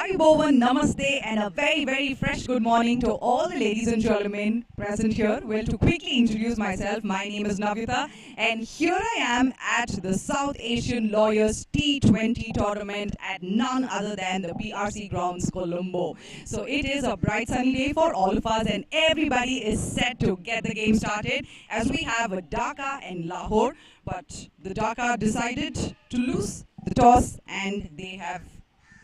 Haribovan, Namaste, and a very fresh good morning to all the ladies and gentlemen present here. Well, to quickly introduce myself, my name is Navita, and here I am at the South Asian Lawyers T20 tournament at none other than the PRC grounds, Colombo. So it is a bright sunny day for all of us, and everybody is set to get the game started as we have a Dhaka and Lahore. But the Dhaka decided to lose the toss and they have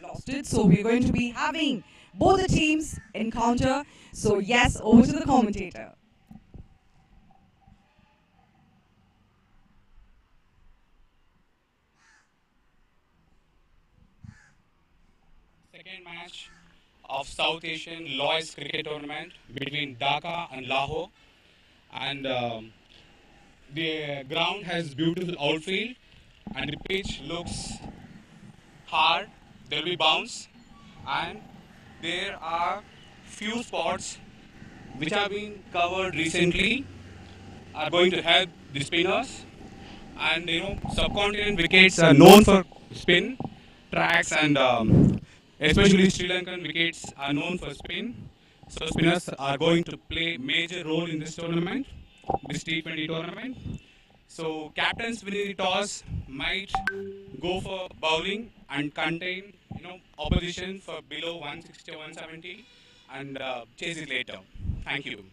lost it. So we're going to be having both the teams encounter. So yes, over to the commentator. Second match of South Asian Lawyers Cricket Tournament between Dhaka and Lahore. And the ground has beautiful outfield and the pitch looks hard. There will be bounce and there are few spots which have been covered recently are going to help the spinners. And subcontinent wickets are known for spin tracks and especially Sri Lankan wickets are known for spin. So spinners are going to play major role in this tournament, this T20 tournament. So captains winning the toss might go for bowling and contain opposition for below 160 or 170 and chase it later. Thank you.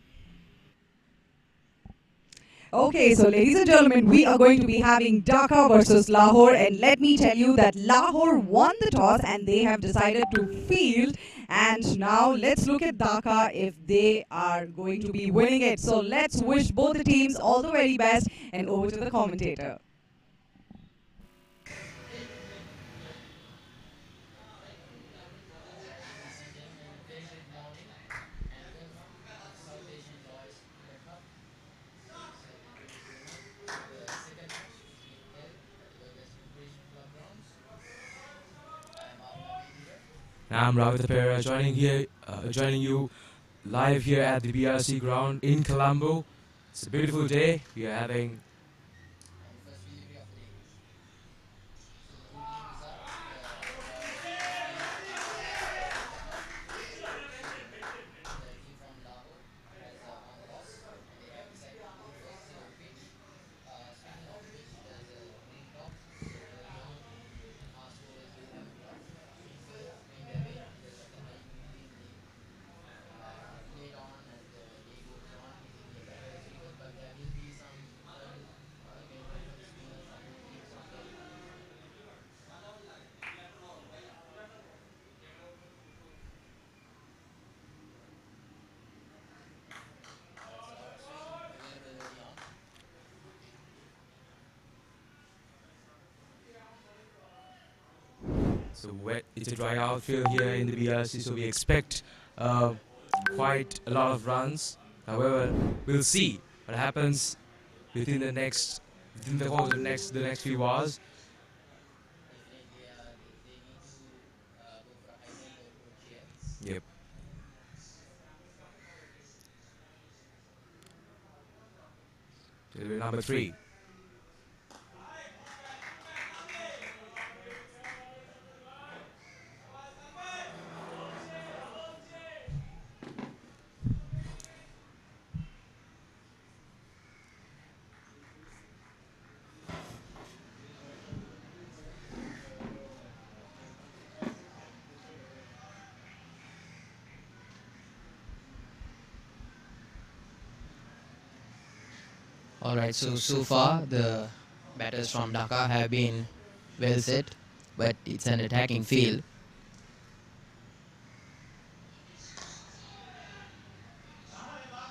Okay, so ladies and gentlemen, we are going to be having Dhaka versus Lahore, and let me tell you that Lahore won the toss and they have decided to field. And now let's look at Dhaka if they are going to be winning it. So let's wish both the teams all the very best, and over to the commentator. I'm Ravita Pera joining you live here at the BRC ground in Colombo. It's a beautiful day. We are having it's a dry outfield here in the BRC, so we expect quite a lot of runs. However, we'll see what happens within the course of the next few hours. Yep. Number 3. Alright, so far the batters from Dhaka have been well set, but it's an attacking field.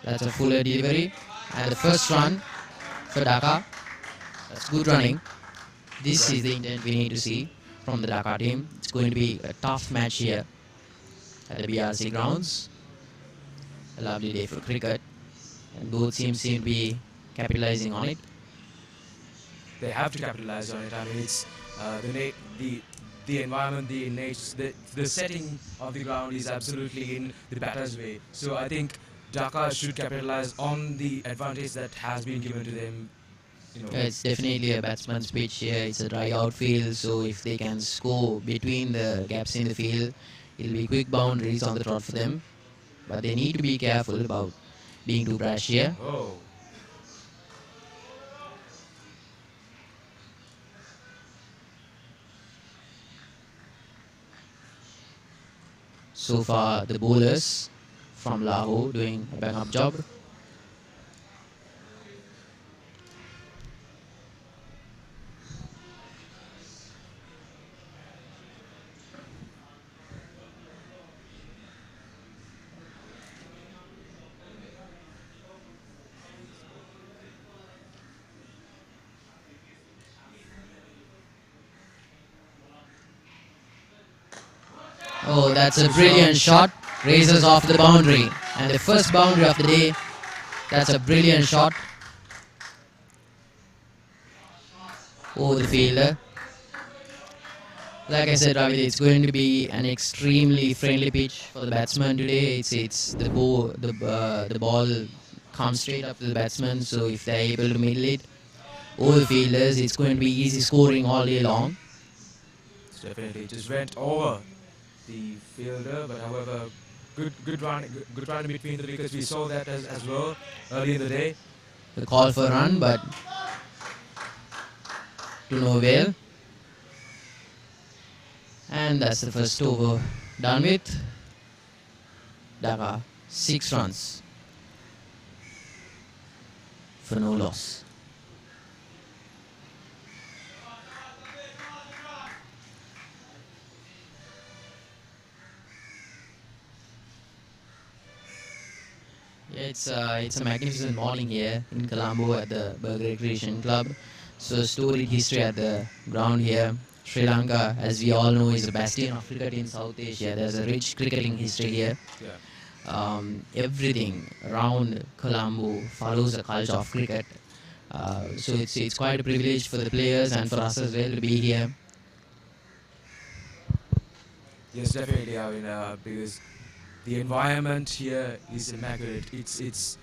That's a fuller delivery, and the first run for Dhaka. That's good running. This is the intent we need to see from the Dhaka team. It's going to be a tough match here at the BRC grounds. A lovely day for cricket, and both teams seem to be capitalizing on it. They have to capitalize on it. I mean, it's the environment, the nature, the setting of the ground is absolutely in the batter's way. So I think Dhaka should capitalize on the advantage that has been given to them. It's definitely a batsman's pitch here. It's a dry outfield, so if they can score between the gaps in the field, it'll be quick boundaries on the trot for them. But they need to be careful about being too brash here. Oh. So far, the bowlers from Lahore doing a bang-up job. Oh, that's a brilliant shot. Raises off the boundary. And the first boundary of the day. That's a brilliant shot. Oh, the fielder. Like I said, Ravi, it's going to be an extremely friendly pitch for the batsman today. It's the ball comes straight up to the batsman. So if they're able to middle it, all the fielders, it's going to be easy scoring all day long. It's definitely just went over the fielder, but however, good run in between the wickets. We saw that as well early in the day. The call for run, but to no avail. And that's the first over done with. Dhaka 6 runs for no loss. It's a magnificent morning here in Colombo at the Burger Recreation Club. So storied history at the ground here. Sri Lanka, as we all know, is a bastion of cricket in South Asia. There's a rich cricketing history here. Yeah. Everything around Colombo follows the culture of cricket. So it's quite a privilege for the players and for us as well to be here. Yes, definitely. I mean, because the environment here is immaculate. It's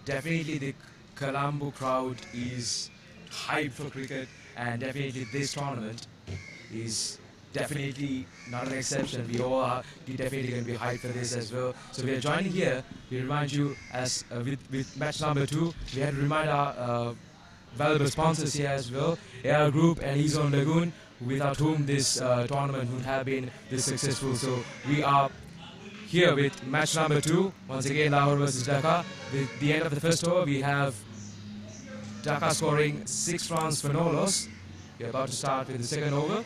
definitely the Colombo crowd is hyped for cricket, and definitely this tournament is definitely not an exception. We all are definitely going to be hyped for this as well. So we are joining here. We remind you as with match number 2, we had to remind our valuable sponsors here as well, AR Group and Ezone Lagoon, without whom this tournament would have been this successful. So we are here with match number 2, once again Lahore versus Dhaka. With the end of the first over, we have Dhaka scoring 6 runs for no loss. We are about to start with the second over.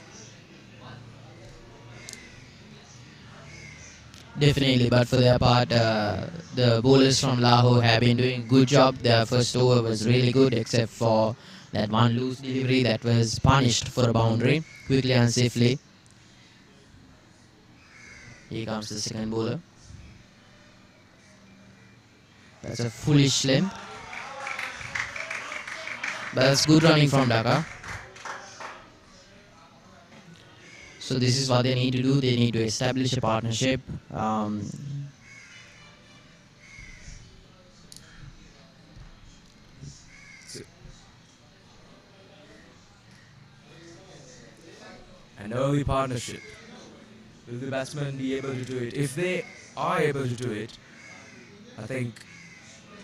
Definitely, but for their part, the bowlers from Lahore have been doing a good job. Their first over was really good, except for that one loose delivery that was punished for a boundary, quickly and safely. Here comes the second bowler. That's a foolish length. But that's good running from Dhaka. So this is what they need to do. They need to establish a partnership. An early partnership. Will the batsmen be able to do it? If they are able to do it, I think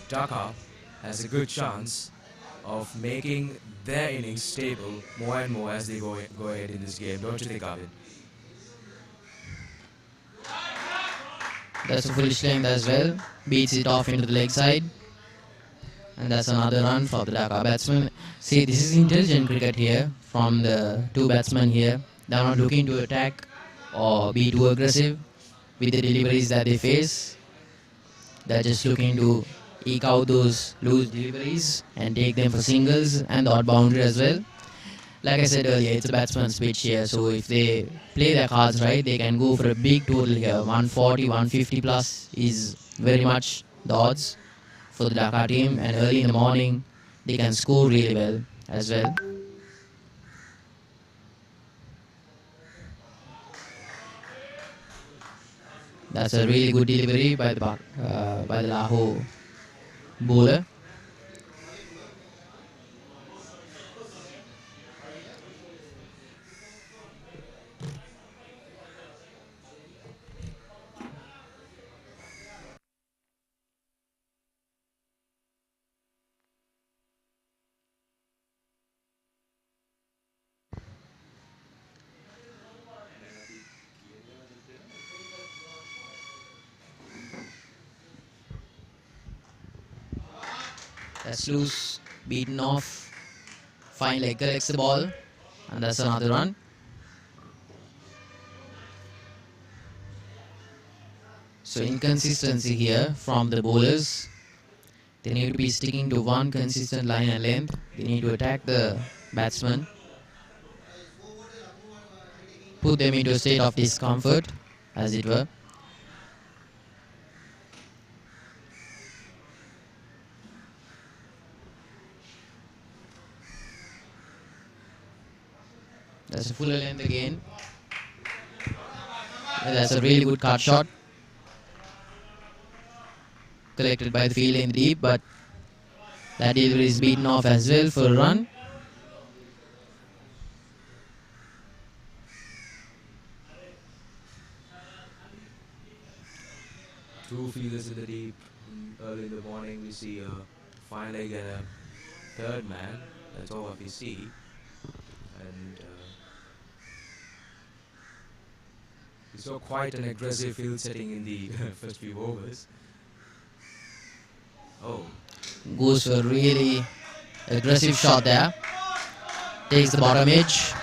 Dhaka has a good chance of making their innings stable more and more as they go ahead in this game. Don't you think, Arvind? That's a foolish length as well. Beats it off into the leg side. And that's another run for the Dhaka batsman. See, this is intelligent cricket here from the two batsmen here. They're not looking to attack or be too aggressive with the deliveries that they face. They're just looking to eke out those loose deliveries and take them for singles and the odd boundary as well. Like I said earlier, it's a batsman's pitch here, so if they play their cards right, they can go for a big total here. 140, 150 plus is very much the odds for the Dhaka team, and early in the morning, they can score really well as well. That's a really good delivery by the Lahore bowler. That's loose, beaten off. Fine leg collects the ball, and that's another run. So inconsistency here from the bowlers. They need to be sticking to one consistent line and length. They need to attack the batsman, put them into a state of discomfort, as it were. That's a fuller length again. And that's a really good cut shot. Collected by the fielder in the deep, but that delivery is beaten off as well for a run. Two fielders in the deep. Early in the morning, we see a fine leg and a third man. That's all what we see. And we saw quite an aggressive field setting in the first few overs. Oh, Goes for a really aggressive shot there. Takes the bottom edge.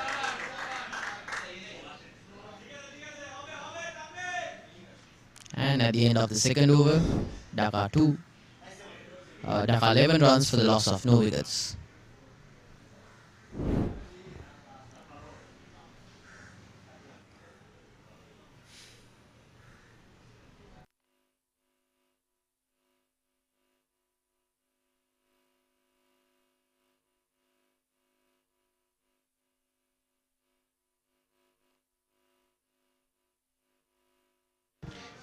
And at the end of the second over, Dhaka 11 runs for the loss of no wickets.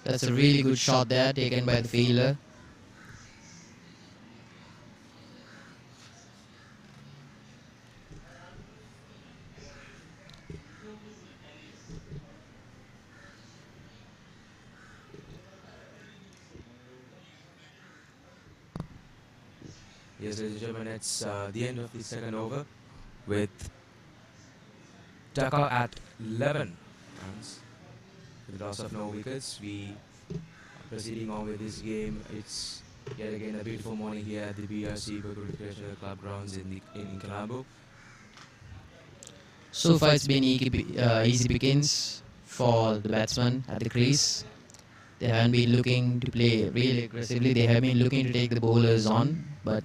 That's a really good shot there taken by the fielder. yes, ladies and gentlemen, it's the end of the second over with Dhaka at 11 runs. With the loss of no wickets, we are proceeding on with this game. It's yet again a beautiful morning here at the BRC Recreational Club grounds in Colombo. So far it's been easy pickings for the batsmen at the crease. They haven't been looking to play really aggressively. They have been looking to take the bowlers on, but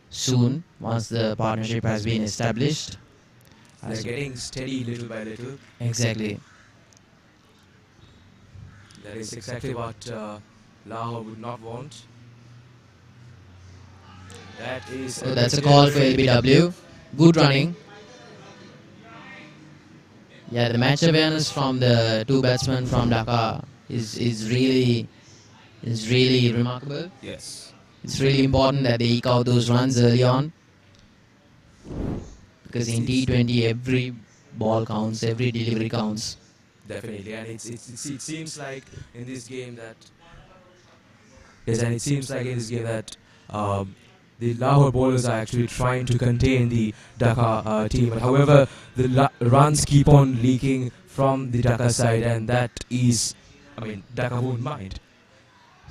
soon, once the partnership has been established. They're getting steady little by little. Exactly. That is exactly what Lahore would not want. That is. So that's a call for LBW. Good running. Yeah, the match awareness from the two batsmen from Dhaka is really remarkable. Yes. It's really important that they eke out those runs early on, because in T20 every ball counts, every delivery counts. Definitely, and it seems like in this game that the Lahore bowlers are actually trying to contain the Dhaka team. But however, the runs keep on leaking from the Dhaka side, and that is, Dhaka won't mind.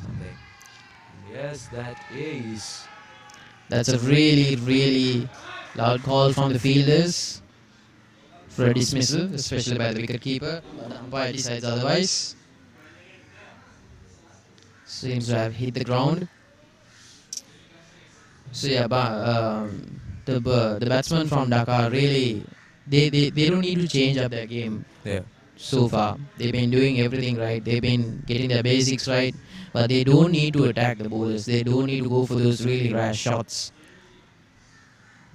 Something. Yes, that is. That's a really loud call from the fielders for a dismissal, especially by the wicketkeeper. But the umpire decides otherwise. Seems to have hit the ground. So yeah, the batsmen from Dhaka really they don't need to change up their game. Yeah. So far they've been doing everything right. They've been getting their basics right, but they don't need to attack the bowlers. They don't need to go for those really rash shots.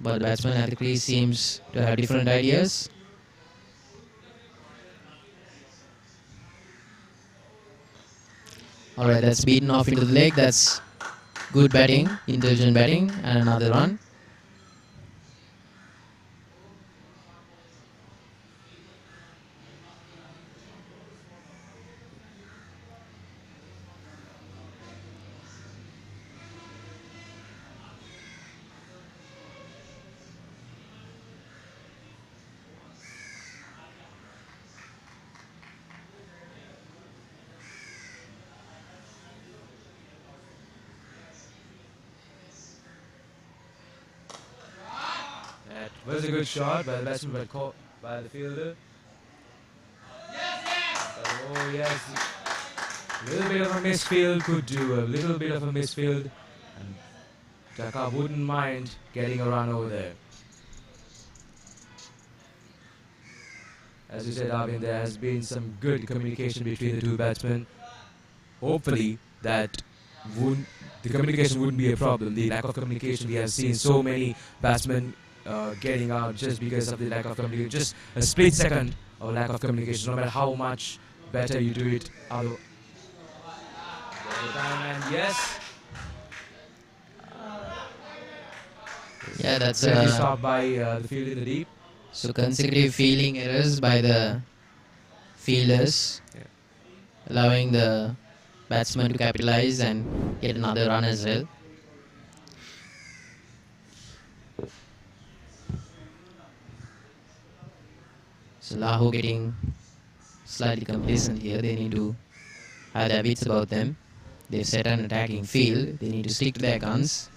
But the batsman at the crease seems to have different ideas. Alright, that's beaten off into the leg. That's good batting, intelligent batting, and another run. Was a good shot, but the batsman got caught by the fielder. Oh yes, a little bit of a misfield could do, a little bit of a misfield, and Dhaka wouldn't mind getting a run over there. As you said, Arvind, there has been some good communication between the two batsmen. Hopefully, the communication wouldn't be a problem. The lack of communication, we have seen so many batsmen getting out just because of the lack of communication. Just a split second of lack of communication, no matter how much better you do it. And yes. Yeah, that's stopped by the field in the deep. so consecutive fielding errors by the fielders, allowing the batsman to capitalize and get another run as well. So Lahore getting slightly complacent here. They need to have their wits about them. They've set an attacking field. They need to stick to their guns.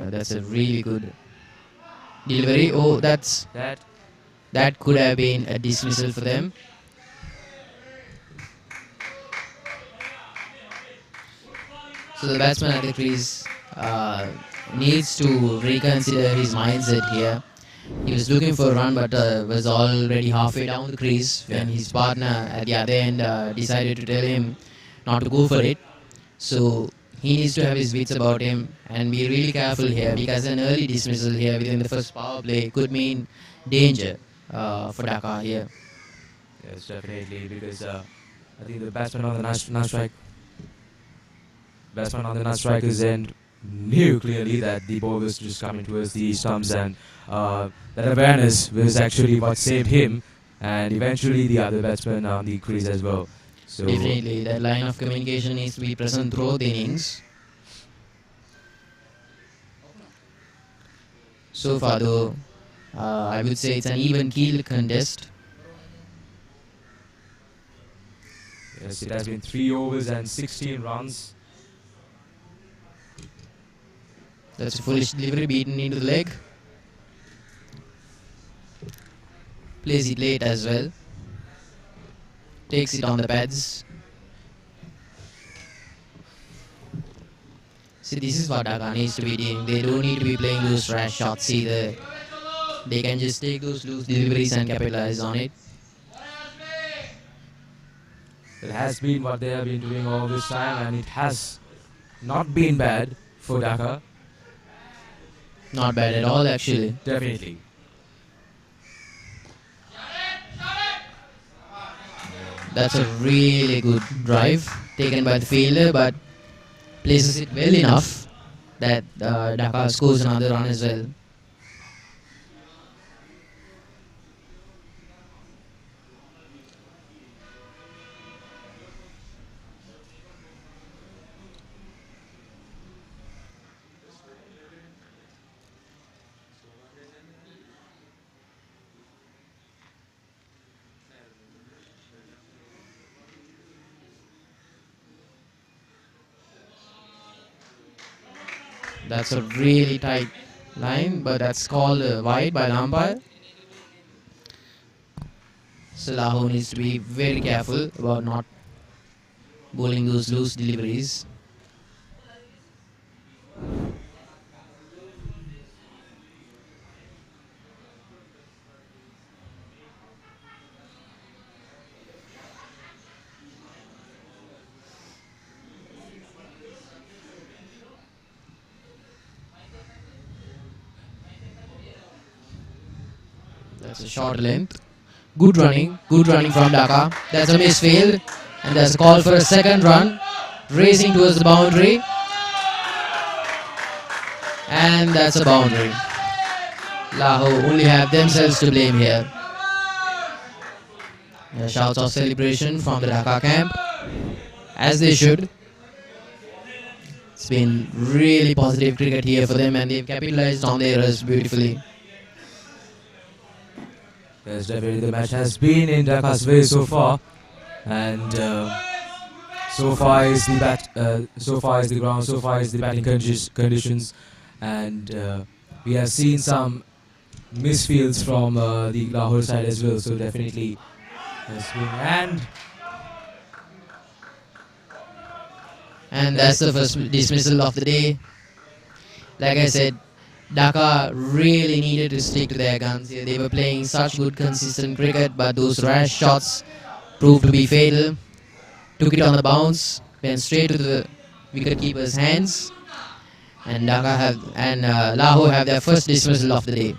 That's a really good delivery. Oh, that could have been a dismissal for them. So the batsman at the crease needs to reconsider his mindset here. He was looking for a run, but was already halfway down the crease when his partner at the other end decided to tell him not to go for it. So he needs to have his wits about him and be really careful here, because an early dismissal here within the first power play could mean danger for Dhaka here. Yes, definitely, because I think the batsman on the non-strike, striker's end knew clearly that the ball was just coming towards the stumps, and that awareness was actually what saved him and eventually the other batsman on the crease as well. So definitely, that line of communication needs to be present throughout the innings. So far though, I would say it's an even-keeled contest. Yes, it has been 3 overs and 16 runs. That's a foolish delivery, beaten into the leg. Plays it late as well. Takes it on the pads. See, this is what Dhaka needs to be doing. They don't need to be playing those rash shots either. They can just take those loose deliveries and capitalize on it. It has been what they have been doing all this time, and it has not been bad for Dhaka. Not bad at all, actually. Definitely. That's a really good drive taken by the fielder, but places it well enough that Dhaka scores another run as well. That's a really tight line, but that's called wide by the umpire. So Lahore needs to be very careful about not bowling those loose deliveries. That's a short length. Good running from Dhaka. That's a misfield. And there's a call for a second run. Racing towards the boundary. And that's a boundary. Lahore only have themselves to blame here. Shouts of celebration from the Dhaka camp. As they should. It's been really positive cricket here for them, and they've capitalized on their errors beautifully. Yes, definitely the match has been in Dhaka's way so far, and so far is the so far is the ground, so far is the batting conditions, and we have seen some misfields from the Lahore side as well. So definitely has been And that's the first dismissal of the day. Like I said, Dhaka really needed to stick to their guns here. They were playing such good consistent cricket, but those rash shots proved to be fatal. Took it on the bounce, went straight to the wicketkeeper's hands, and Lahore have their first dismissal of the day.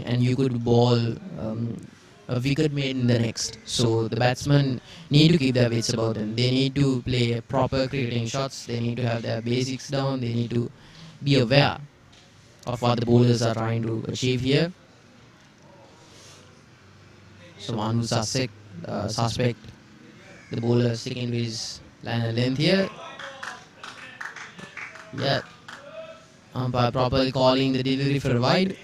And you could ball a wicket made in the next. So the batsmen need to keep their wits about them. They need to play proper cricketing shots. They need to have their basics down. They need to be aware of what the bowlers are trying to achieve here. So one who suspect the bowler sticking with his line and length here. Yeah. Umpire properly calling the delivery for a wide.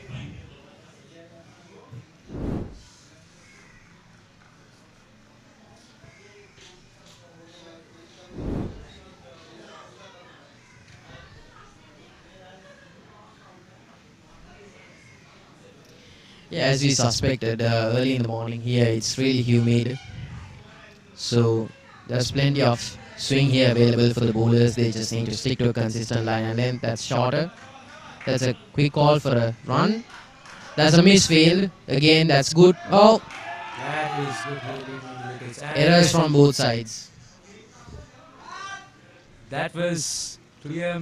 Yeah, as we suspected early in the morning here, it's really humid. So there's plenty of swing here available for the bowlers. They just need to stick to a consistent line and length that's shorter. That's a quick call for a run. That's a misfield. Again, that's good. Oh! that is good. Errors from both sides. That was clear.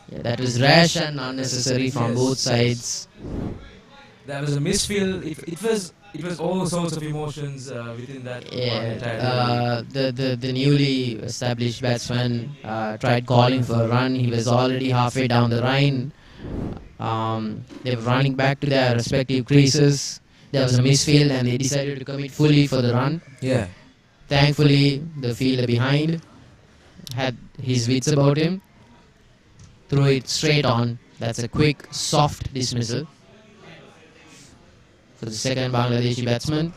Yeah, that was rash and unnecessary from Yes. both sides. That was a misfield. It was all sorts of emotions within that. Yeah, the newly established batsman tried calling for a run. He was already halfway down the line. They were running back to their respective creases. There was a misfield and they decided to commit fully for the run. Yeah. Thankfully, the fielder behind had his wits about him. Threw it straight on. That's a quick, soft dismissal for the second Bangladeshi batsman.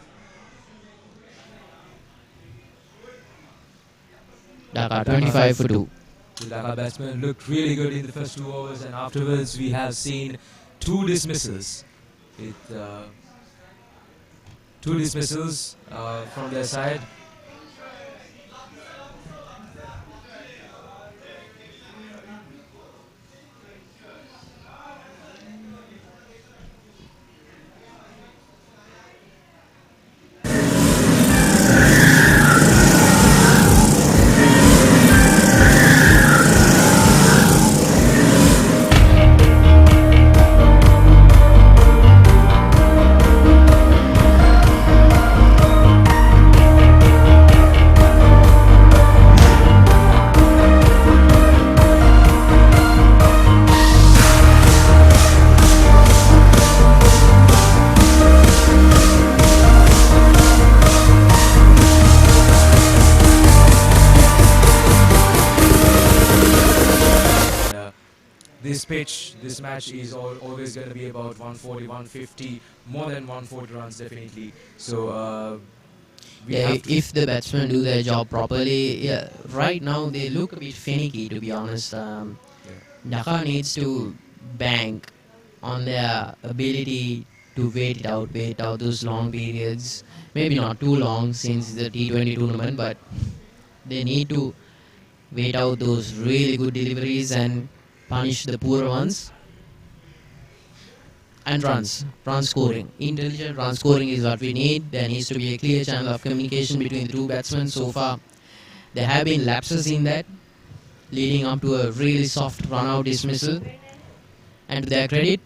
Dhaka 25 for 2. The Dhaka batsman looked really good in the first 2 overs, and afterwards we have seen 2 dismissals. Two dismissals from their side. this pitch, this match is always going to be about 140, 150, more than 140 runs definitely. So we Yeah, have to. if the batsmen do their job properly, yeah, right now they look a bit finicky, to be honest. Dhaka needs to bank on their ability to wait out those long periods. Maybe not too long since it's a T20 tournament, but they need to wait out those really good deliveries and punish the poor ones. And run scoring. Intelligent run scoring is what we need. There needs to be a clear channel of communication between the two batsmen. So far, there have been lapses in that, leading up to a really soft run-out dismissal. And to their credit,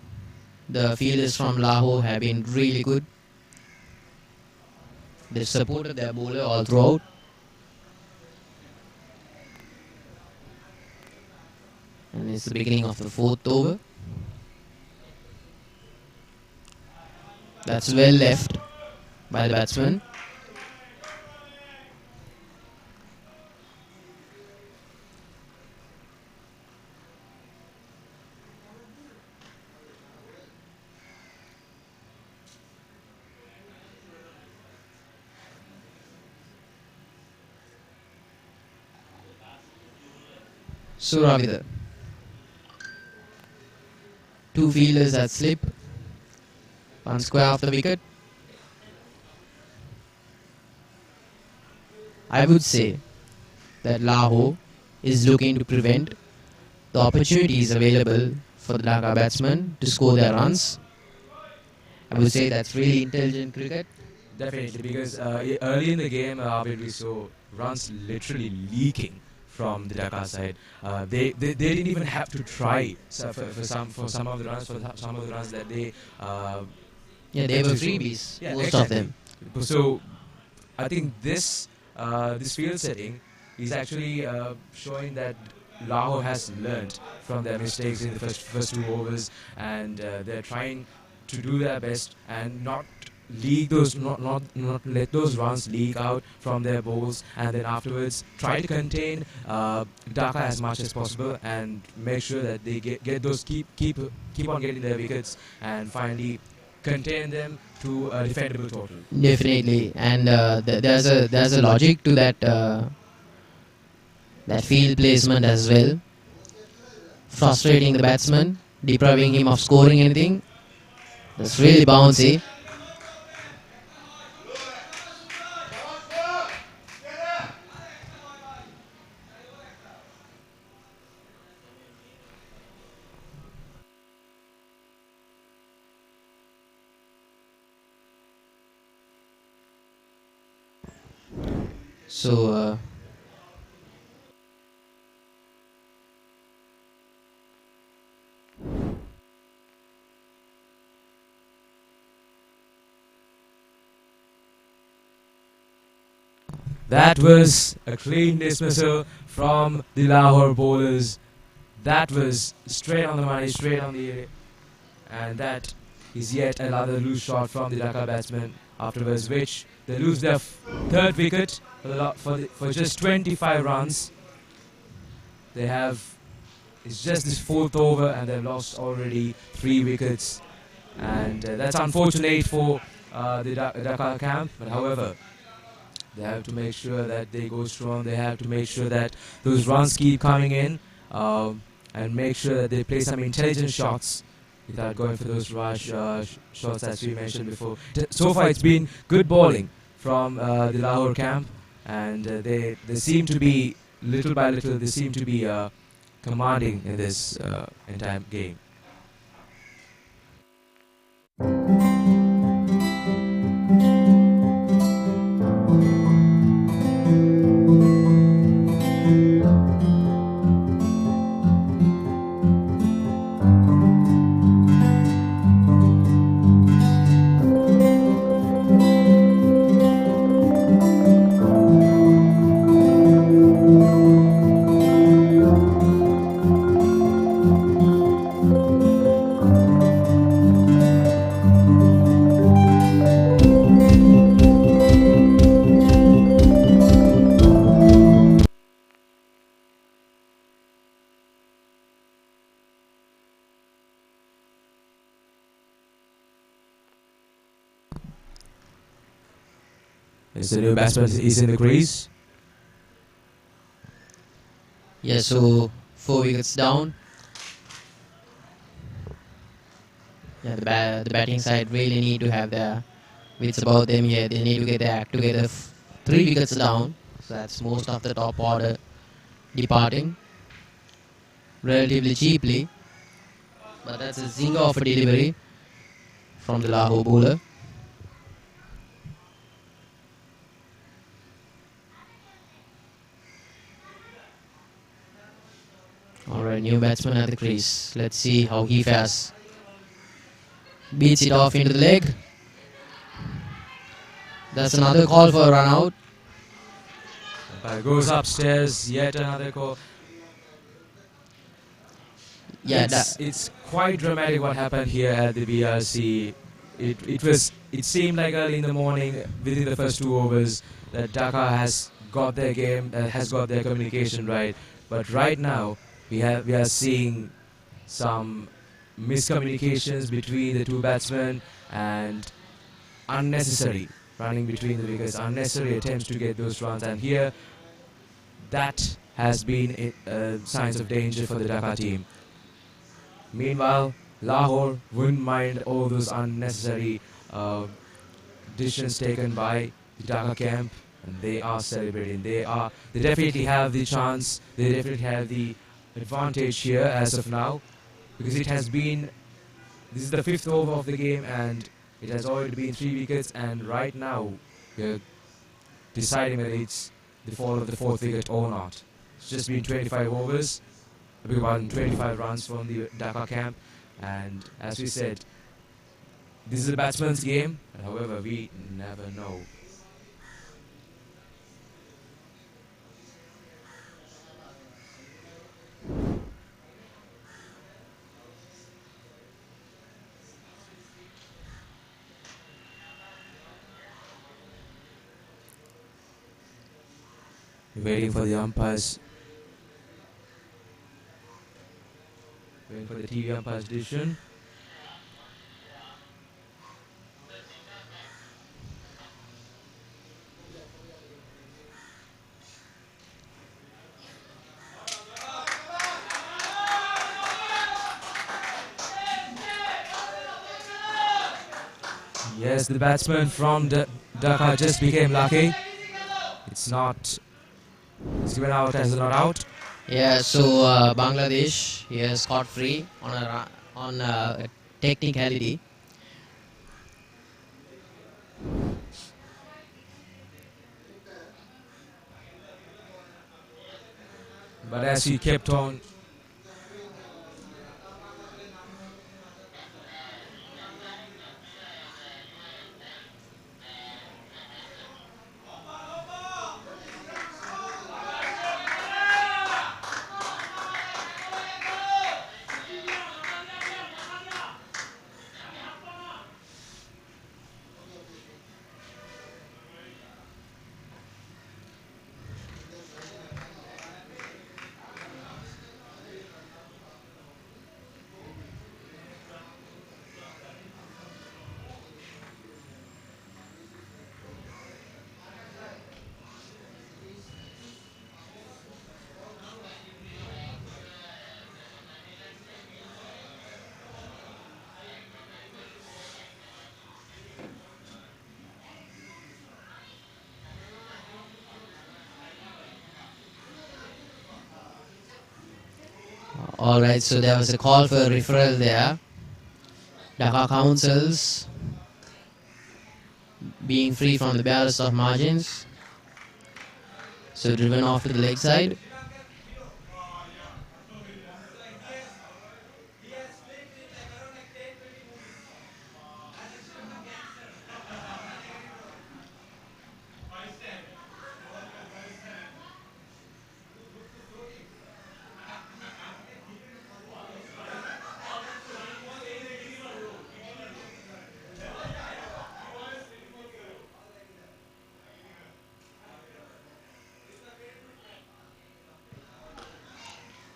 the fielders from Lahore have been really good. They've supported their bowler all throughout. And it's the beginning of the fourth over. That's well left by the batsman. Suravida. Two fielders that slip. One square off the wicket. I would say that Lahore is looking to prevent the opportunities available for the Dhaka batsmen to score their runs. I would say that's really intelligent cricket. Definitely, because early in the game, we saw runs literally leaking from the Dhaka side. They didn't even have to try for some of the runs that they. Yeah, they were freebies, most of them. So I think this field setting is actually showing that Lahore has learnt from their mistakes in the first 2 overs, and they're trying to do their best and not let those runs leak out from their bowls, and then afterwards try to contain Dhaka as much as possible and make sure that they get those keep on getting their wickets and finally contain them to a defendable total. Definitely, and there's a logic to that that field placement as well. Frustrating the batsman, depriving him of scoring anything. That's really bouncy. So that was a clean dismissal from the Lahore bowlers. That was straight on the money, straight on the area. And that is yet another loose shot from the Dhaka batsmen. Afterwards, which they lose their third wicket for just 25 runs. They have, it's just this fourth over and they've lost already 3 wickets. And that's unfortunate for the Dhaka camp. But however, they have to make sure that they go strong. They have to make sure that those runs keep coming in and make sure that they play some intelligent shots without going for those rush shots as we mentioned before. So far it's been good bowling from the Lahore camp, and they seem to be, little by little, they seem to be commanding in this entire game. Yes, the new batsman is in the crease. Yeah, so 4 wickets down. Yeah, the batting side really need to have their wits about them here. They need to get their act together. 3 wickets down. So that's most of the top order departing relatively cheaply. But that's a zinger of a delivery from the Lahore bowler. Alright, new batsman at the crease. Let's see how he fares. Beats it off into the leg. That's another call for a run out. Umpire goes upstairs, yet another call. Yeah, It's quite dramatic what happened here at the BRC. It seemed like early in the morning, within the first 2 overs, that Dhaka has got their game, has got their communication right. But right now, we are seeing some miscommunications between the two batsmen and unnecessary running between the wickets, unnecessary attempts to get those runs. And here, that has been signs of danger for the Dhaka team. Meanwhile, Lahore wouldn't mind all those unnecessary decisions taken by the Dhaka camp, and they are celebrating. They definitely have the chance. They definitely have the advantage here as of now, because this is the 5th over of the game, and it has already been 3 wickets. And right now, we're deciding whether it's the fall of the 4th wicket or not. It's just been 25 overs. We won 25 runs from the Dhaka camp, and as we said, this is a batsman's game. However, we never know. Waiting for the umpires. Waiting for the TV umpire's decision. Yes, the batsman from Dhaka just became lucky. It's given out as a not out. Yeah, so Bangladesh here scot free on a technicality. But as he kept on, Alright, so there was a call for a referral there. Dhaka Counsels being free from the barest of margins. So driven off to the leg side.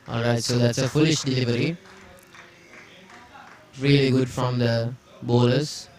Alright, so that's a foolish delivery. Really good from the bowlers.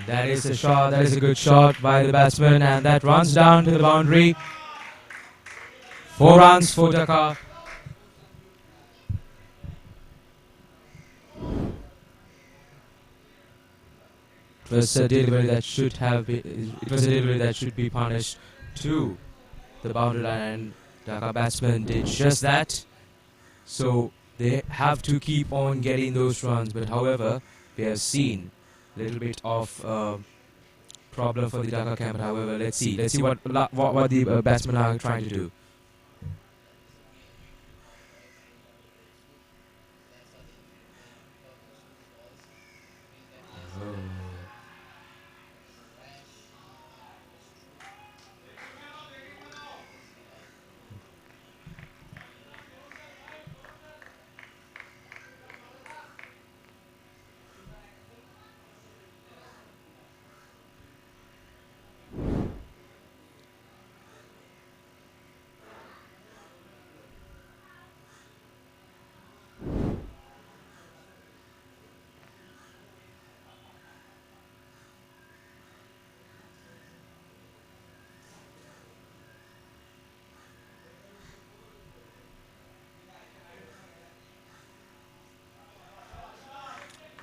That is a shot. That is a good shot by the batsman, and that runs down to the boundary. 4 runs for Dhaka. It was a delivery that should have been. It was a delivery that should be punished to the boundary line, and Dhaka batsman did just that. So they have to keep on getting those runs. But however, we have seen a little bit of problem for the Dhaka camp. However, let's see what the batsmen are trying to do.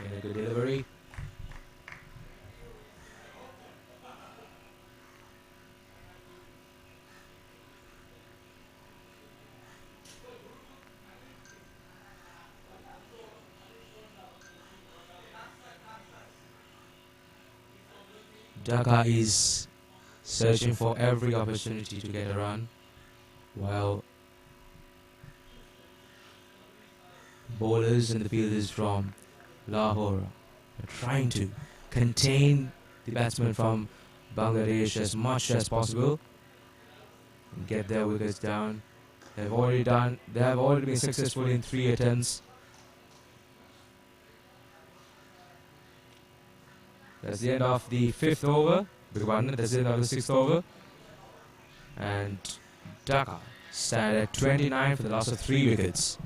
And a good delivery. Dhaka is searching for every opportunity to get a run, while bowlers and the fielders from Lahore are trying to contain the batsmen from Bangladesh as much as possible and get their wickets down. They have already been successful in 3 attempts. That's the end of the 5th over. That's the end of the 6th over. And Dhaka stand at 29 for the loss of 3 wickets.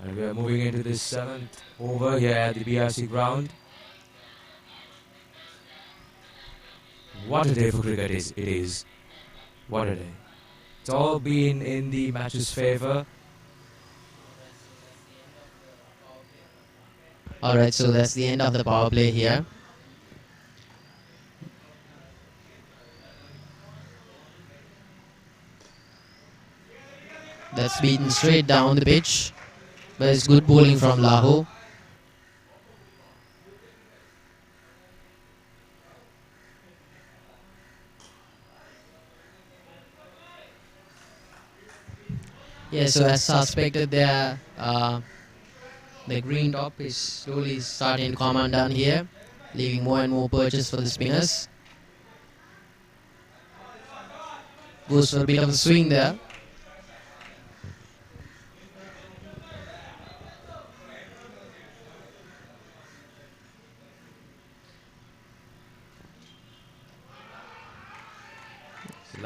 And we are moving into the 7th over here at the BRC ground. What a day for cricket it is. What a day. It's all been in the match's favour. Alright, so that's the end of the power play here. That's beaten straight down the pitch. But it's good bowling from Lahore. Yeah, so as suspected there, the green top is slowly starting to come on down here, leaving more and more perches for the spinners. Goes for a bit of a swing there.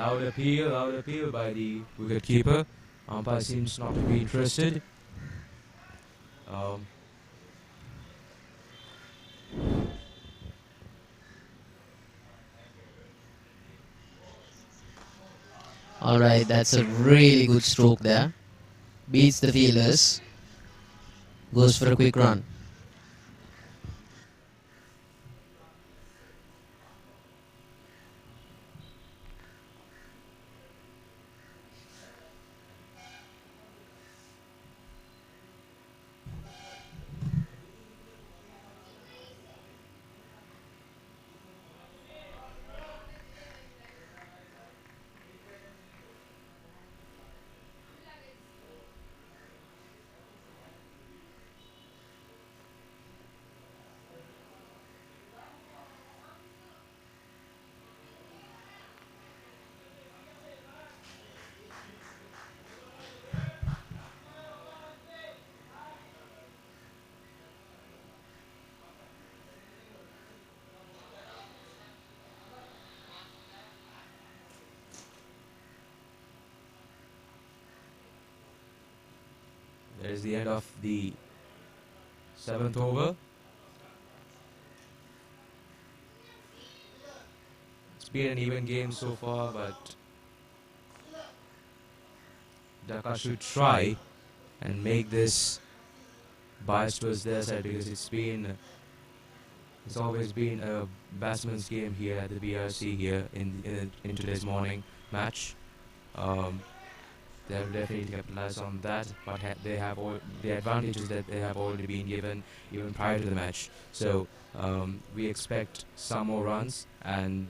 Loud appeal by the wicket keeper. Umpire seems not to be interested. Alright, that's a really good stroke there. Beats the fielders. Goes for a quick run. That is the end of the 7th over. It's been an even game so far, but Dhaka should try and make this biased towards their side, because it's always been a batsman's game here at the BRC here in today's morning match. They have definitely capitalized on that, but they have all the advantages that they have already been given even prior to the match. So we expect some more runs, and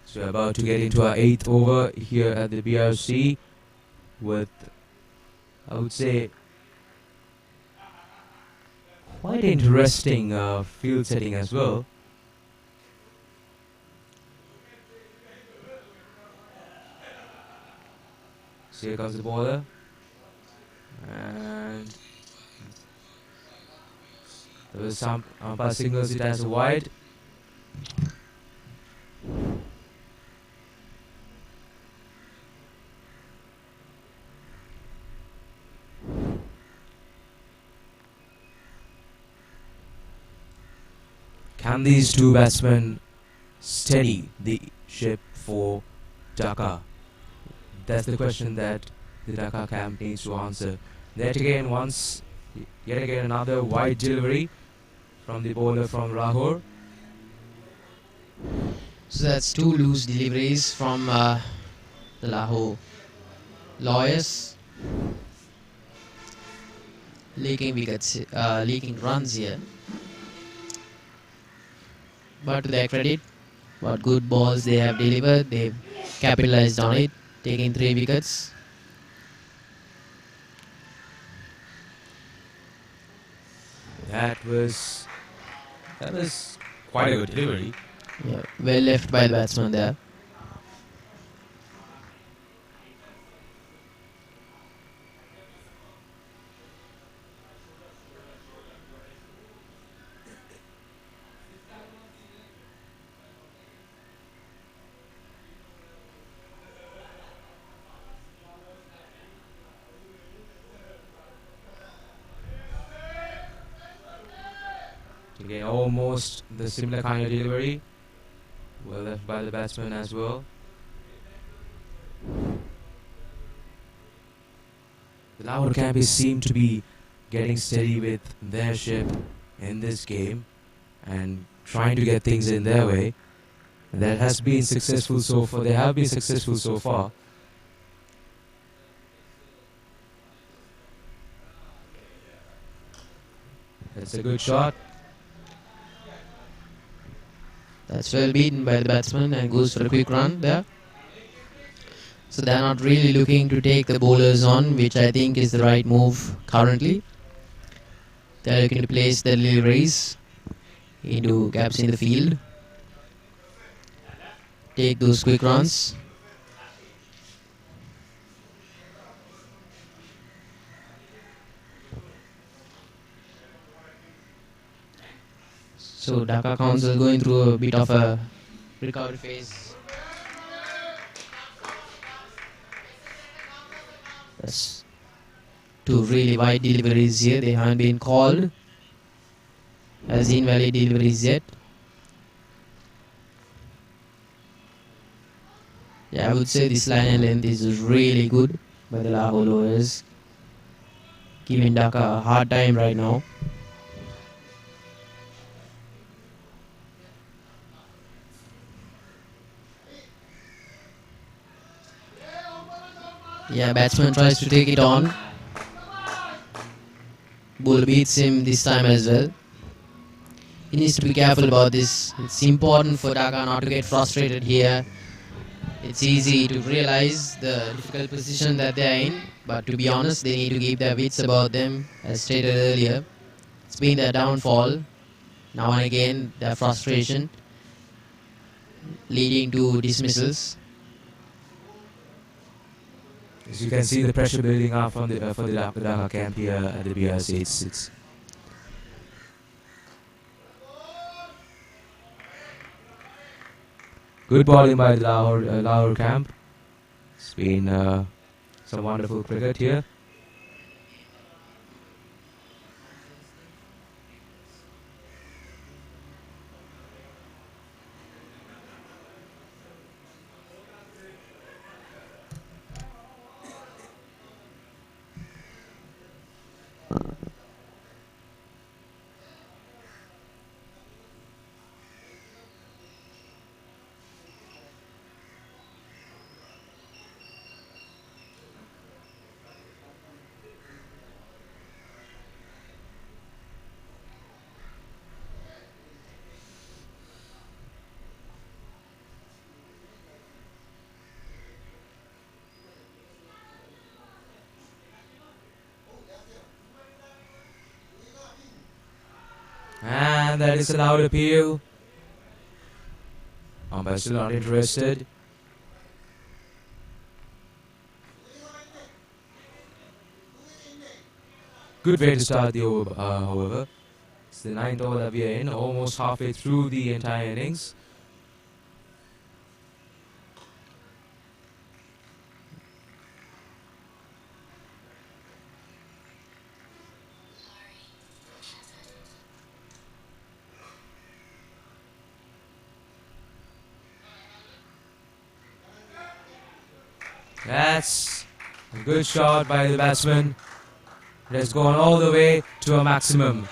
so we're about to get into our 8th over here at the BRC with, I would say, quite interesting field setting as well. So here comes the bowler, and there was some umpire signals it as a wide. Can these two batsmen steady the ship for Dhaka? That's the question that the Dhaka camp needs to answer. Yet again another wide delivery from the bowler from Lahore. So that's two loose deliveries from the Lahore Lawyers. Leaking wickets, leaking runs here. But to their credit, what good balls they have delivered, they've capitalized on it, taking 3 wickets. That was quite a good delivery. Yeah, well left by the batsman there. Again, almost the similar kind of delivery. Well left by the batsman as well. The Lahore Campies seem to be getting steady with their ship in this game and trying to get things in their way. And that has been successful so far. They have been successful so far. That's a good shot. That's well beaten by the batsman and goes for a quick run there. So they're not really looking to take the bowlers on, which I think is the right move currently. They're looking to place the deliveries into gaps in the field. take those quick runs. So Dhaka Council going through a bit of a recovery phase. That's two really wide deliveries here. They haven't been called as invalid deliveries yet. Yeah, I would say this line and length is really good by the Lahore Lawyers, giving Dhaka a hard time right now. Yeah, batsman tries to take it on. Bull beats him this time as well. He needs to be careful about this. It's important for Dhaka not to get frustrated here. It's easy to realize the difficult position that they are in, but to be honest, they need to keep their wits about them, as stated earlier. It's been their downfall. Now and again, their frustration leading to dismissals. As you can see, the pressure building up from the for the Dhaka camp here at the BRC. It's good bowling by the Lahore camp. It's been some wonderful cricket here. And that is allowed appeal. Umpire still not interested. Good way to start the over, however. It's the 9th over that we are in, almost halfway through the entire innings. That's a good shot by the batsman. It has gone all the way to a maximum.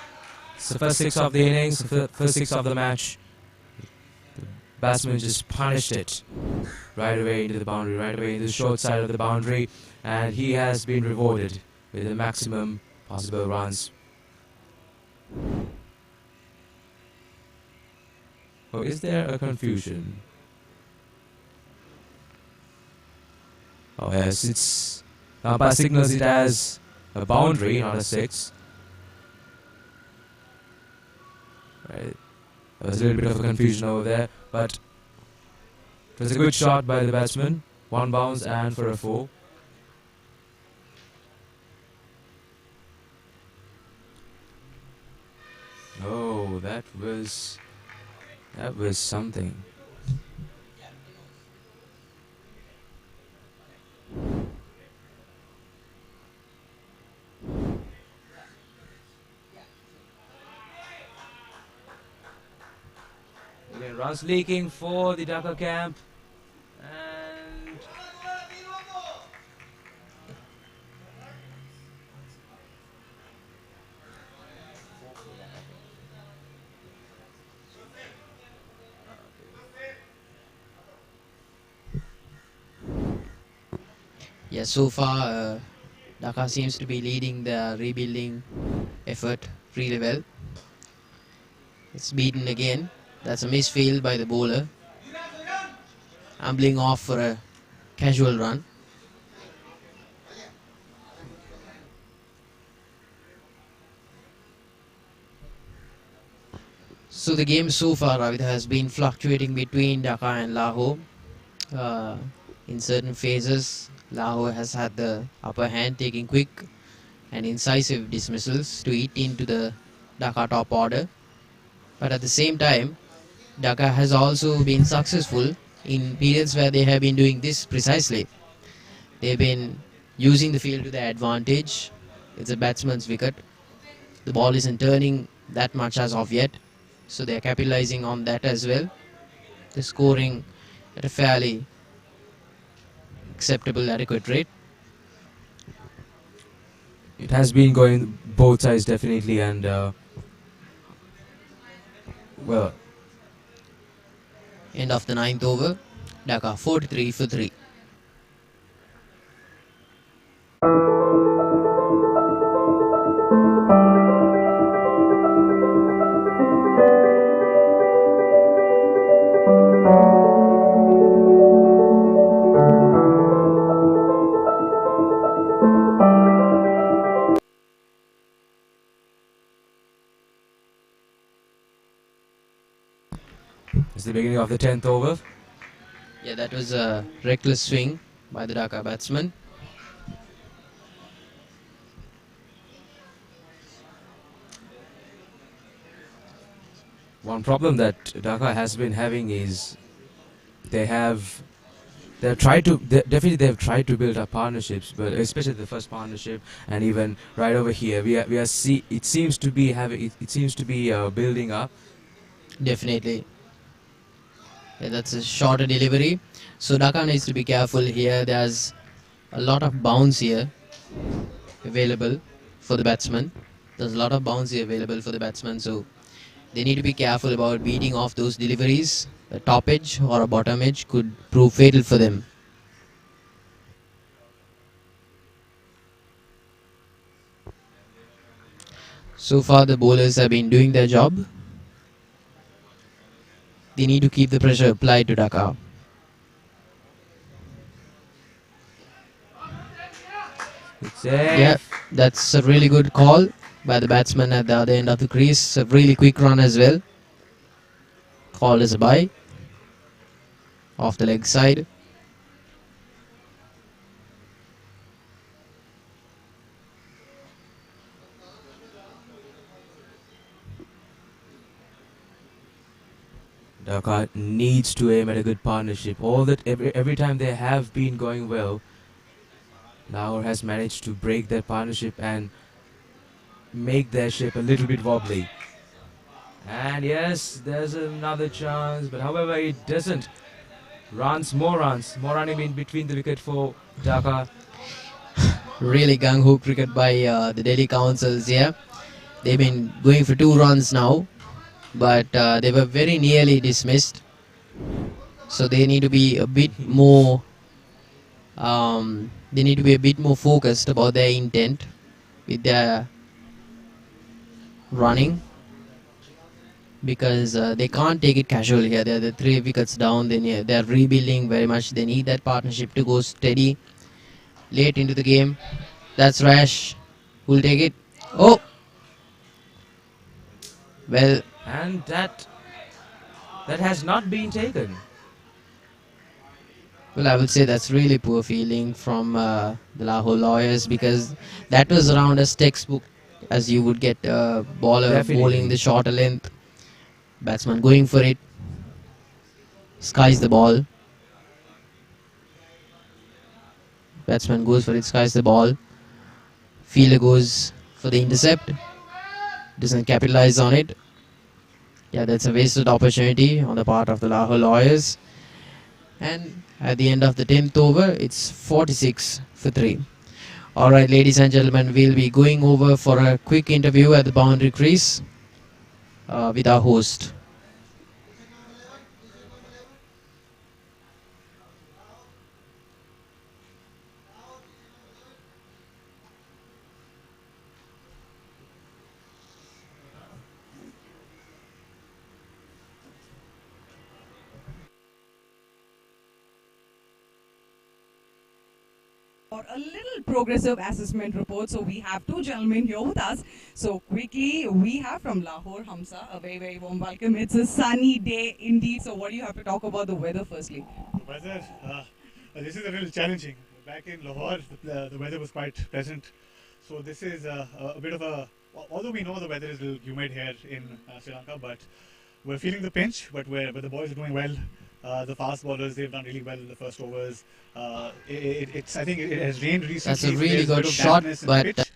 It's the first 6 of the innings, the first 6 of the match. The batsman just punished it right away into the boundary, right away into the short side of the boundary, and he has been rewarded with the maximum possible runs. Oh, is there a confusion? Oh yes, it's umpire signals it as a boundary, not a 6. Right. There was a little bit of a confusion over there, but it was a good shot by the batsman. 1 bounce and for a 4. Oh, that was something. Again, runs leaking for the Dhaka camp, and Yeah, so far Dhaka seems to be leading the rebuilding effort really well. It's beaten again. That's a misfield by the bowler. Ambling off for a casual run. So the game so far, Ravid, has been fluctuating between Dhaka and Lahore. Uh, in certain phases, Lahore has had the upper hand, taking quick and incisive dismissals to eat into the Dhaka top order. But at the same time, Dhaka has also been successful in periods where they have been doing this precisely. They've been using the field to their advantage. It's a batsman's wicket. The ball isn't turning that much as of yet, so they're capitalizing on that as well. They're scoring at a fairly acceptable, adequate rate. It has been going both sides definitely, and well, End of the ninth over, Dhaka 43 for 3. it's the beginning of the 10th over. Yeah, that was a reckless swing by the Dhaka batsman. One problem that Dhaka has been having is they've tried to definitely they've tried to build up partnerships, but especially the first partnership, and even right over here we are see it seems to be building up. Definitely. Yeah, that's a shorter delivery. So Dhaka needs to be careful here. There's a lot of bounce here available for the batsman. There's a lot of bounce here available for the batsman, so they need to be careful about beating off those deliveries. A top edge or a bottom edge could prove fatal for them. So far, the bowlers have been doing their job. They need to keep the pressure applied to Dhaka. It's safe. Yeah, that's a really good call by the batsman at the other end of the crease. A really quick run as well. Call is a bye. Off the leg side. Dhaka needs to aim at a good partnership. All that every time they have been going well, Lahore has managed to break that partnership and make their ship a little bit wobbly. And yes, there's another chance, but however it doesn't. More running in between the wicket for Dhaka. Really gung-ho cricket by the Delhi Councils here. They've been going for 2 runs now, but they were very nearly dismissed. So they need to be a bit more. They need to be a bit more focused about their intent with their running, because they can't take it casual here. They're the 3 wickets down. They're rebuilding very much. They need that partnership to go steady late into the game. That's rash. Who'll take it? Oh, well, And that has not been taken. well, I would say that's really poor feeling from the Lahore lawyers, because that was around as textbook as you would get a bowler Definitely. bowling the shorter length, batsman going for it, skies the ball. Batsman goes for it, skies the ball. Fielder goes for the intercept, doesn't capitalize on it. Yeah, that's a wasted opportunity on the part of the Lahore lawyers. And at the end of the 10th over, it's 46 for 3. Alright, ladies and gentlemen, we'll be going over for a quick interview at the boundary crease with our host. For a little progressive assessment report. So we have two gentlemen here with us. So quickly, we have from Lahore, Hamza, a very, very warm welcome. It's a sunny day indeed. So what do you have to talk about the weather firstly? The weather, this is a little challenging. Back in Lahore, the weather was quite pleasant. So this is a bit of a, although we know the weather is a little humid here in Sri Lanka, but we're feeling the pinch, but the boys are doing well. The fast bowlers, they've done really well in the first overs. I think it has rained recently. That's a so really there's good bit of shot, dampness in the but pitch,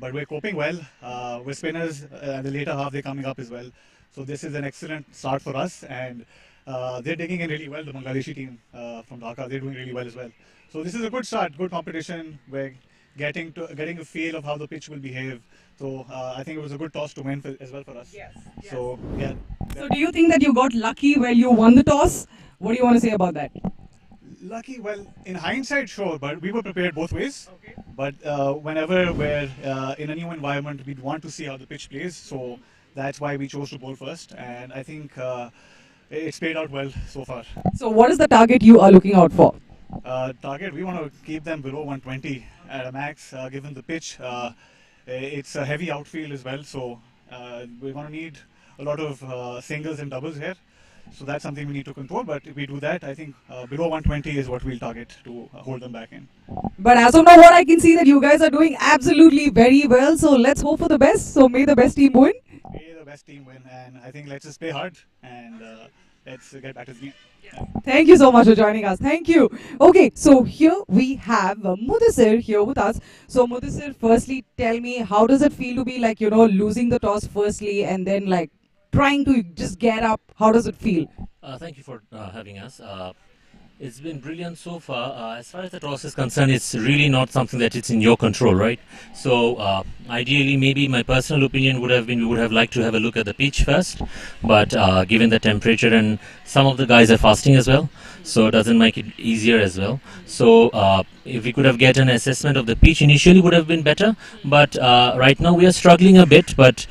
but we're coping well. With spinners, the later half, they're coming up as well. So this is an excellent start for us, and they're digging in really well. The Bangladeshi team from Dhaka, they're doing really well as well. So this is a good start, good competition. We're getting a feel of how the pitch will behave. So I think it was a good toss to win as well for us. Yes. So yeah. So do you think that you got lucky when you won the toss? What do you want to say about that? Lucky, well, in hindsight, sure, but we were prepared both ways. Okay. But whenever we're in a new environment, we'd want to see how the pitch plays. So that's why we chose to bowl first, and I think it's played out well so far. So what is the target you are looking out for? Target, we want to keep them below 120 at a max, given the pitch. It's a heavy outfield as well, so we're going to need a lot of singles and doubles here. So that's something we need to control, but if we do that, I think below 120 is what we'll target to hold them back in. But as of now, what I can see that you guys are doing absolutely very well. So let's hope for the best. So may the best team win. May the best team win, and I think let's just play hard and let's get back to the game. Thank you so much for joining us. Thank you. Okay, so here we have Mudassir here with us. So Mudassir, firstly, tell me, how does it feel to be like, losing the toss firstly and then like trying to just get up? How does it feel? Thank you for having us. It's been brilliant so far. As far as the toss is concerned, it's really not something that it's in your control, right? So ideally, maybe my personal opinion would have been we would have liked to have a look at the pitch first, but given the temperature and some of the guys are fasting as well, so it doesn't make it easier as well. So if we could have get an assessment of the pitch initially would have been better, but right now we are struggling a bit, but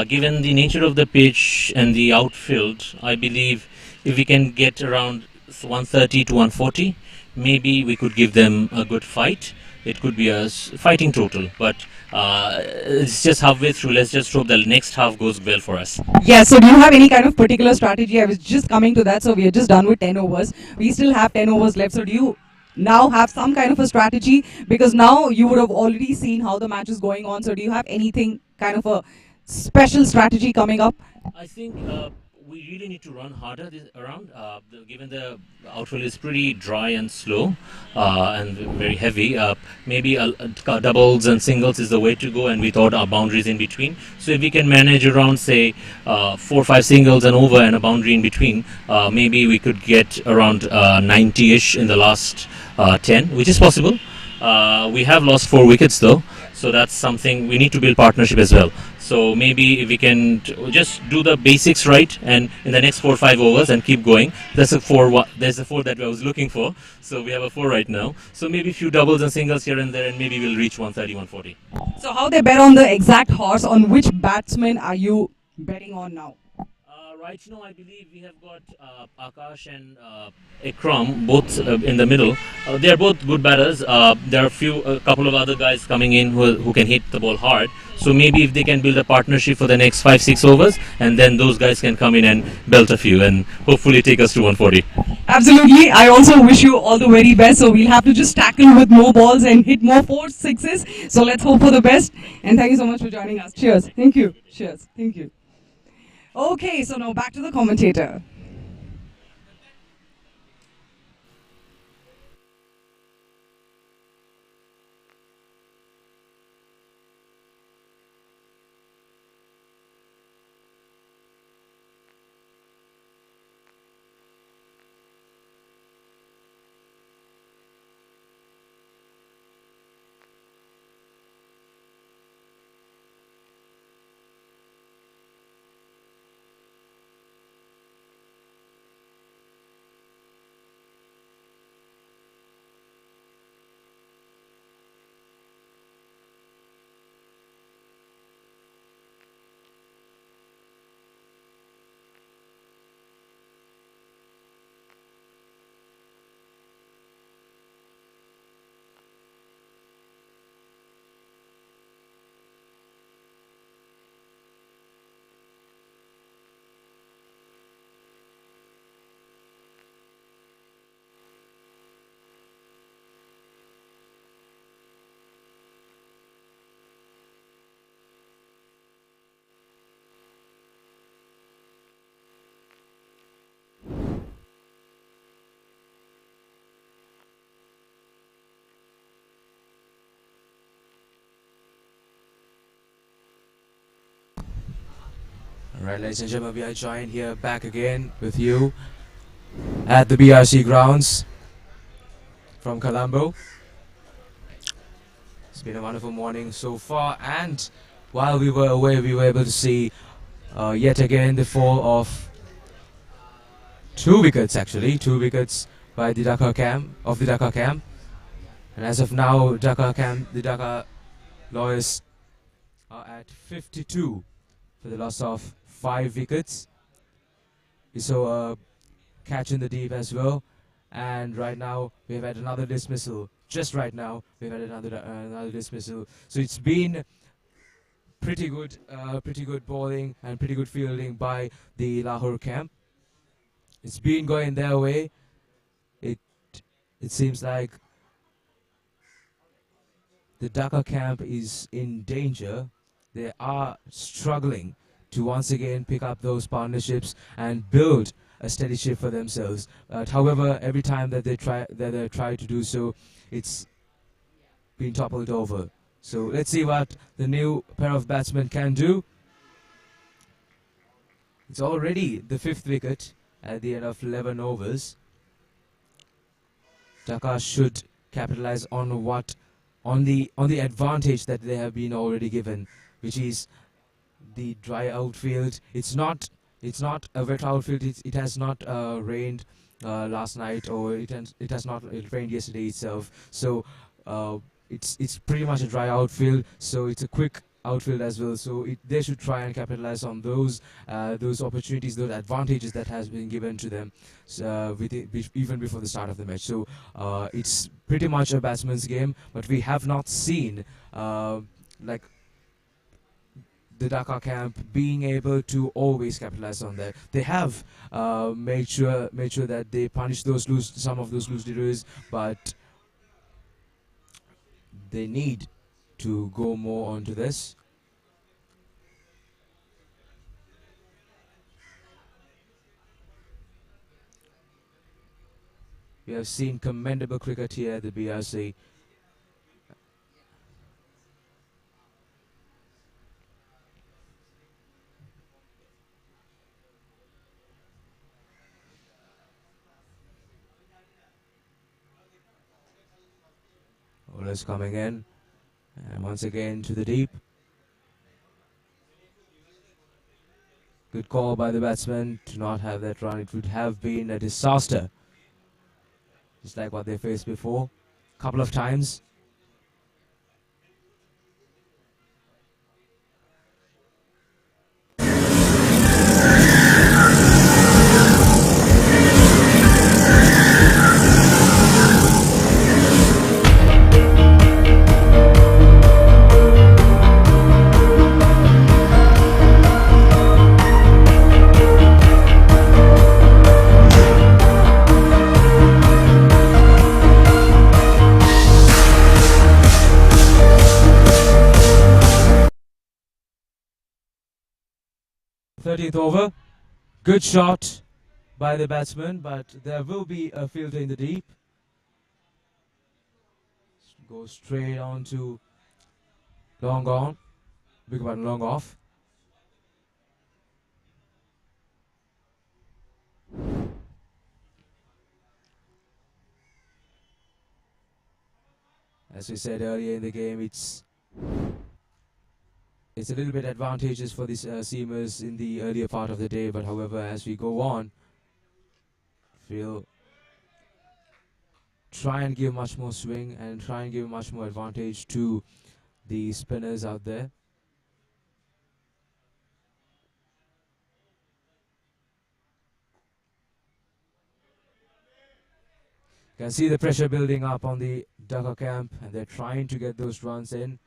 given the nature of the pitch and the outfield, I believe if we can get around 130 to 140, maybe we could give them a good fight. It could be a fighting total, but it's just halfway through. Let's just hope the next half goes well for us. Yeah, so do you have any kind of particular strategy? I was just coming to that. So we are just done with 10 overs. We still have 10 overs left. So do you now have some kind of a strategy? Because now you would have already seen how the match is going on. So do you have anything kind of a special strategy coming up? I think we really need to run harder given the outfield is pretty dry and slow and very heavy. Maybe doubles and singles is the way to go, and we thought our boundaries in between. So if we can manage around, say, 4 or 5 singles and over and a boundary in between, maybe we could get around 90-ish in the last 10, which is possible. We have lost 4 wickets though, so that's something we need to build partnership as well. So maybe if we can just do the basics right, and in the next 4 or 5 overs and keep going. There's a 4 that I was looking for. So we have a 4 right now. So maybe a few doubles and singles here and there, and maybe we'll reach 130, 140. So how they bet on the exact horse? On which batsman are you betting on now? Right now, I believe we have got Akash and Ikram both in the middle. They are both good batters. There are a couple of other guys coming in who can hit the ball hard. So maybe if they can build a partnership for the next 5-6 overs, and then those guys can come in and belt a few and hopefully take us to 140. Absolutely. I also wish you all the very best. So we'll have to just tackle with more balls and hit more 4s, 6s. So let's hope for the best. And thank you so much for joining us. Cheers. Thank you. Cheers. Thank you. Okay, so now back to the commentator. Alright, ladies and gentlemen, we are joined here back again with you at the BRC grounds from Colombo. It's been a wonderful morning so far, and while we were away, we were able to see yet again the fall of 2 wickets, actually 2 wickets by the Dhaka camp. And as of now, the Dhaka Lawyers are at 52 for the loss of 5 wickets. We saw a catch in the deep as well, and right now we've had another dismissal. Just right now we've had another dismissal. So it's been pretty good bowling and pretty good fielding by the Lahore camp. It's been going their way. It seems like the Dhaka camp is in danger. They are struggling to once again pick up those partnerships and build a steady ship for themselves. However, every time that they try to do so, it's been toppled over. So let's see what the new pair of batsmen can do. It's already the 5th wicket at the end of 11 overs. Dhaka should capitalize on the advantage that they have been already given, which is the dry outfield. It's not a wet outfield. It has not rained last night, or it has not rained yesterday itself. So it's pretty much a dry outfield. So it's a quick outfield as well. So they should try and capitalize on those opportunities, those advantages that has been given to them even before the start of the match. So it's pretty much a batsman's game, but we have not seen like the Dhaka camp being able to always capitalize on that. They have made sure that they punish some of those loose deliveries, but they need to go more onto this. We have seen commendable cricket here at the BRC. Bowlers coming in, and once again to the deep. Good call by the batsman to not have that run. It would have been a disaster, just like what they faced before, couple of times. Over. Good shot by the batsman, but there will be a fielder in the deep. Go straight on to long on. Big one, long off. As we said earlier in the game, it's a little bit advantageous for these seamers in the earlier part of the day, but however, as we go on, we'll try and give much more swing and try and give much more advantage to the spinners out there. You can see the pressure building up on the Dhaka camp, and they're trying to get those runs in.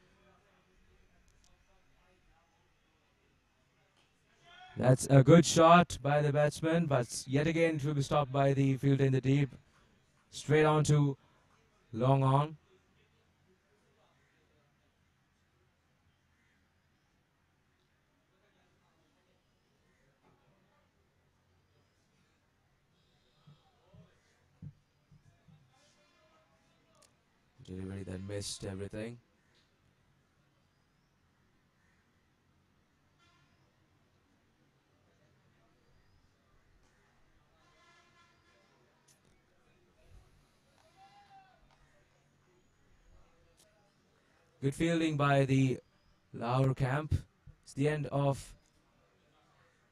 That's a good shot by the batsman, but yet again it will be stopped by the fielder in the deep. Straight on to long on. Delivery that missed everything. Good fielding by the Lahore camp. It's the end of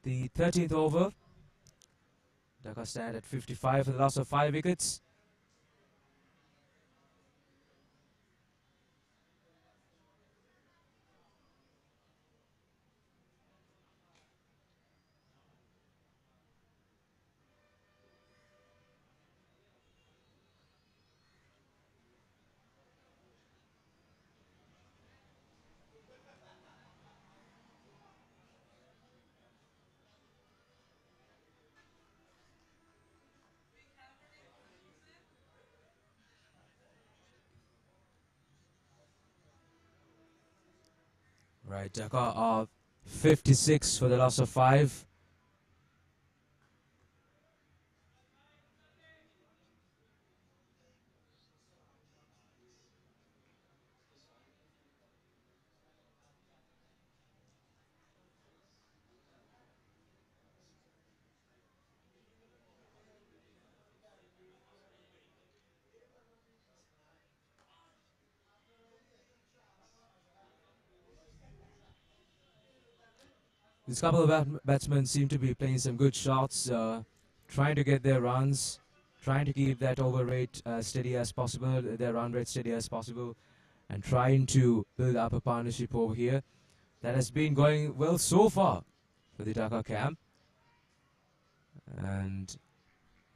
the 13th over. Dhaka stand at 55 for the loss of 5 wickets. Right, Dhaka are 56 for the loss of 5. This couple of batsmen seem to be playing some good shots, trying to get their runs, trying to keep that over rate steady as possible, their run rate steady as possible, and trying to build up a partnership over here. That has been going well so far for the Dhaka camp.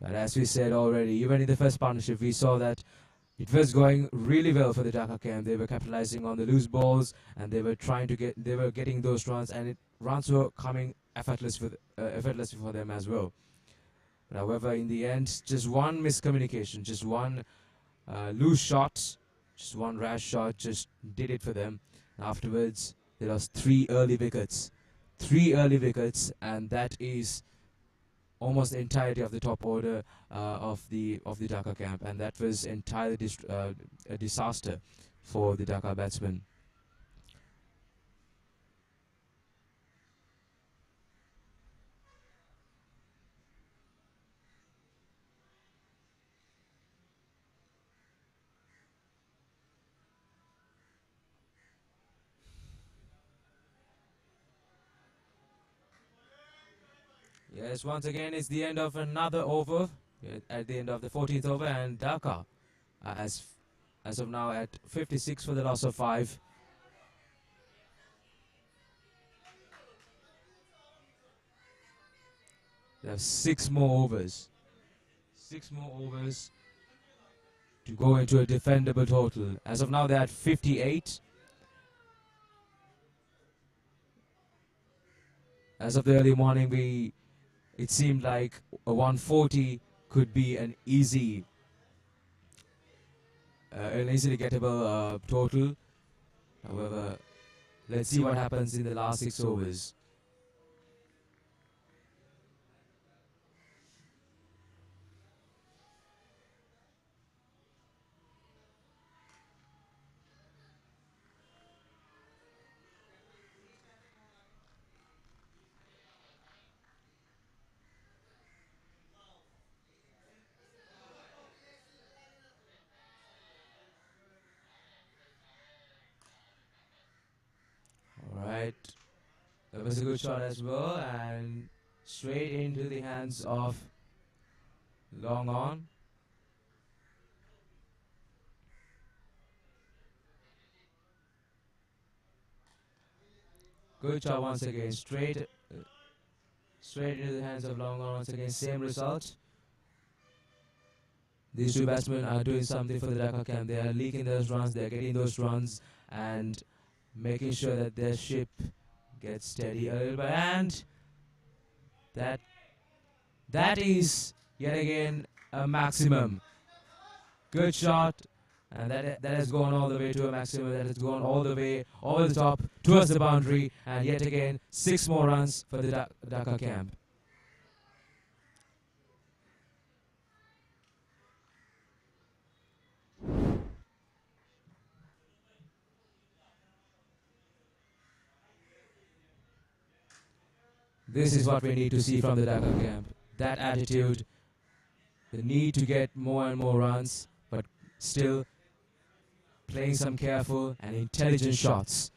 But as we said already, even in the first partnership, we saw that it was going really well for the Dhaka camp. They were capitalizing on the loose balls, and they were getting those runs, and runs were coming effortlessly for them as well. But however, in the end, just one miscommunication, just one loose shot, just one rash shot, just did it for them. And afterwards, they lost 3 early wickets. 3 early wickets, and that is almost the entirety of the top order of the Dhaka camp, and that was entirely a disaster for the Dhaka batsmen. Yes, once again, it's the end of another over, at the end of the 14th over, and Dhaka, as of now, at 56 for the loss of 5. They have 6 more overs. 6 more overs to go into a defendable total. As of now, they're at 58. As of the early morning, it seemed like a 140 could be an easily gettable total. However, let's see what happens in the last 6 overs. That was a good shot as well, and straight into the hands of long on. Good shot once again, straight into the hands of long on once again. Same result. These 2 batsmen are doing something for the Dhaka camp. They are leaking those runs, they are getting those runs, and making sure that their ship gets steady a little bit, and that is yet again a maximum. Good shot, and that has gone all the way to a maximum. That has gone all the way over the top towards the boundary, and yet again 6 more runs for the Dhaka camp. This is what we need to see from the Dhaka camp. That attitude, the need to get more and more runs, but still playing some careful and intelligent shots.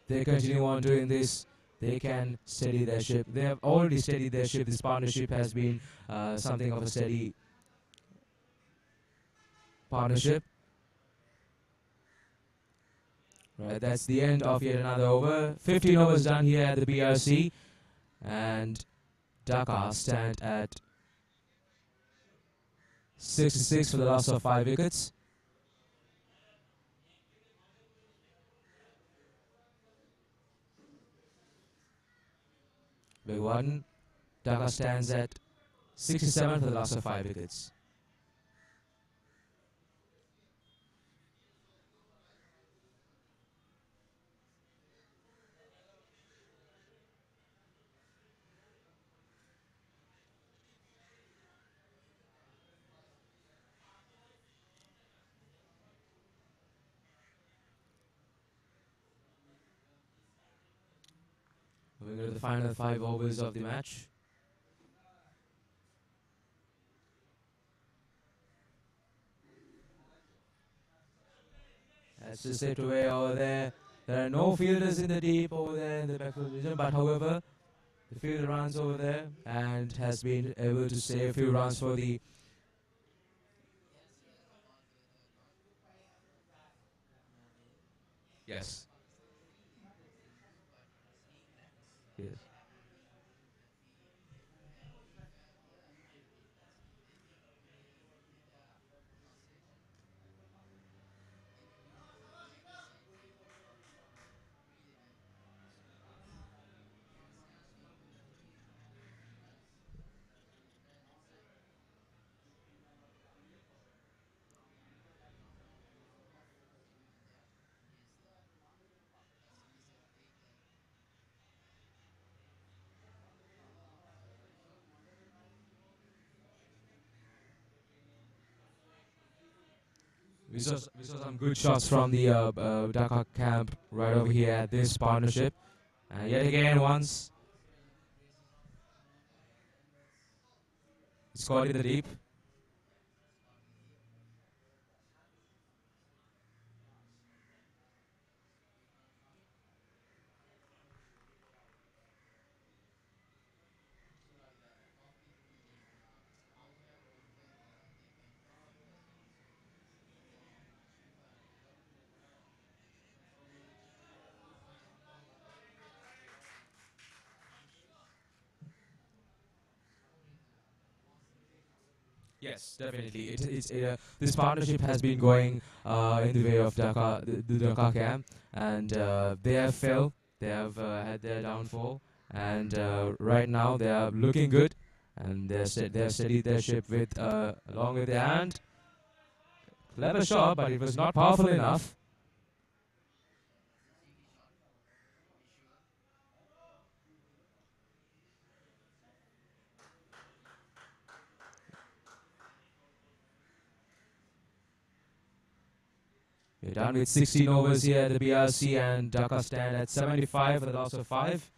They continue on doing this, they can steady their ship. They have already steadied their ship. This partnership has been something of a steady partnership. Right, that's the end of yet another over. 15 overs done here at the BRC, and Dhaka stand at 66 for the loss of 5 wickets. Big one. Dhaka stands at 67 for the loss of 5 wickets. We're going to the final 5 overs of the match. That's just it away over there. There are no fielders in the deep over there in the backfield region, but however, the fielder runs over there and has been able to save a few runs for the yes. Yes. We saw some good shots from the Dhaka camp right over here at this partnership. And yet again, once it's caught in the deep. Yes, definitely. This partnership has been going in the way of Dhaka, the Dhaka camp, and they have fell. They have had their downfall, and right now they are looking good, and they have steadied their ship with along with their hand. Clever shot, but it was not powerful enough. We're done with 16 overs here at the BRC, and Dhaka stand at 75 for the loss of 5.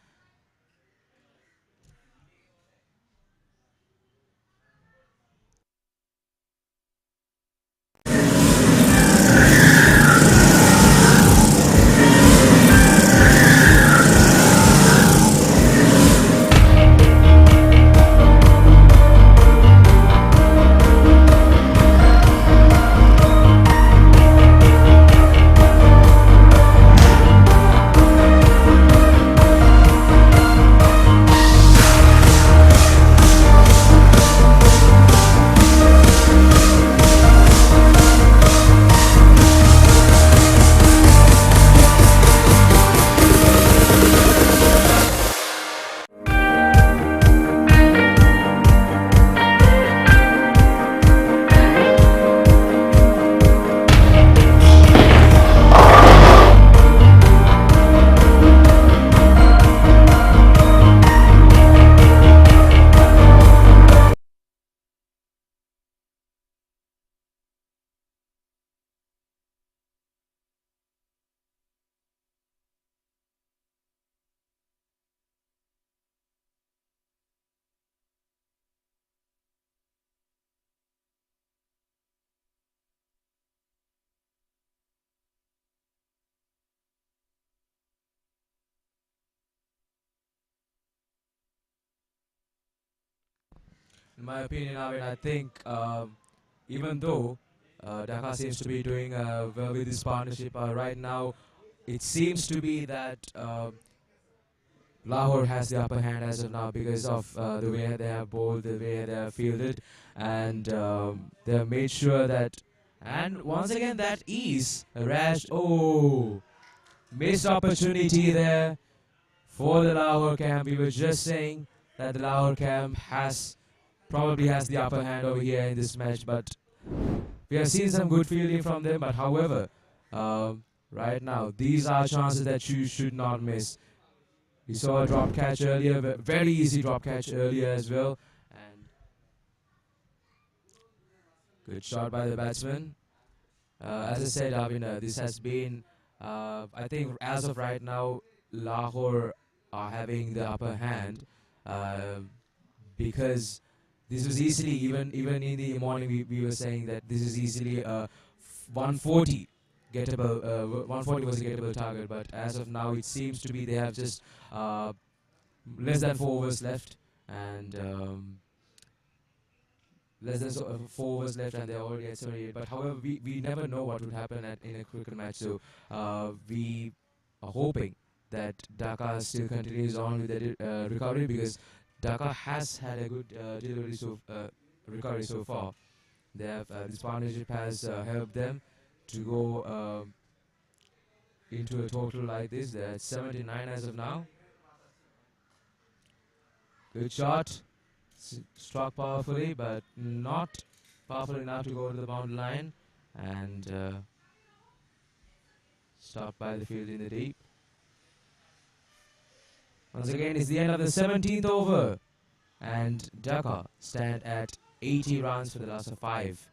in my opinion, I think even though Dhaka seems to be doing well with this partnership right now, it seems to be that Lahore has the upper hand as of now because of the way they have bowled, the way they have fielded, and they have made sure that. And once again, that is a rash. Oh, missed opportunity there for the Lahore camp. We were just saying that the Lahore camp probably has the upper hand over here in this match, but we have seen some good fielding from them. But however, right now these are chances that you should not miss. We saw a drop catch earlier, very easy drop catch earlier as well, and good shot by the batsman. As I said, this has been, I think, as of right now, Lahore are having the upper hand because this was easily, even in the morning, we were saying that this is easily a 140 gettable, 140 was a gettable target, but as of now, it seems to be they have just less than 4 overs left, and less than 4 overs left, and they're already at 78. But however, we never know what would happen in a cricket match, so we are hoping that Dhaka still continues on with the recovery, because Dhaka has had a good recovery so far. They have this partnership has helped them to go into a total like this. They're at 79 as of now. Good shot. Struck powerfully, but not powerful enough to go to the boundary line, and stopped by the field in the deep. Once again, it's the end of the 17th over, and Dhaka stand at 80 runs for the last of 5.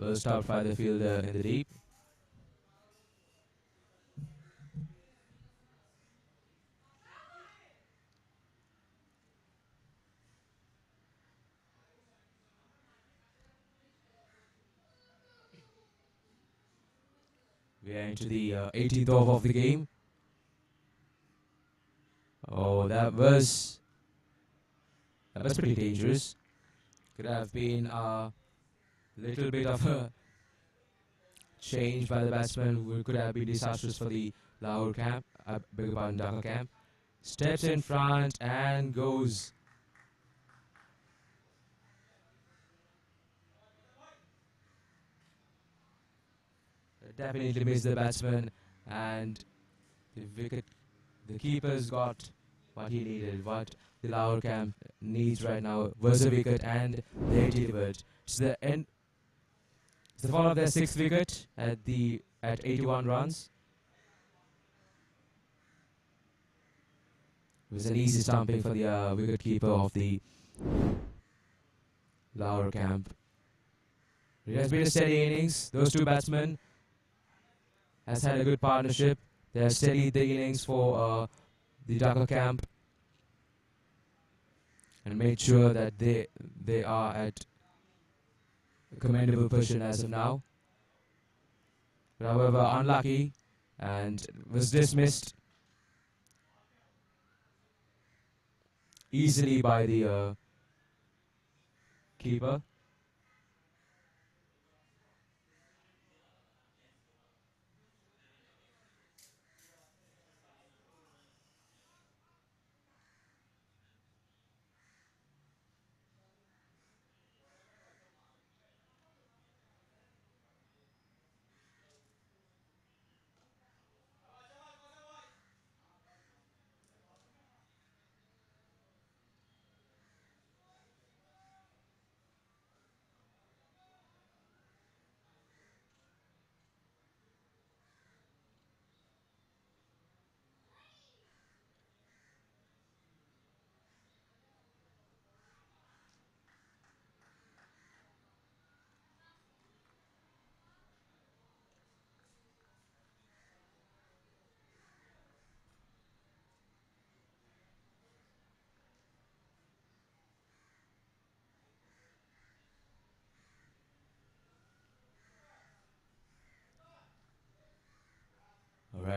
Well stopped by the fielder in the deep. We are into the 18th over of the game. Oh, that was pretty dangerous. Could have been a little bit of a change by the batsman. Could have been disastrous for the Lahore camp. Beg your pardon, Dhaka camp. Steps in front and goes. Definitely missed the batsman, and the keeper's got what he needed. What the Lahore camp needs right now was a wicket, and they delivered. It's the end. It's the fall of their 6th wicket at 81 runs. It was an easy stumping for the wicket keeper of the Lahore camp. It has been a steady innings. Those two batsmen has had a good partnership. They have steadied the innings for the Dhaka camp and made sure that they are at a commendable position as of now. But however, unlucky and was dismissed easily by the keeper.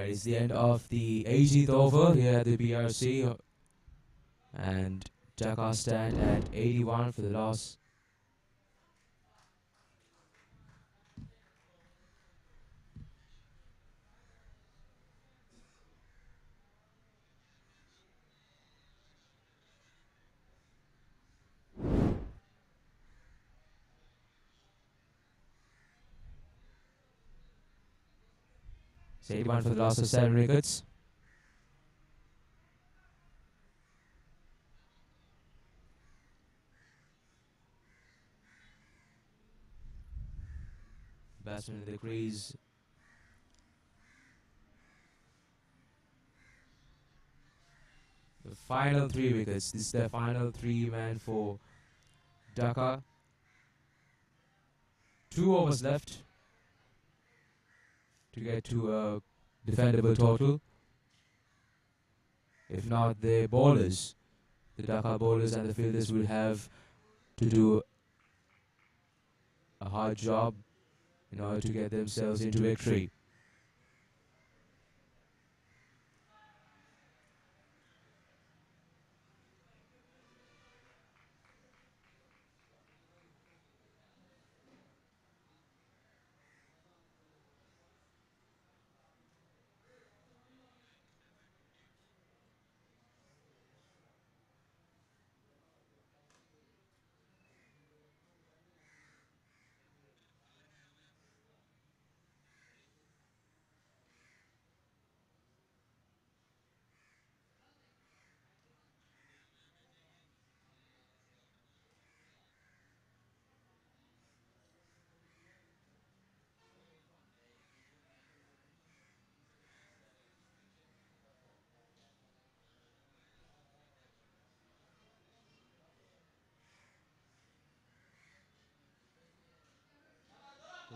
Alright, it's the end of the 18th over here at the BRC, and Dhaka stand at 81 for the loss. It's 81 for the loss of 7 wickets. Batsman in the crease. The final 3 wickets. This is the final 3-man for Dhaka. 2 overs left to get to a defendable total. If not, the bowlers, the Dhaka bowlers and the fielders will have to do a hard job in order to get themselves into victory.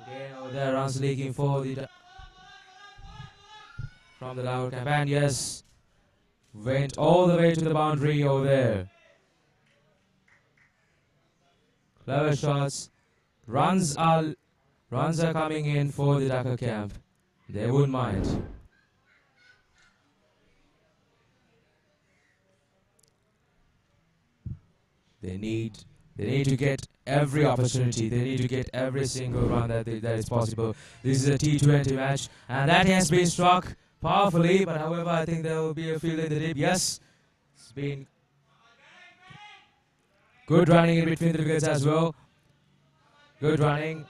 Again, over there, runs leaking for the from the Lahore camp, and yes, went all the way to the boundary over there. Clever shots. Runs are coming in for the Dhaka camp. They wouldn't mind. They need to get every opportunity. They need to get every single run that is possible. This is a T20 match, and that has been struck powerfully. But however, I think there will be a field in the deep. Yes, it's been good running in between the wickets as well. Good running,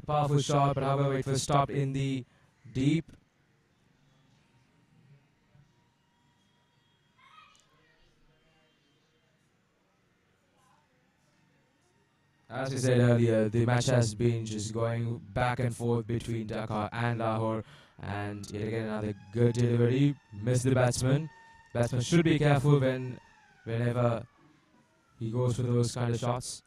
powerful shot, but however it was stopped in the deep. As we said earlier, the match has been just going back and forth between Dhaka and Lahore, and yet again another good delivery. Missed the batsman. Batsman should be careful whenever he goes for those kind of shots.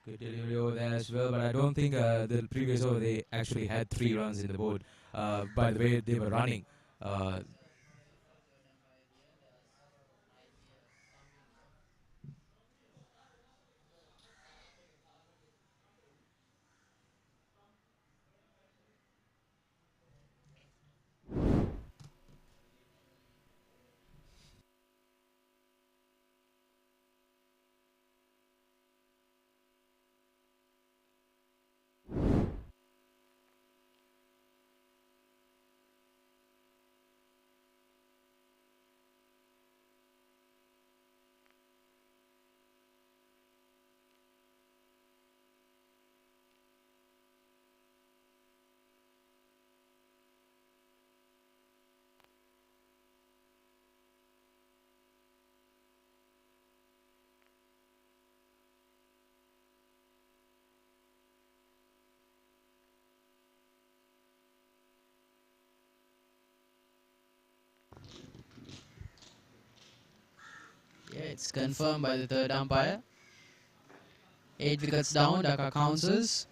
Good delivery over there as well, but I don't think the previous over they actually had 3 runs in the board. By the way they were running. Uh, Yeah, it's confirmed by the third umpire. 8 wickets down, Dhaka Counsels.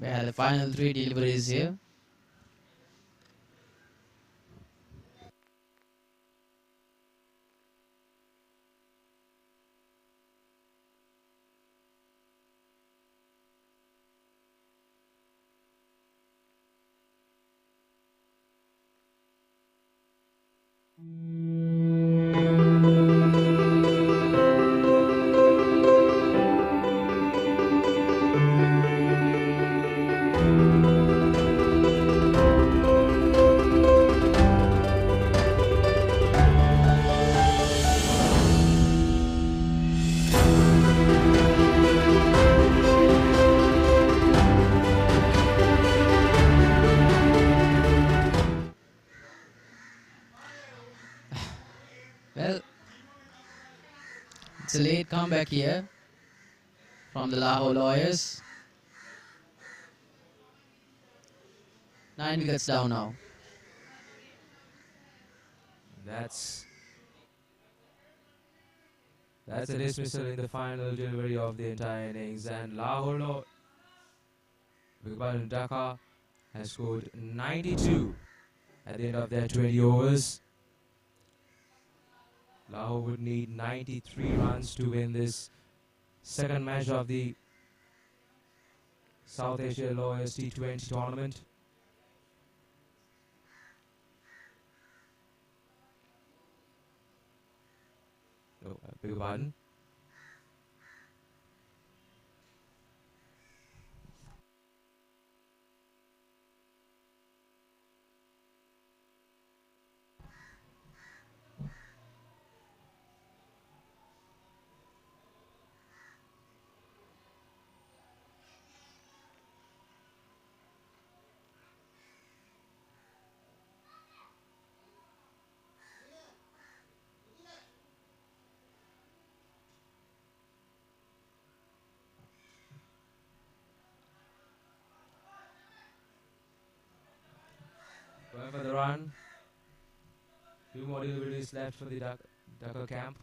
We have the final 3 deliveries here. Well, it's a late comeback here from the Lahore Lawyers. 9 wickets down now. That's a dismissal in the final delivery of the entire innings, and Lahore Dhaka has scored 92 at the end of their 20 overs. Lahore would need 93 runs to win this second match of the South Asia Lawyers T20 tournament. Oh, I beg your pardon. Going for the run. 2 more deliveries left for the Dhaka camp.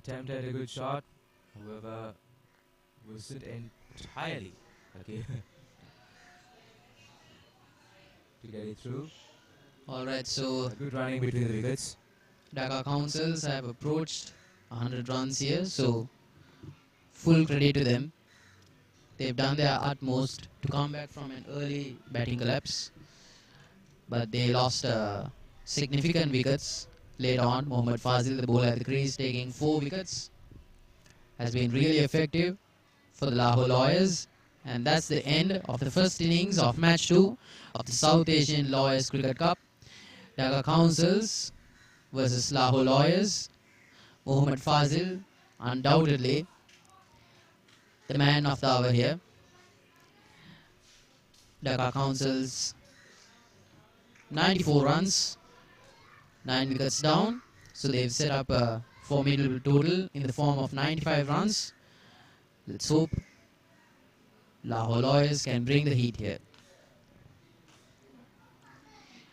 Attempted a good shot, however, wasn't entirely okay to get it through. Alright, so Good running between the wickets. Dhaka Counsels have approached 100 runs here, so full credit to them. They've done their utmost to come back from an early batting collapse, but they lost significant wickets later on. Mohammad Fazil, the bowler at the crease, taking 4 wickets, has been really effective for the Lahore Lawyers. And that's the end of the first innings of match 2 of the South Asian Lawyers Cricket Cup. Dhaka Counsels versus Lahore Lawyers. Mohammad Fazil undoubtedly the man of the hour here. Dhaka Counsels 94 runs, 9 wickets down. So they've set up a formidable total in the form of 95 runs. Let's hope Lahore Lawyers can bring the heat here.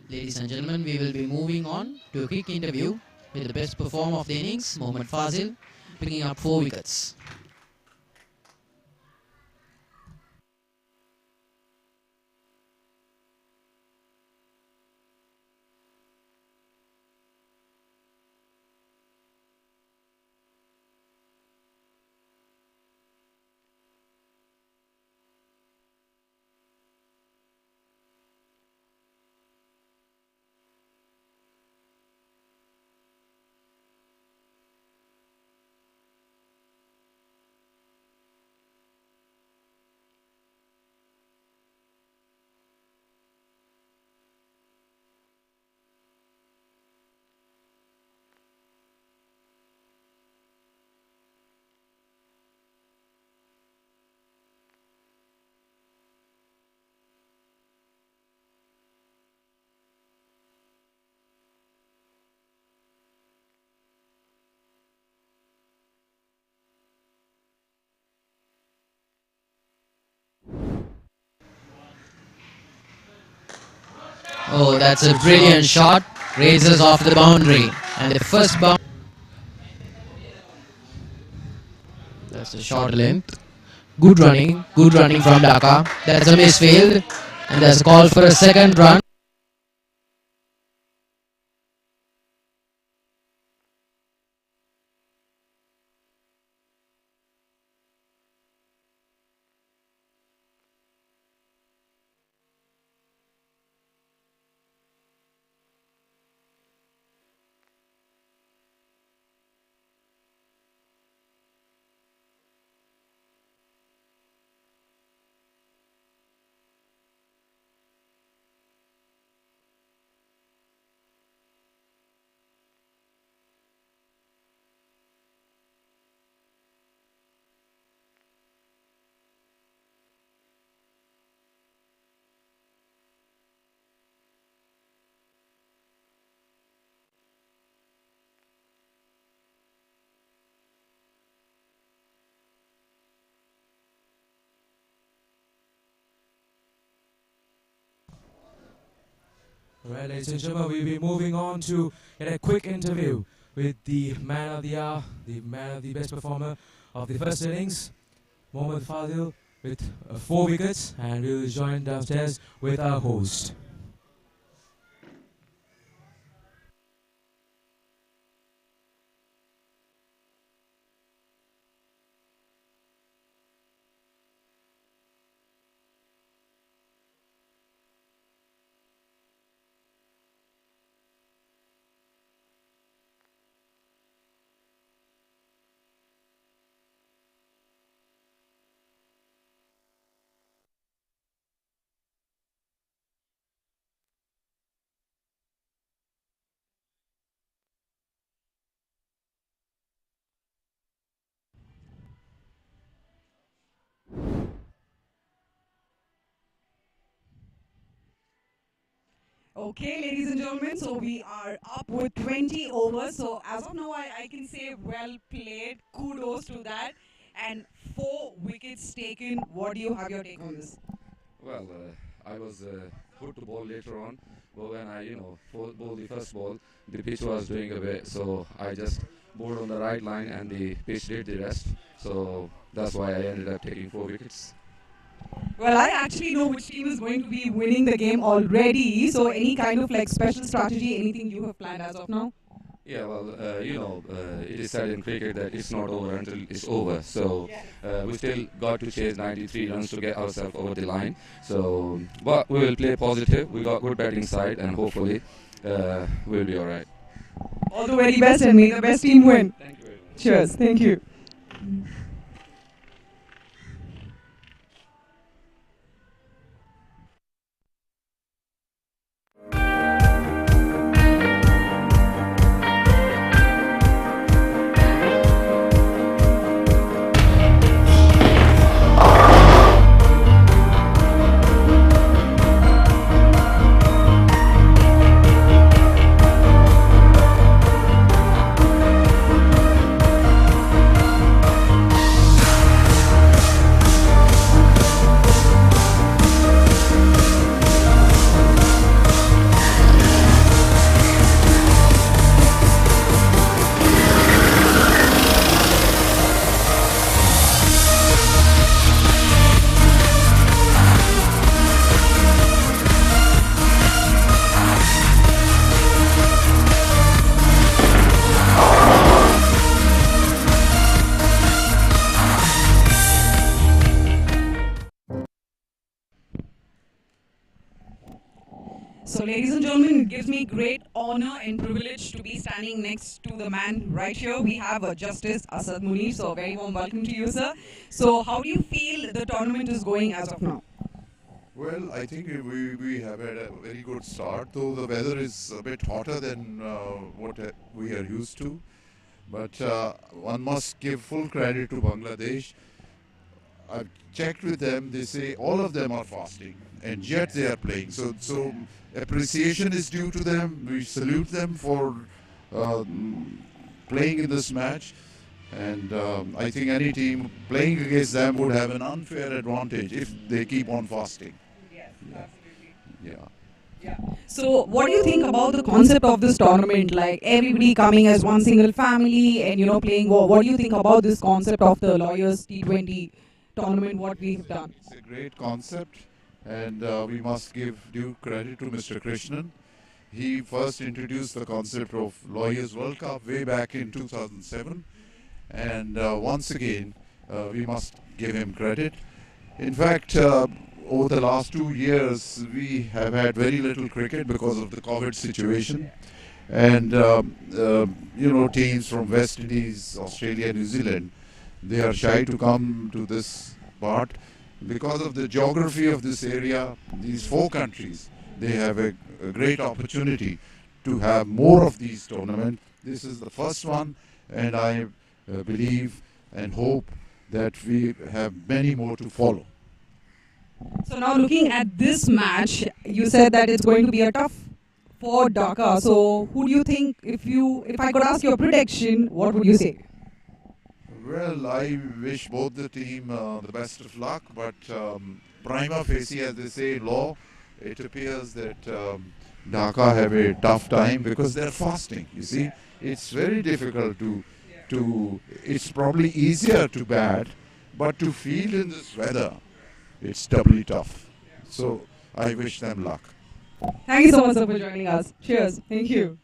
Ladies and gentlemen, we will be moving on to a quick interview with the best performer of the innings, Mohammad Fazil, picking up 4 wickets. Oh, that's a brilliant shot. Raises off the boundary. And the first bound. That's a short length. Good running from Dhaka. That's a misfield. And there's a call for a second run. Right, ladies and gentlemen, we'll be moving on to a quick interview with the man of the hour, the man of the best performer of the first innings, Mohammad Fadil, with 4 wickets, and we'll join downstairs with our host. Okay, ladies and gentlemen, so we are up with 20 overs. So as of now, I can say well played. Kudos to that. And 4 wickets taken. What do you have your take on this? Well, I was put to bowl later on, but when I, bowled the first ball, the pitch was doing a bit, so I just bowled on the right line and the pitch did the rest. So that's why I ended up taking 4 wickets. Well, I actually know which team is going to be winning the game already. So any kind of like special strategy, anything you have planned as of now? Yeah, well, it is said in cricket that it's not over until it's over. So we still got to chase 93 runs to get ourselves over the line. So, but we will play positive. We got good batting side, and hopefully we'll be all right. All the very best, and may the best team win. Thank you very much. Cheers. Thank you. So, ladies and gentlemen, it gives me great honor and privilege to be standing next to the man right here. We have Justice Asad Munir. So, very warm welcome to you, sir. So, how do you feel the tournament is going as of now? Well, I think we have had a very good start, though the weather is a bit hotter than what we are used to. But one must give full credit to Bangladesh. I've checked with them, they say all of them are fasting, and yet they are playing. So appreciation is due to them. We salute them for playing in this match. And I think any team playing against them would have an unfair advantage if they keep on fasting. Yes, Yeah. Yeah. So, what do you think about the concept of this tournament? Like everybody coming as one single family and playing. What do you think about this concept of the Lawyers T20 tournament? What we have done? It's a great concept, and we must give due credit to Mr. Krishnan. He first introduced the concept of Lawyers World Cup way back in 2007, and once again we must give him credit. In fact, over the last 2 years, we have had very little cricket because of the COVID situation. And, teams from West Indies, Australia, New Zealand, they are shy to come to this part. Because of the geography of this area, these 4 countries, they have a great opportunity to have more of these tournaments. This is the first one, and I believe and hope that we have many more to follow. So now looking at this match, you said that it's going to be a tough for Dhaka. So who do you think, if I could ask your prediction, what would you say? Well, I wish both the team the best of luck, but prima facie, as they say in law, it appears that Dhaka have a tough time because they're fasting. You see, it's very difficult it's probably easier to bat, but to field in this weather, it's doubly tough. So I wish them luck. Thank you so much, sir, for joining us. Cheers. Thank you.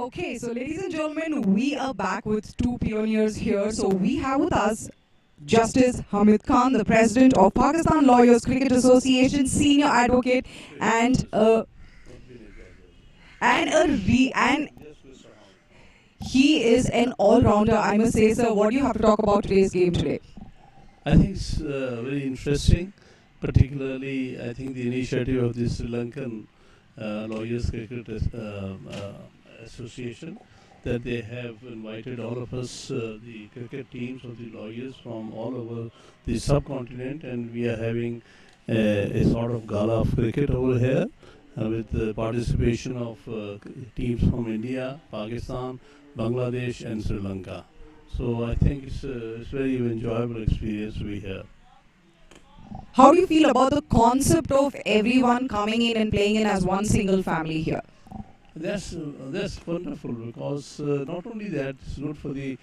Okay, so ladies and gentlemen, we are back with two pioneers here. So we have with us Justice Hamid Khan, the president of Pakistan Lawyers Cricket Association, senior advocate, and and he is an all-rounder. I must say, sir. What do you have to talk about today's game today? I think it's very interesting, particularly I think the initiative of the Sri Lankan Lawyers Cricket Association, that they have invited all of us, the cricket teams of the lawyers from all over the subcontinent, and we are having a sort of gala of cricket over here with the participation of teams from India, Pakistan, Bangladesh and Sri Lanka. So I think it's very enjoyable experience to be here. How do you feel about the concept of everyone coming in and playing in as one single family here? That's wonderful, because not only that, it's good for the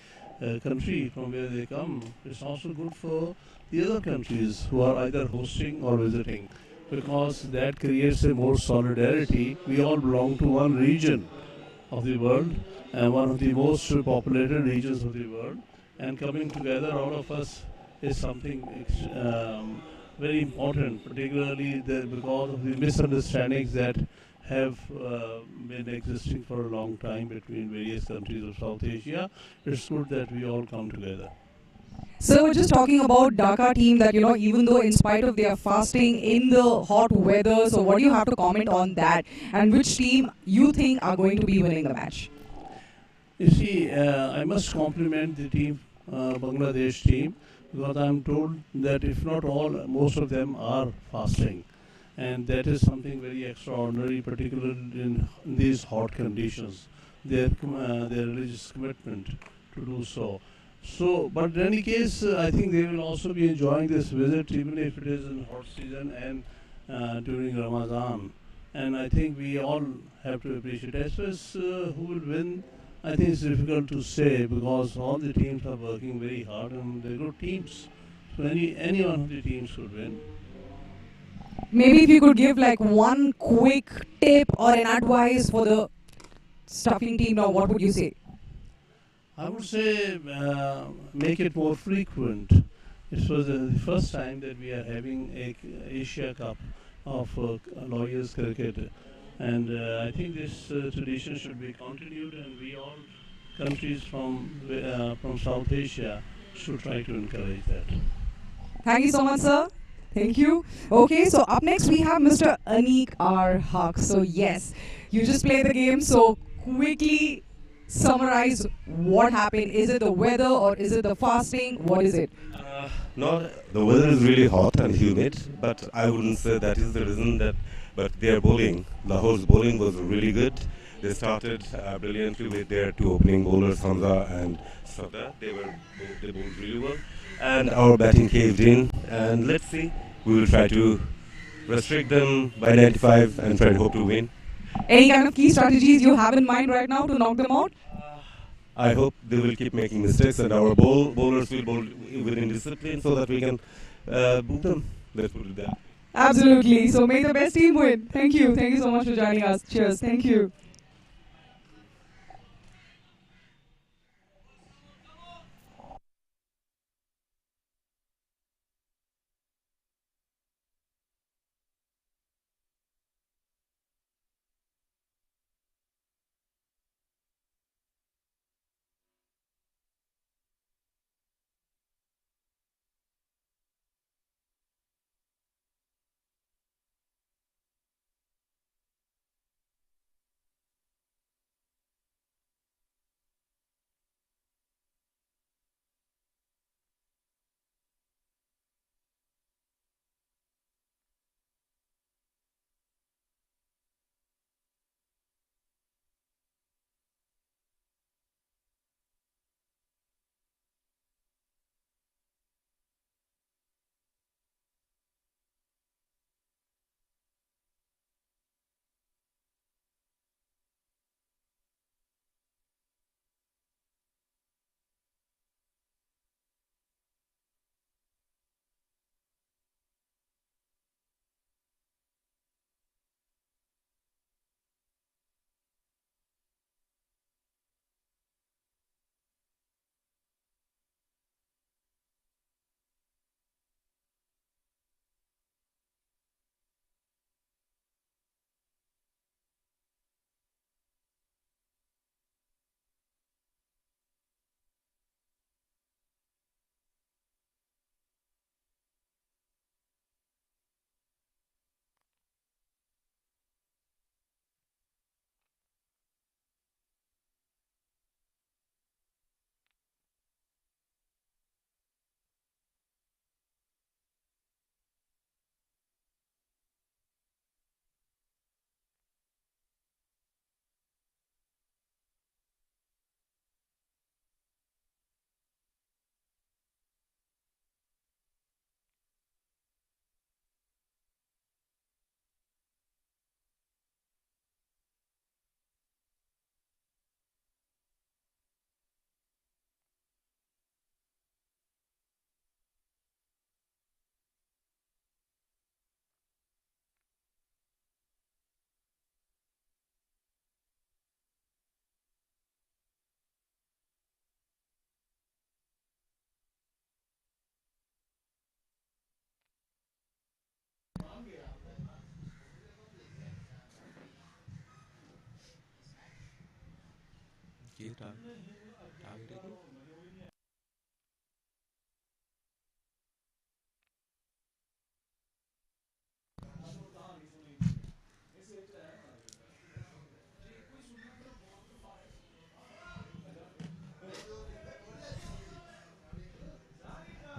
country from where they come, it's also good for the other countries who are either hosting or visiting, because that creates a more solidarity. We all belong to one region of the world, and one of the most populated regions of the world, and coming together, all of us, is something very important, particularly because of the misunderstandings that have been existing for a long time between various countries of South Asia. It's good that we all come together. So we're just talking about Dhaka team that, even though in spite of their fasting in the hot weather, so what do you have to comment on that? And which team you think are going to be winning the match? You see, I must compliment the team, Bangladesh team, because I'm told that if not all, most of them are fasting. And that is something very extraordinary, particularly in these hot conditions. Their religious commitment to do so. So, but in any case, I think they will also be enjoying this visit, even if it is in hot season and during Ramadan. And I think we all have to appreciate. As far as who will win, I think it's difficult to say, because all the teams are working very hard and they're good teams. So any one of the teams could win. Maybe if you could give like one quick tip or an advice for the stuffing team now, what would you say? I would say make it more frequent. It was the first time that we are having a Asia Cup of lawyers cricket, and I think this tradition should be continued, and we all countries from South Asia should try to encourage that. Thank you so much, sir. Thank you. Okay, so up next we have Mr. Anik R. Haq. So yes, you just play the game. So quickly summarize what happened. Is it the weather or is it the fasting? What is it? No, the weather is really hot and humid, but I wouldn't say that is the reason that. But their bowling, Lahore's bowling was really good. They started brilliantly with their two opening bowlers, Hamza and Sada. They bowled really well, and our batting caved in. And let's see, we will try to restrict them by 95 and try to hope to win. Any kind of key strategies you have in mind right now to knock them out? I hope they will keep making mistakes and our bowlers will bowl within discipline so that we can boot them. Let's put it that. Absolutely. So may the best team win. Thank you. Thank you so much for joining us. Cheers. Thank you.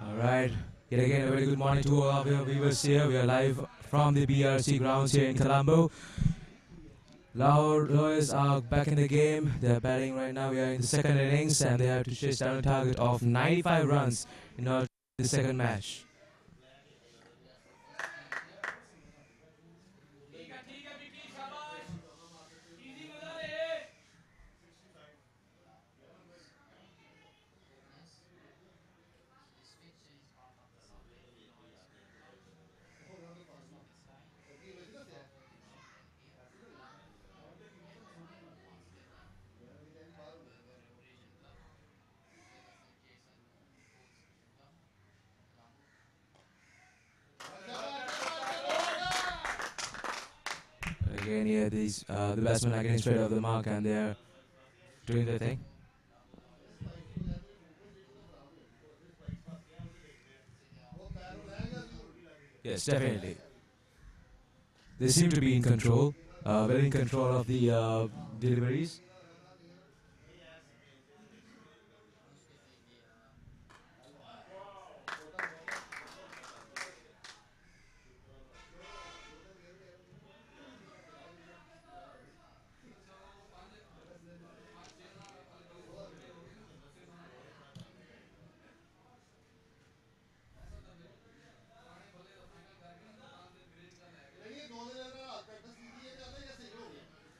Alright, yet again a very good morning to all of your viewers here. We are live from the BRC grounds here in Colombo. Lahore Lawyers are back in the game. They are batting right now. We are in the second innings and they have to chase down a target of 95 runs in order to win the second match. Again, here the batsmen are getting straight off the mark and they are doing their thing. Yes, definitely. They seem to be in control, well in control of the deliveries.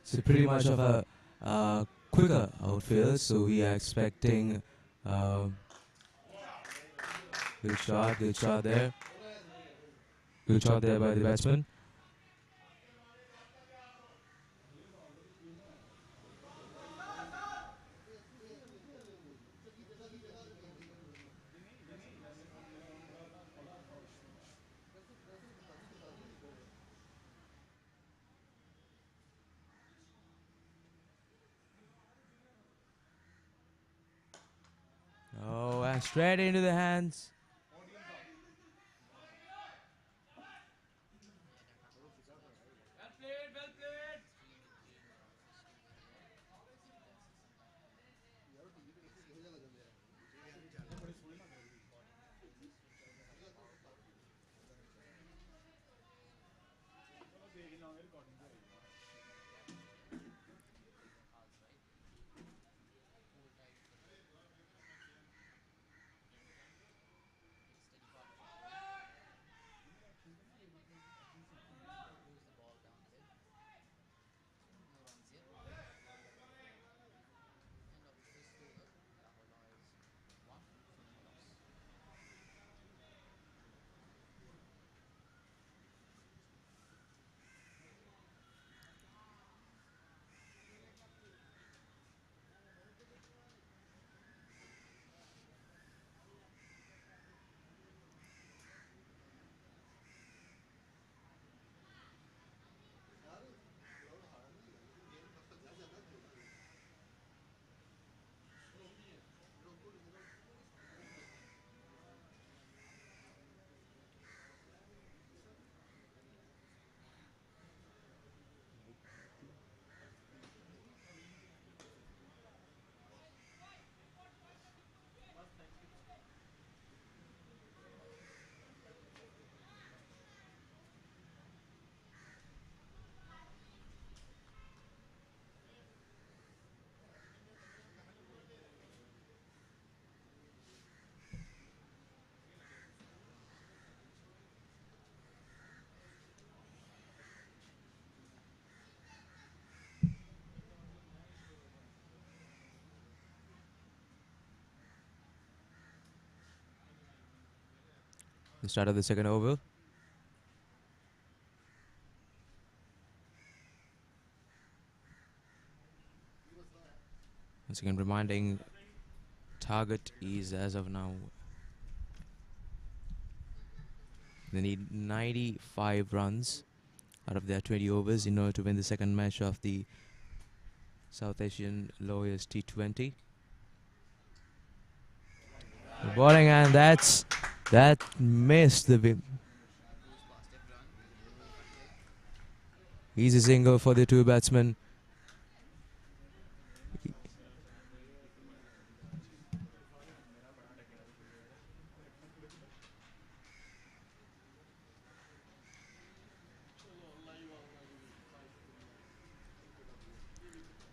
So pretty much of a quicker outfield, so we are expecting good shot there. Good shot there by the batsman. Oh, and straight into the hands. The start of the second over. Once again, reminding target is as of now. They need 95 runs out of their 20 overs in order to win the second match of the South Asian Lawyers T20. Bowling, and that missed the big. Easy single for the two batsmen.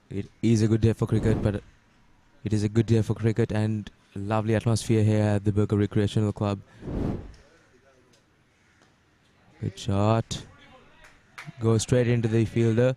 It is a good day for cricket, but it is a good day for cricket and lovely atmosphere here at the Burger Recreational Club. Good shot. Goes straight into the fielder.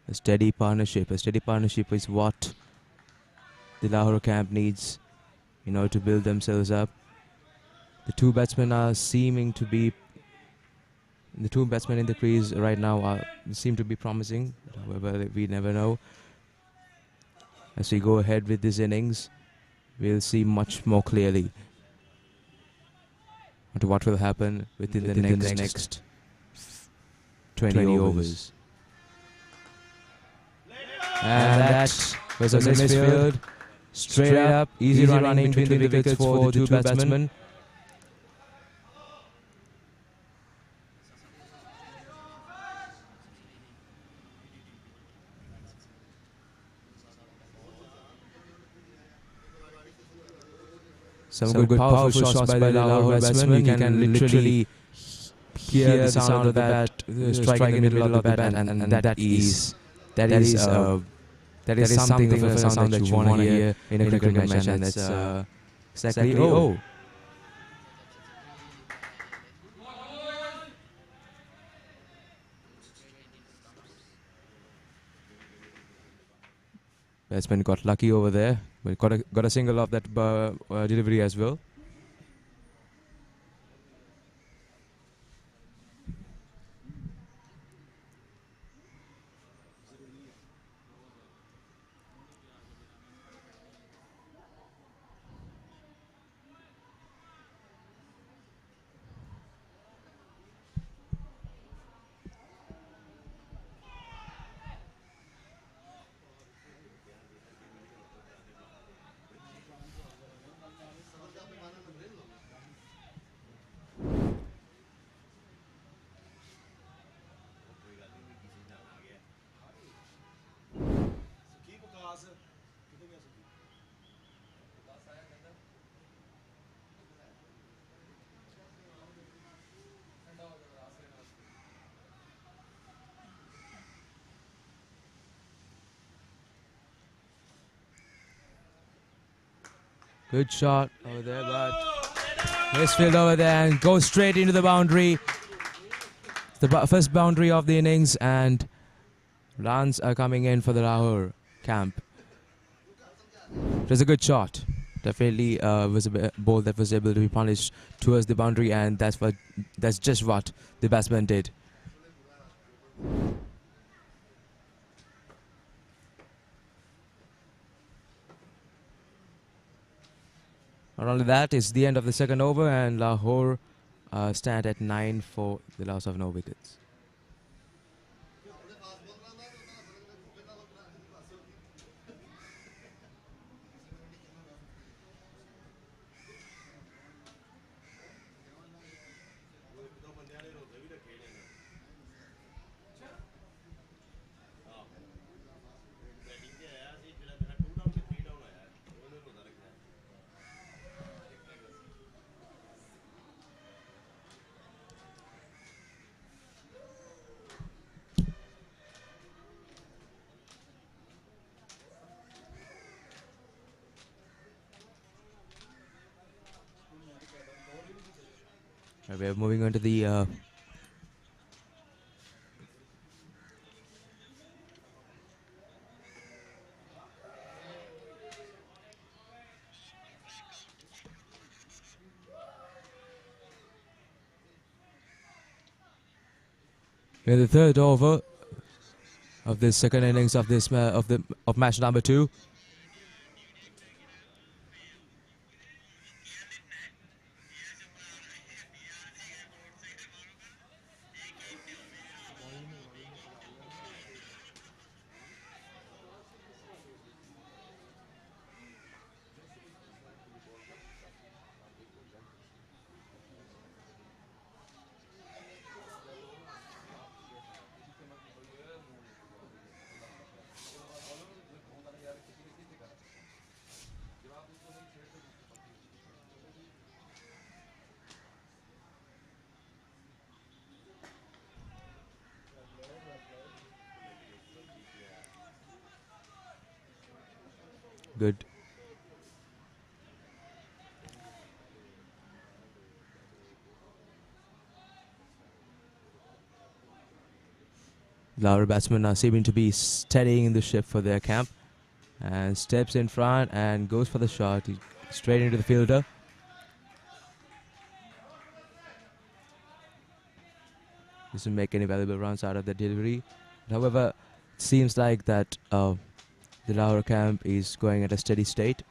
A steady partnership is what the Lahore camp needs in order to build themselves up. The two batsmen in the crease right now seem to be promising. However, we never know. As we go ahead with this innings, we'll see much more clearly what will happen within the next 20 overs. And that was a misfield. Straight up, easy running between the wickets for the two batsmen. Some good powerful shots by the Lahore batsmen. You can literally hear the sound of the bat strike in the middle of the bat, and that is something of a sound that you want to hear in a cricket match, and that's exactly oh. Batsman got lucky over there, but got a single off that delivery as well. Good shot over there, but misfield over there and goes straight into the boundary. It's the first boundary of the innings, and runs are coming in for the Lahore camp. It was a good shot. Definitely was a ball that was able to be punished towards the boundary, and that's just what the batsman did. Not only that, it's the end of the second over, and Lahore stand at 9 for the loss of no wickets. We are moving on to the In the third over of this second innings of this of match number 2. Good. Lahore batsmen are seeming to be steadying the ship for their camp, and steps in front and goes for the shot straight into the fielder. Doesn't make any valuable runs out of the delivery. However, it seems like that the Lahore camp is going at a steady state.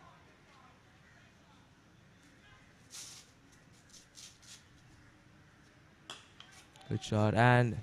Good shot, and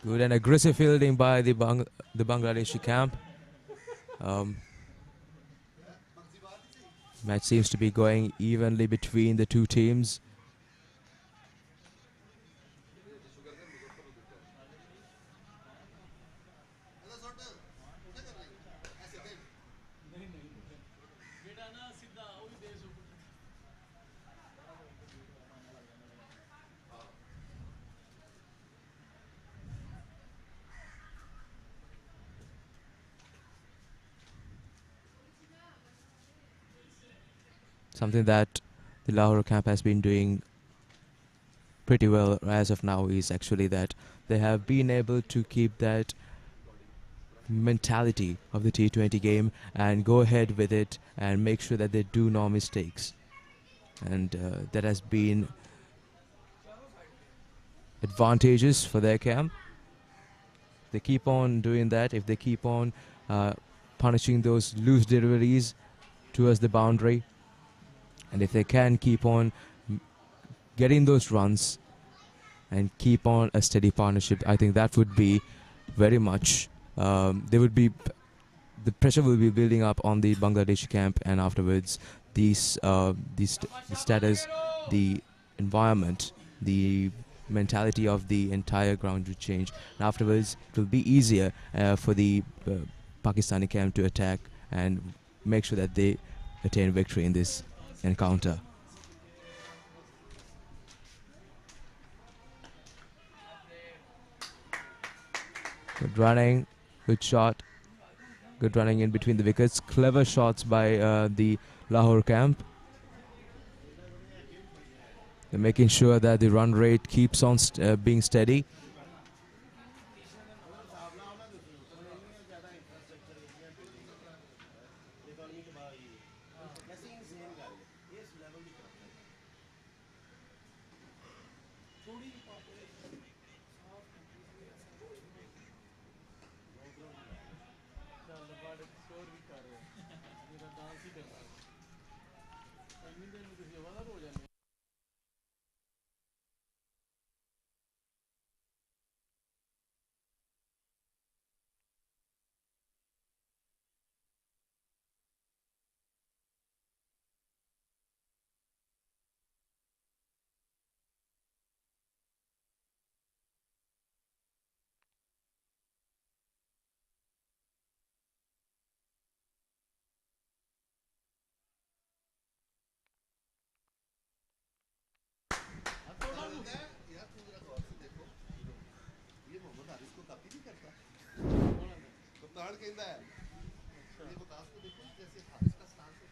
good and aggressive fielding by the Bangladeshi camp. Match seems to be going evenly between the two teams. Something that the Lahore camp has been doing pretty well as of now is actually that they have been able to keep that mentality of the T20 game and go ahead with it and make sure that they do no mistakes. And that has been advantageous for their camp. They keep on doing that. If they keep on punishing those loose deliveries towards the boundary, and if they can keep on getting those runs and keep on a steady partnership, I think that would be very much, the pressure will be building up on the Bangladeshi camp, and afterwards the status, the environment, the mentality of the entire ground will change, and afterwards it will be easier for the Pakistani camp to attack and make sure that they attain victory in this encounter. Good running, good shot, good running in between the wickets. Clever shots by the Lahore camp. They're making sure that the run rate keeps on being steady.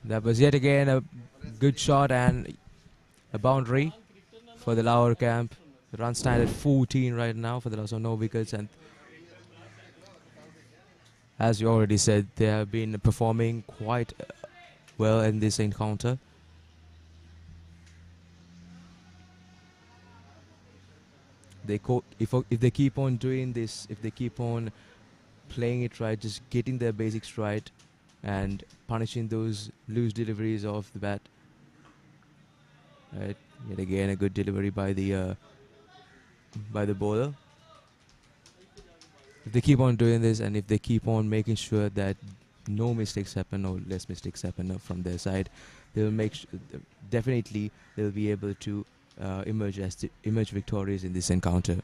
That was yet again a good shot and a boundary for the Lahore camp. The run stand at 14 right now for the loss of no wickets, and as you already said, they have been performing quite well in this encounter. If they keep on doing this, if they keep on playing it right, just getting their basics right, and punishing those loose deliveries off the bat. Right, yet again a good delivery by the bowler. If they keep on doing this, and if they keep on making sure that no mistakes happen or less mistakes happen from their side, they'll definitely they'll be able to emerge victorious in this encounter.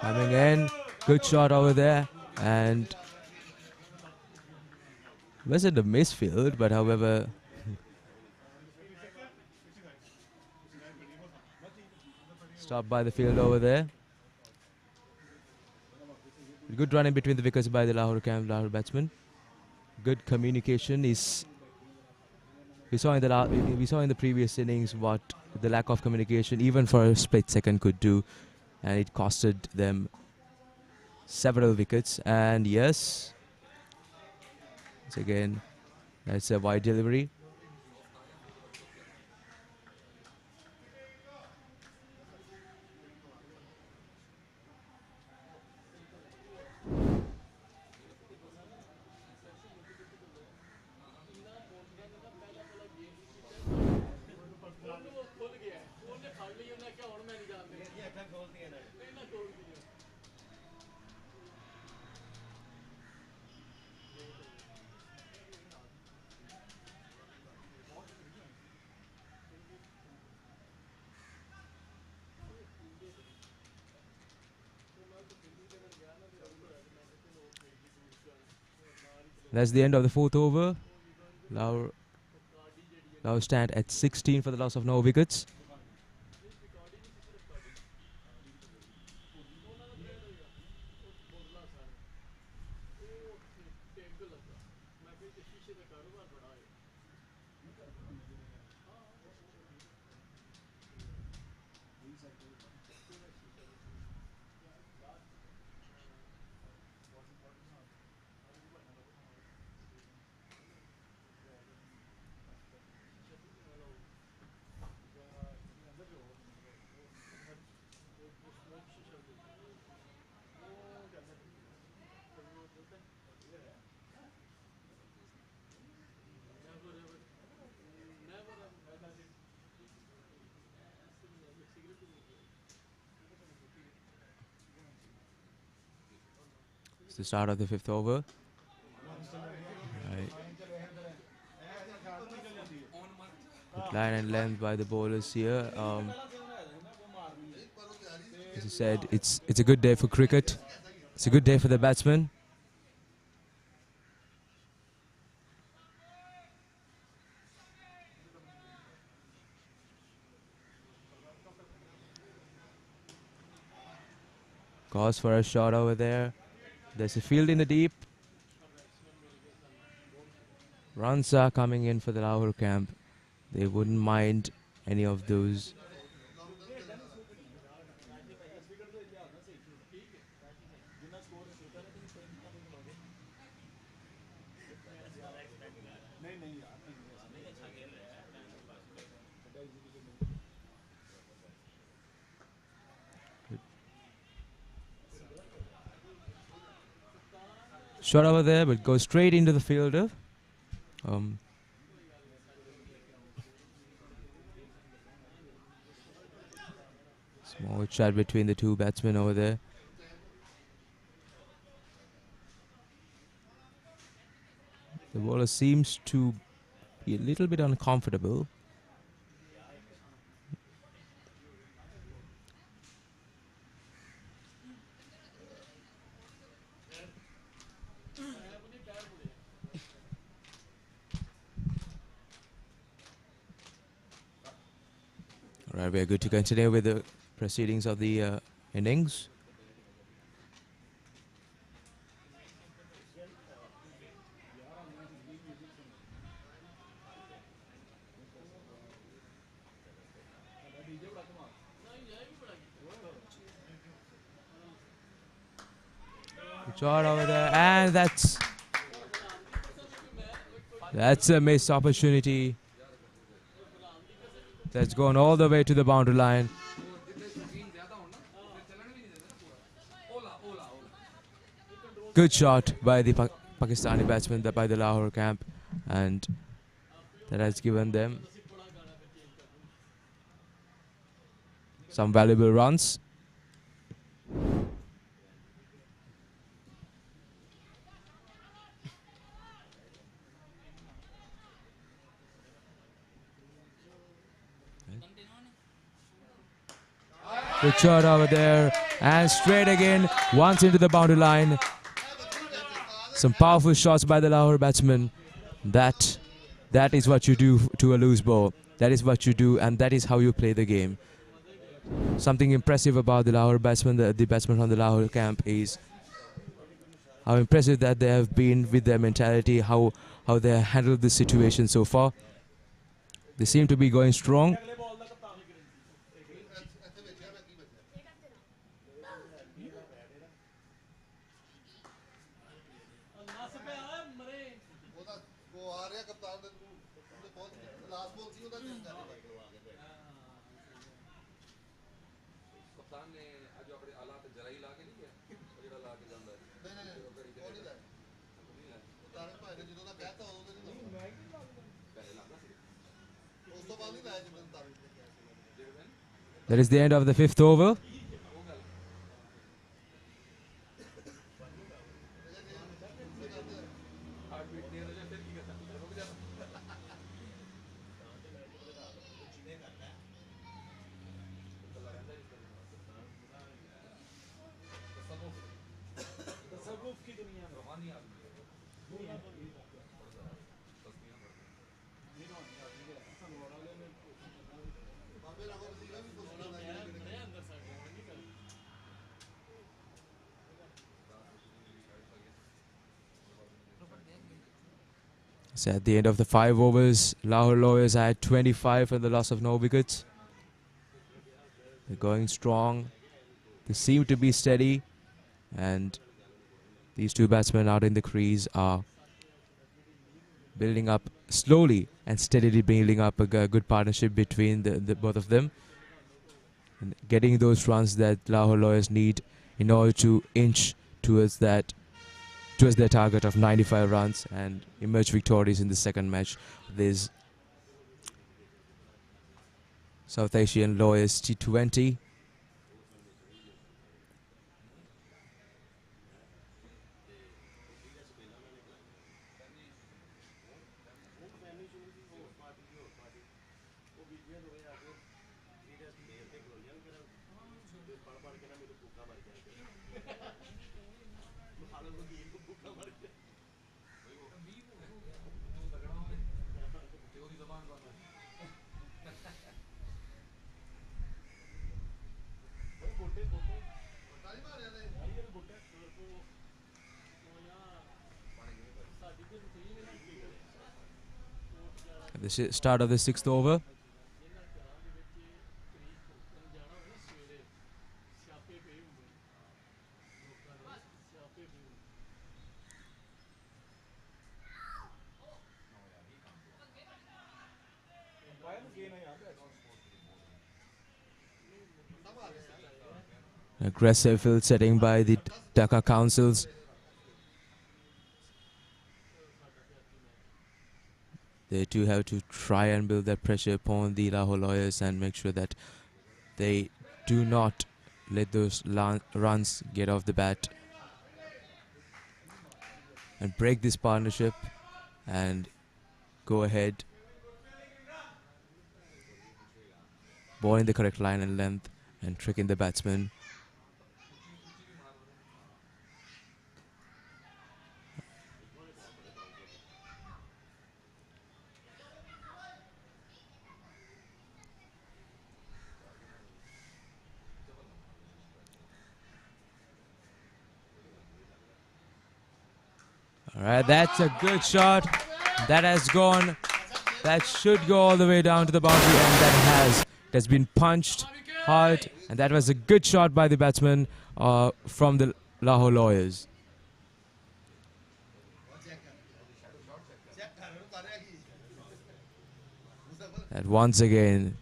Coming in, good shot over there, and wasn't a misfield, but however, stopped by the field over there. Good run in between the wickets by the Lahore batsman. Good communication is. We saw in the previous innings what the lack of communication, even for a split second, could do, and it costed them several wickets. And yes, once again, that's a wide delivery. That's the end of the fourth over. Lahore stand at 16 for the loss of no wickets. It's the start of the fifth over. Right. Good line and length by the bowlers here. As I said, it's a good day for cricket. It's a good day for the batsmen. Goes for a shot over there. There's a field in the deep. Runs are coming in for the Lahore camp. They wouldn't mind any of those. Shot over there, but goes straight into the fielder. Small chat between the two batsmen over there. The bowler seems to be a little bit uncomfortable. Right, we are good to continue with the proceedings of the innings. Good shot over there, and that's a missed opportunity. That's gone all the way to the boundary line. Good shot by the Pakistani batsman, by the Lahore camp, and that has given them some valuable runs. Good shot over there, and straight again, once into the boundary line. Some powerful shots by the Lahore batsman. That is what you do to a loose ball. That is what you do, and that is how you play the game. Something impressive about the Lahore batsman, the batsman from the Lahore camp, is how impressive that they have been with their mentality, how they have handled the situation so far. They seem to be going strong. That is the end of the 5th over. So at the end of the 5 overs, Lahore Lawyers had 25 for the loss of no wickets. They're going strong. They seem to be steady. And these two batsmen out in the crease are building up slowly and steadily, building up a good partnership between the both of them. And getting those runs that Lahore Lawyers need in order to inch towards their target of 95 runs and emerge victorious in the second match. This South Asian Lawyers T20. At the start of the 6th over. Aggressive field setting by the Dhaka Counsels. They too have to try and build that pressure upon the Lahore Lawyers and make sure that they do not let those runs get off the bat and break this partnership and go ahead, ball in the correct line and length and tricking the batsman. All right, that's a good shot. That has gone. That should go all the way down to the boundary, and that has. It has been punched hard, and that was a good shot by the batsman from the Lahore Lawyers. And once again,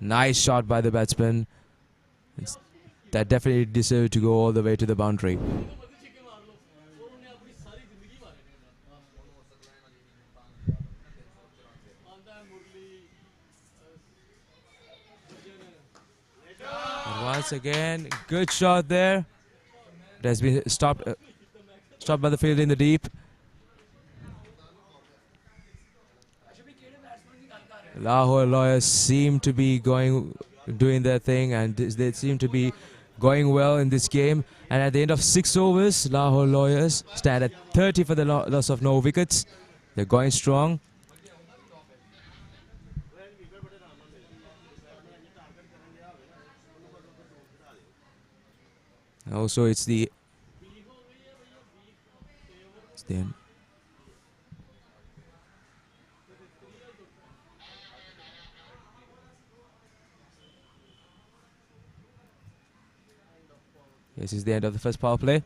nice shot by the batsman. That definitely deserved to go all the way to the boundary. And once again, good shot there. It has been stopped by the field in the deep. Lahore Lawyers seem to be doing their thing, and they seem to be going well in this game. And at the end of 6 overs, Lahore Lawyers stand at 30 for the loss of no wickets. They're going strong. Also, it's the end. This is the end of the first power play.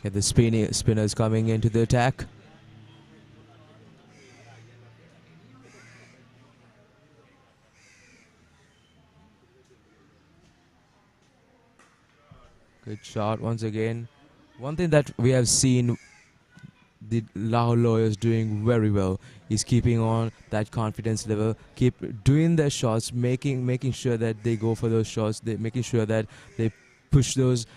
Okay, the spinners coming into the attack. Good shot once again. One thing that we have seen the Lahore Lawyers doing very well is keeping on that confidence level, keep doing their shots, making sure that they go for those shots, making sure that they push those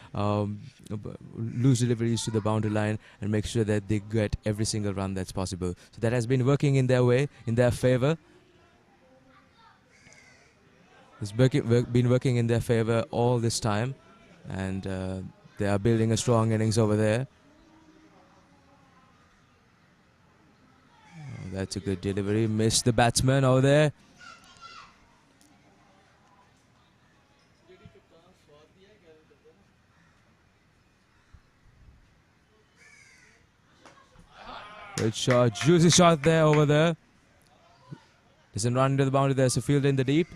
loose deliveries to the boundary line and make sure that they get every single run that's possible. So that has been working in their way, in their favor. It's been working in their favor all this time, and they are building a strong innings over there. Oh, that's a good delivery. Missed the batsman over there. Good shot, juicy shot there over there. Doesn't run into the boundary. There's a field in the deep.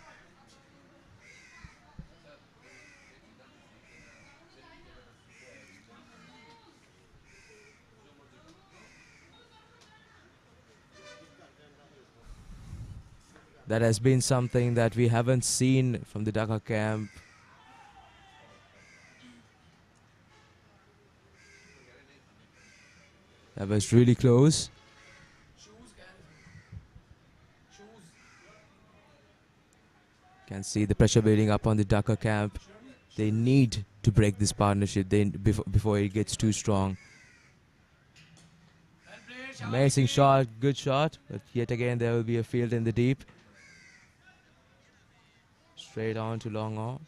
That has been something that we haven't seen from the Dhaka camp. That was really close. Can see the pressure building up on the Dhaka camp. They need to break this partnership before it gets too strong. Amazing shot, good shot, but yet again there will be a field in the deep. Straight on to long on.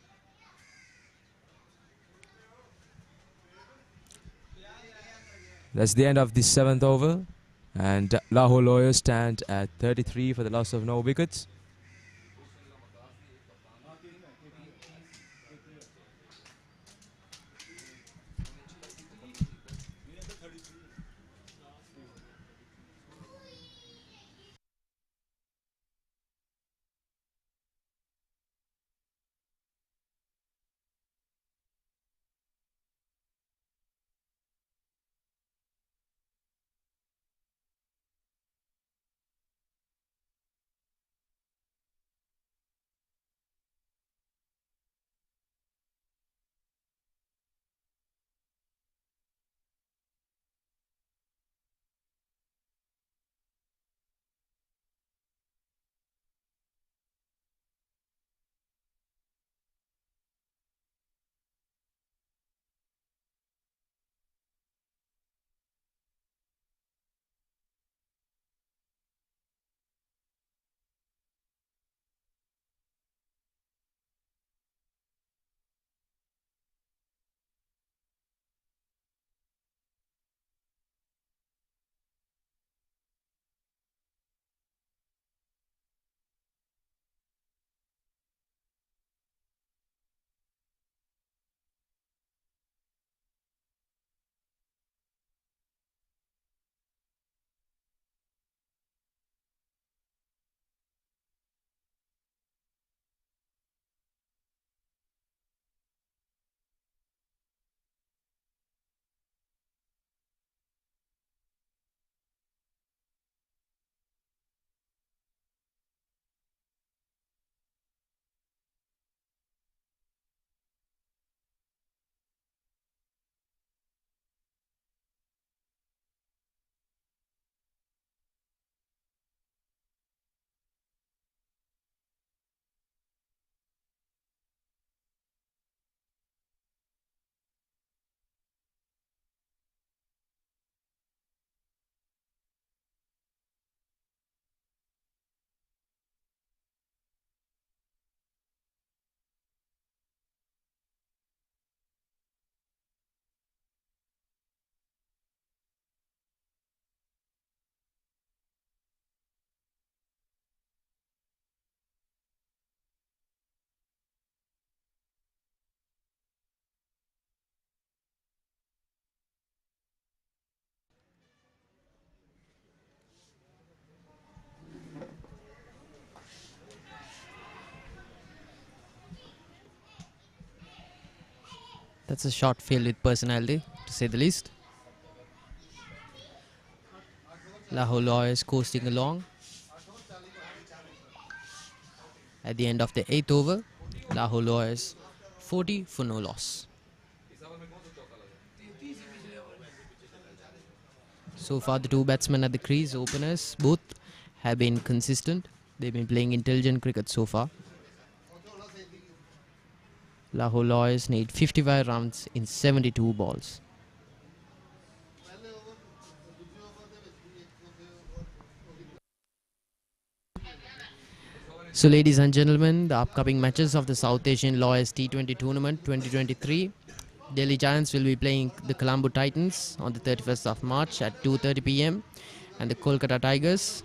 That's the end of the 7th over, and Lahore Lawyers stand at 33 for the loss of no wickets. That's a shot filled with personality, to say the least. Lahore Lawyers coasting along. At the end of the 8th over, Lahore Lawyers 40 for no loss. So far, the two batsmen at the crease, openers, both have been consistent. They've been playing intelligent cricket so far. Lahore Lawyers need 55 runs in 72 balls. So ladies and gentlemen, the upcoming matches of the South Asian Lawyers T20 Tournament 2023. Delhi Giants will be playing the Colombo Titans on the 31st of March at 2:30 p.m. and the Kolkata Tigers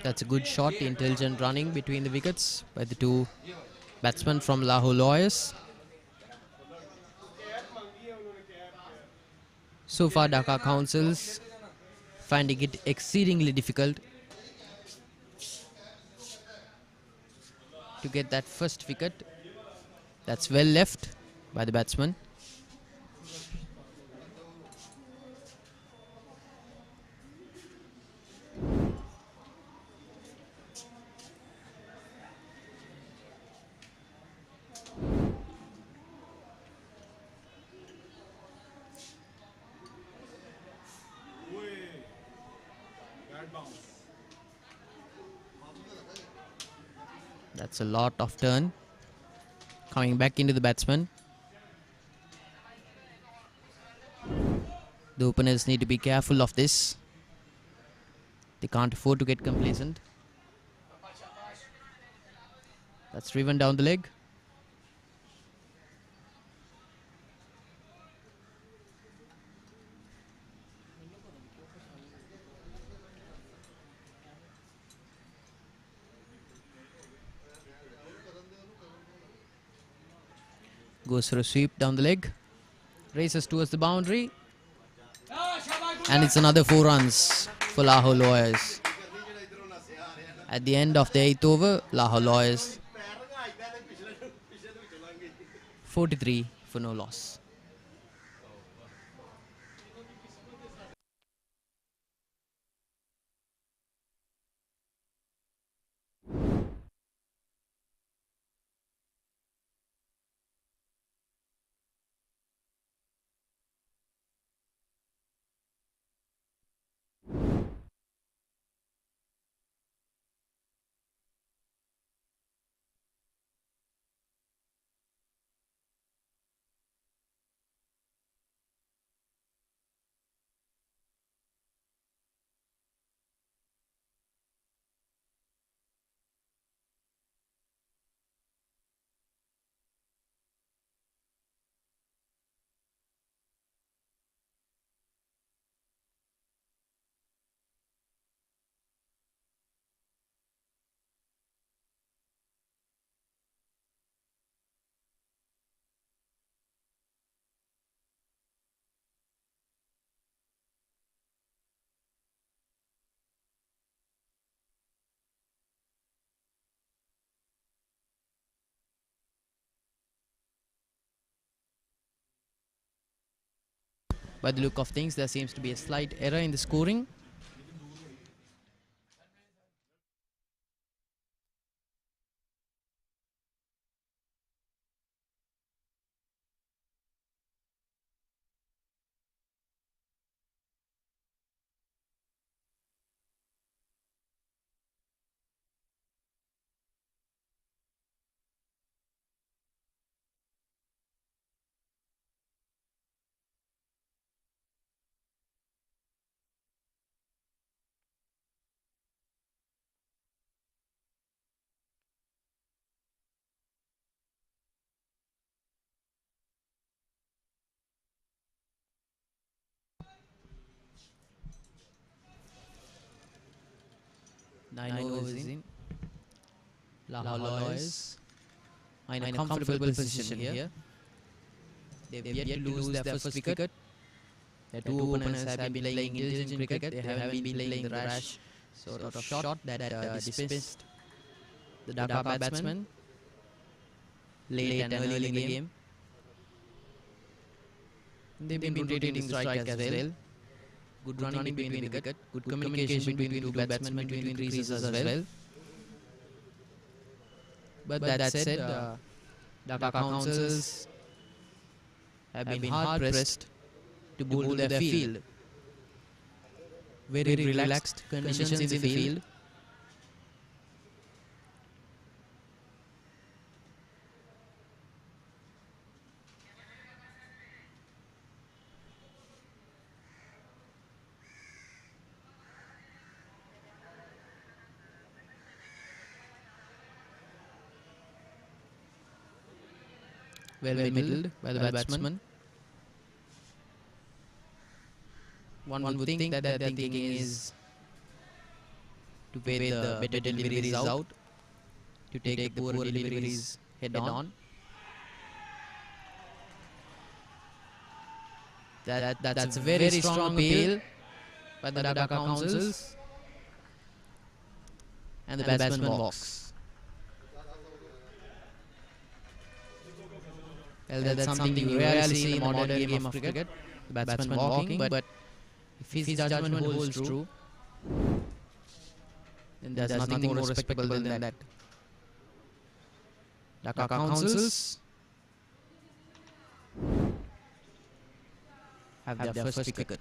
That's a good shot, intelligent running between the wickets by the two batsmen from Lahore Lawyers. So far, Dhaka Counsels finding it exceedingly difficult to get that first wicket. That's well left by the batsman. That's a lot of turn coming back into the batsman. The openers need to be careful of this. They can't afford to get complacent. That's driven down the leg. Goes for a sweep down the leg. Races towards the boundary. And it's another 4 runs for Lahore Lawyers. At the end of the 8th over, Lahore Lawyers 43 for no loss. By the look of things, there seems to be a slight error in the scoring. 9 overs in. Lahore Lawyers are in a comfortable position here. They've yet to lose their first wicket. Their two openers have been playing intelligent cricket. They haven't been playing the rash sort of shot that dismissed the Dhaka batsman late and early in the game. They've been rotating the strike as well. Good running between the wicket. Good communication between two batsmen between the creases as well. But that said, Dhaka Counsels have been hard pressed to bowl to their field. Very relaxed conditions in the field. Well middled by the batsman. One would think that their thinking is to pay the better deliveries out, to take the poor deliveries head on. That's a very strong appeal by the Dhaka Counsels, and the batsman walks. Well, that's something you rarely see in the modern game of cricket, the batsman walking, but if his judgment holds true, then there's nothing more respectable than that. Dhaka Counsels have their first wicket.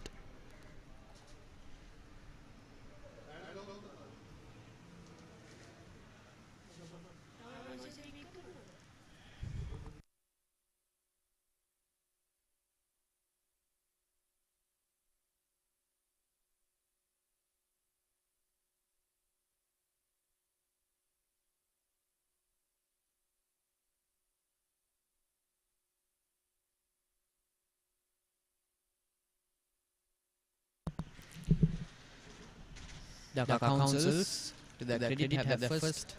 Dhaka Counsels, to their credit, have their first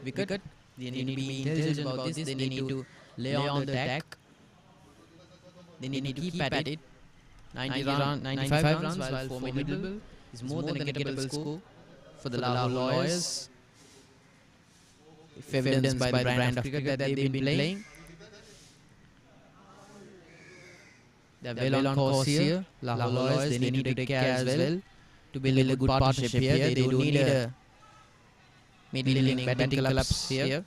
wicket. They need to be intelligent about this. They need to lay on the attack. They need to keep at it. 95 runs, while formidable, is more than a gettable score for the Lahore Lawyers, if evidenced by the brand of cricket that they've been playing. They're well on course here. Lahore Lawyers, they need to take care as well to build a good partnership here. They don't need a middle-inning batting collapse here.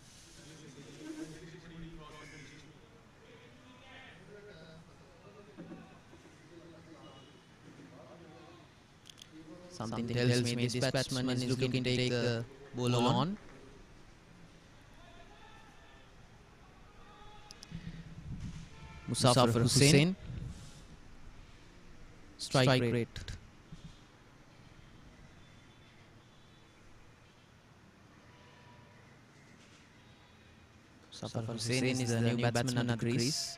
Something tells me this batsman is looking to take the ball on. Musafir Hussain, strike rate. Musafir Hussain is the new batsman at the crease.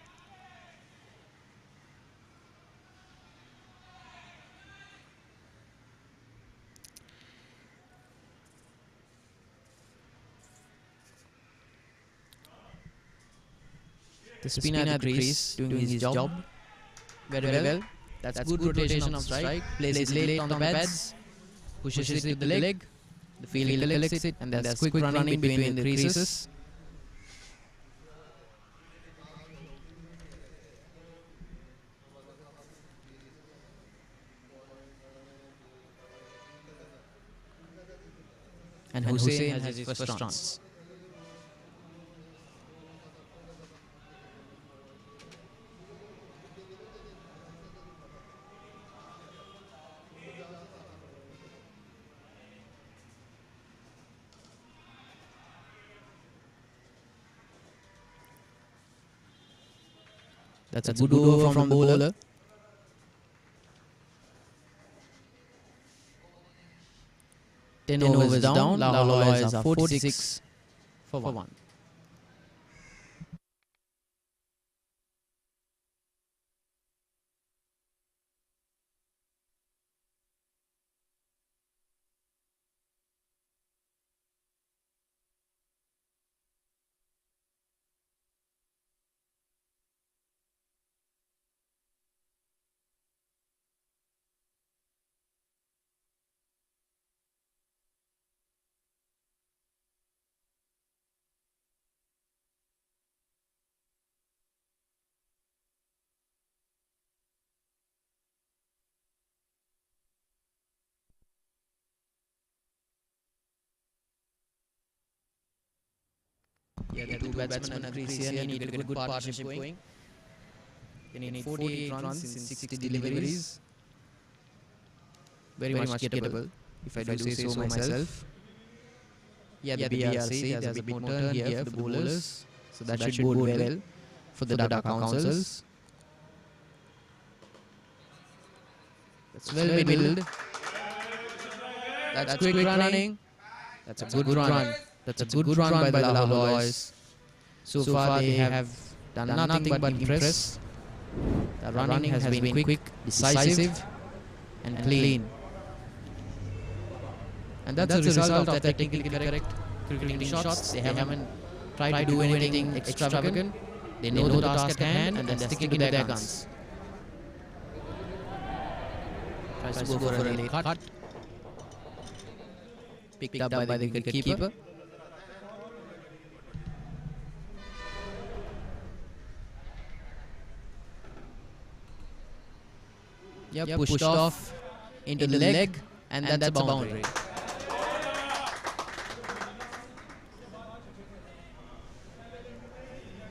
The spinner at the crease doing his job very well. That's good rotation of strike. Plays it late on the pads, pushes it to the leg. The field collects it, and there's quick running between the creases. And Hussain has his first chance. That's a good over from the bowler. Ten overs down. Lahore Lawyers are 46 for 1. the two batsmen and crease here need to get a good partnership going. They need 48 runs in 60 deliveries. Very much gettable, if I do say so myself. Yeah, the BRC, there's a bit more turn here for the bowlers, so that should bode well for the Dhaka Counsels. That's well middled. That's quick running. That's a good run. That's a good run by the Lahore boys. So far they have done nothing but impress. The running has been quick, decisive and clean. And that's a result of the technically correct cricketing shots. They haven't tried to do anything extravagant. They know the task at hand and they're sticking to their guns. Tries to go for a late cut. Picked up by the wicketkeeper. Yeah, pushed off into the leg, and that's a boundary.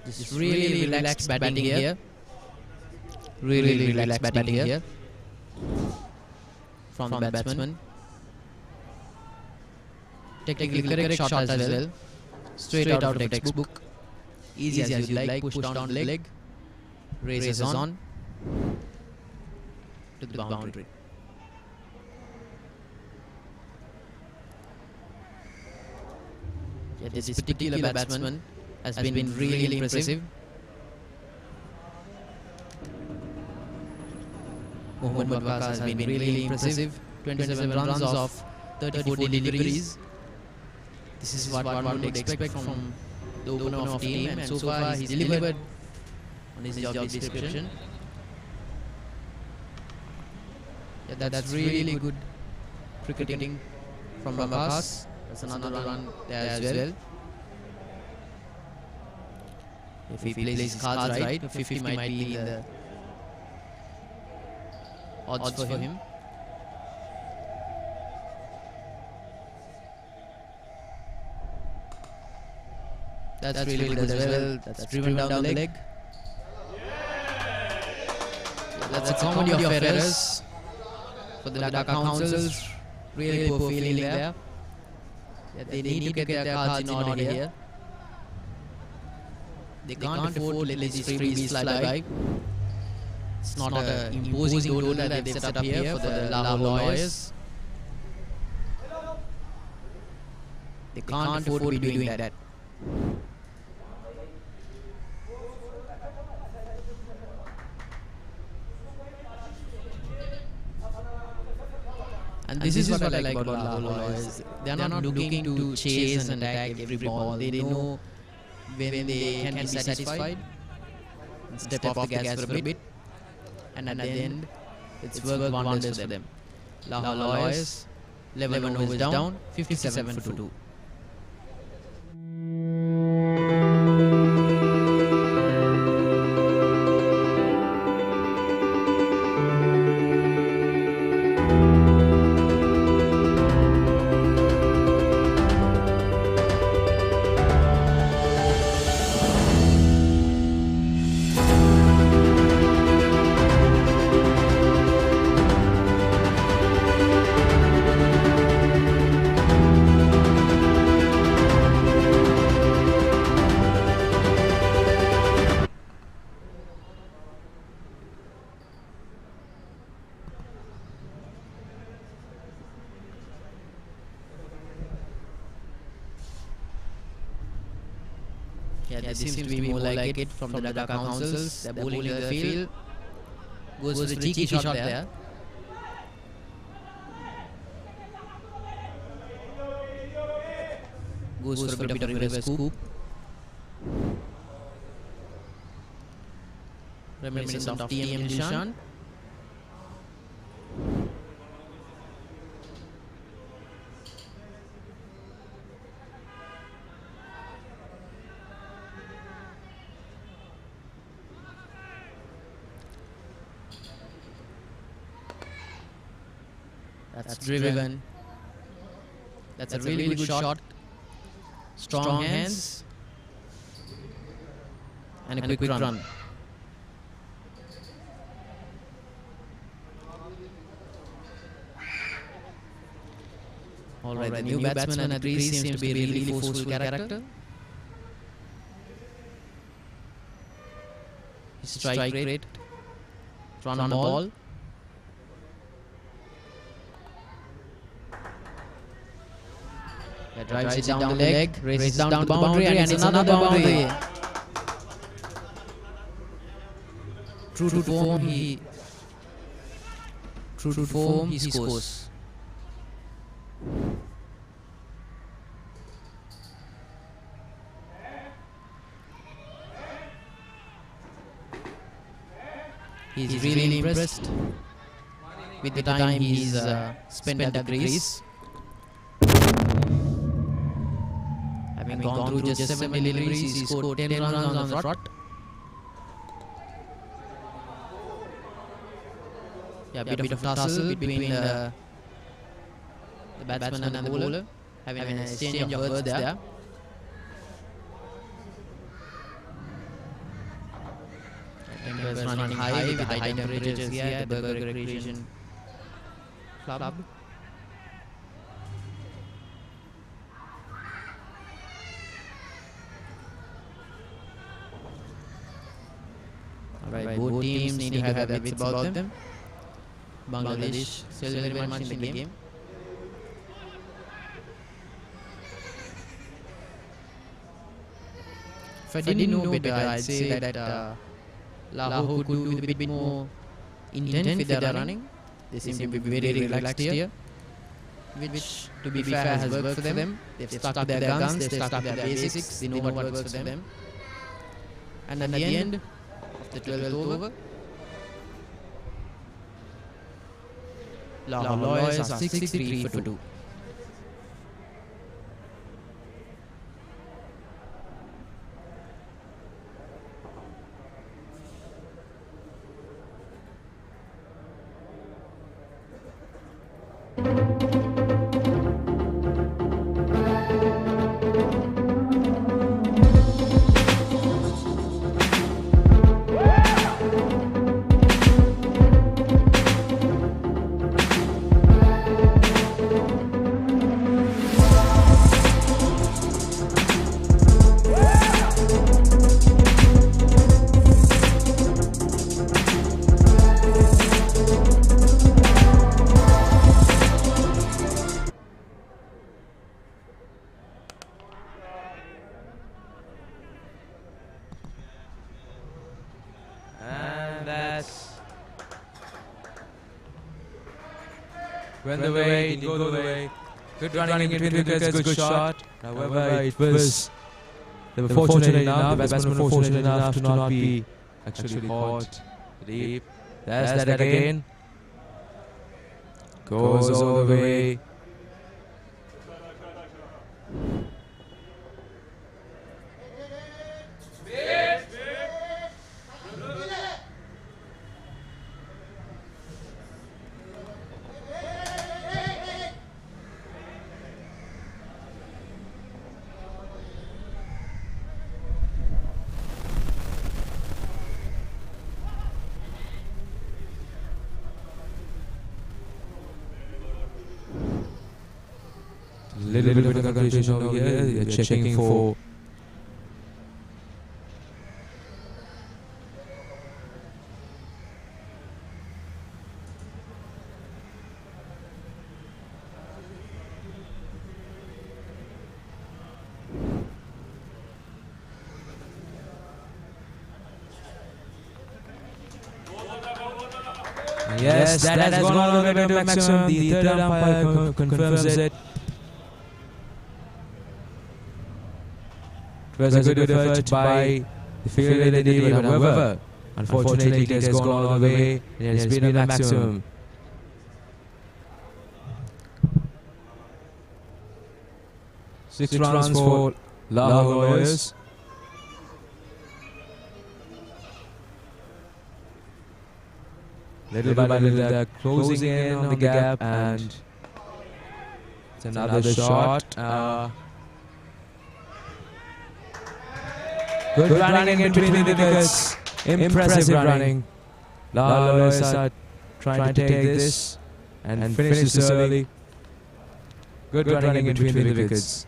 Just really relaxed batting here. Really relaxed batting here from the batsman. Technically correct shot as well. Straight out of textbook. Easy as you like. Push down the leg. Races on to the boundary. Yeah, this particular batsman has been really impressive. Mohammad Waqas has been really impressive. 27 runs off 34 deliveries. This is what one would expect from the opener of team, and so far he's delivered on his job description. Yeah, that's really good cricketing from Waqas. That's another run there as well. If he plays his cards right, 50 might be in the odds for him. That's really good as well. That's driven down the leg. That's a comedy of errors for the Dhaka Counsels. Really poor feeling there. Yeah, they need to get their cards in order here. They can't afford to let these freebies fly by. It's not an imposing total that they've set up here for the Lahore lawyers. They can't afford to be doing that. And this is what I like about Lahore lawyers. They are not looking to chase and attack every ball. They know when they can be satisfied and step off the gas for a bit, and at the end it's worked wonders for them. Lahore lawyers 11 overs down, 57 for 2. Yeah, this seems to be more like it from the Dhaka Counsels. They're bowling the field. Goes for the cheeky shot there. Goes for a bit of a reverse scoop. Reminiscent of TM Dilshan. That's driven. That's a really good shot. Strong hands. and a quick run. Alright, the new batsman at the crease seems to be a really forceful character. His strike rate, run on ball. That drives it down the leg, races down to the boundary, and it's another boundary. True to form, he scores. He's really impressed with the time he's spent at the crease. Having gone through just 7 deliveries, he scored 10 runs on the trot. Yeah, bit of a tussle between the batsman and the bowler, having an exchange of words there. Tempers running high with high temperatures here at the Burger Recreation Club. Alright, both teams need to have their wits about them. Bangladesh still very much in the game. If I didn't know better, I'd say that Lahore could do with a bit more intent with their running. They seem to be very relaxed here, which, to be fair, has worked for them. They've stuck to their guns, they've stuck to their basics, they know what works for them. And at the end of the 12th over, Lahore Lawyers are 63 for 2. Went the way, didn't go the way. Good running in between wickets, good shot. However, it was, they were fortunate enough, the batsmen were fortunate enough to not be actually caught deep. There's that again. Goes all the way. Little bit of confusion over here. They're checking for yes, that has gone all the way to maximum. The third umpire confirms it. It was a good effort by the fielder in the team, however, unfortunately it has gone all the way. It has been a maximum. Six runs for Lahore Lawyers. Little by little they're closing in on the gap, and it's another shot. Good running in between the wickets. Impressive running. Lahore Lawyers are trying to take this and finish this early. Good running in between the wickets.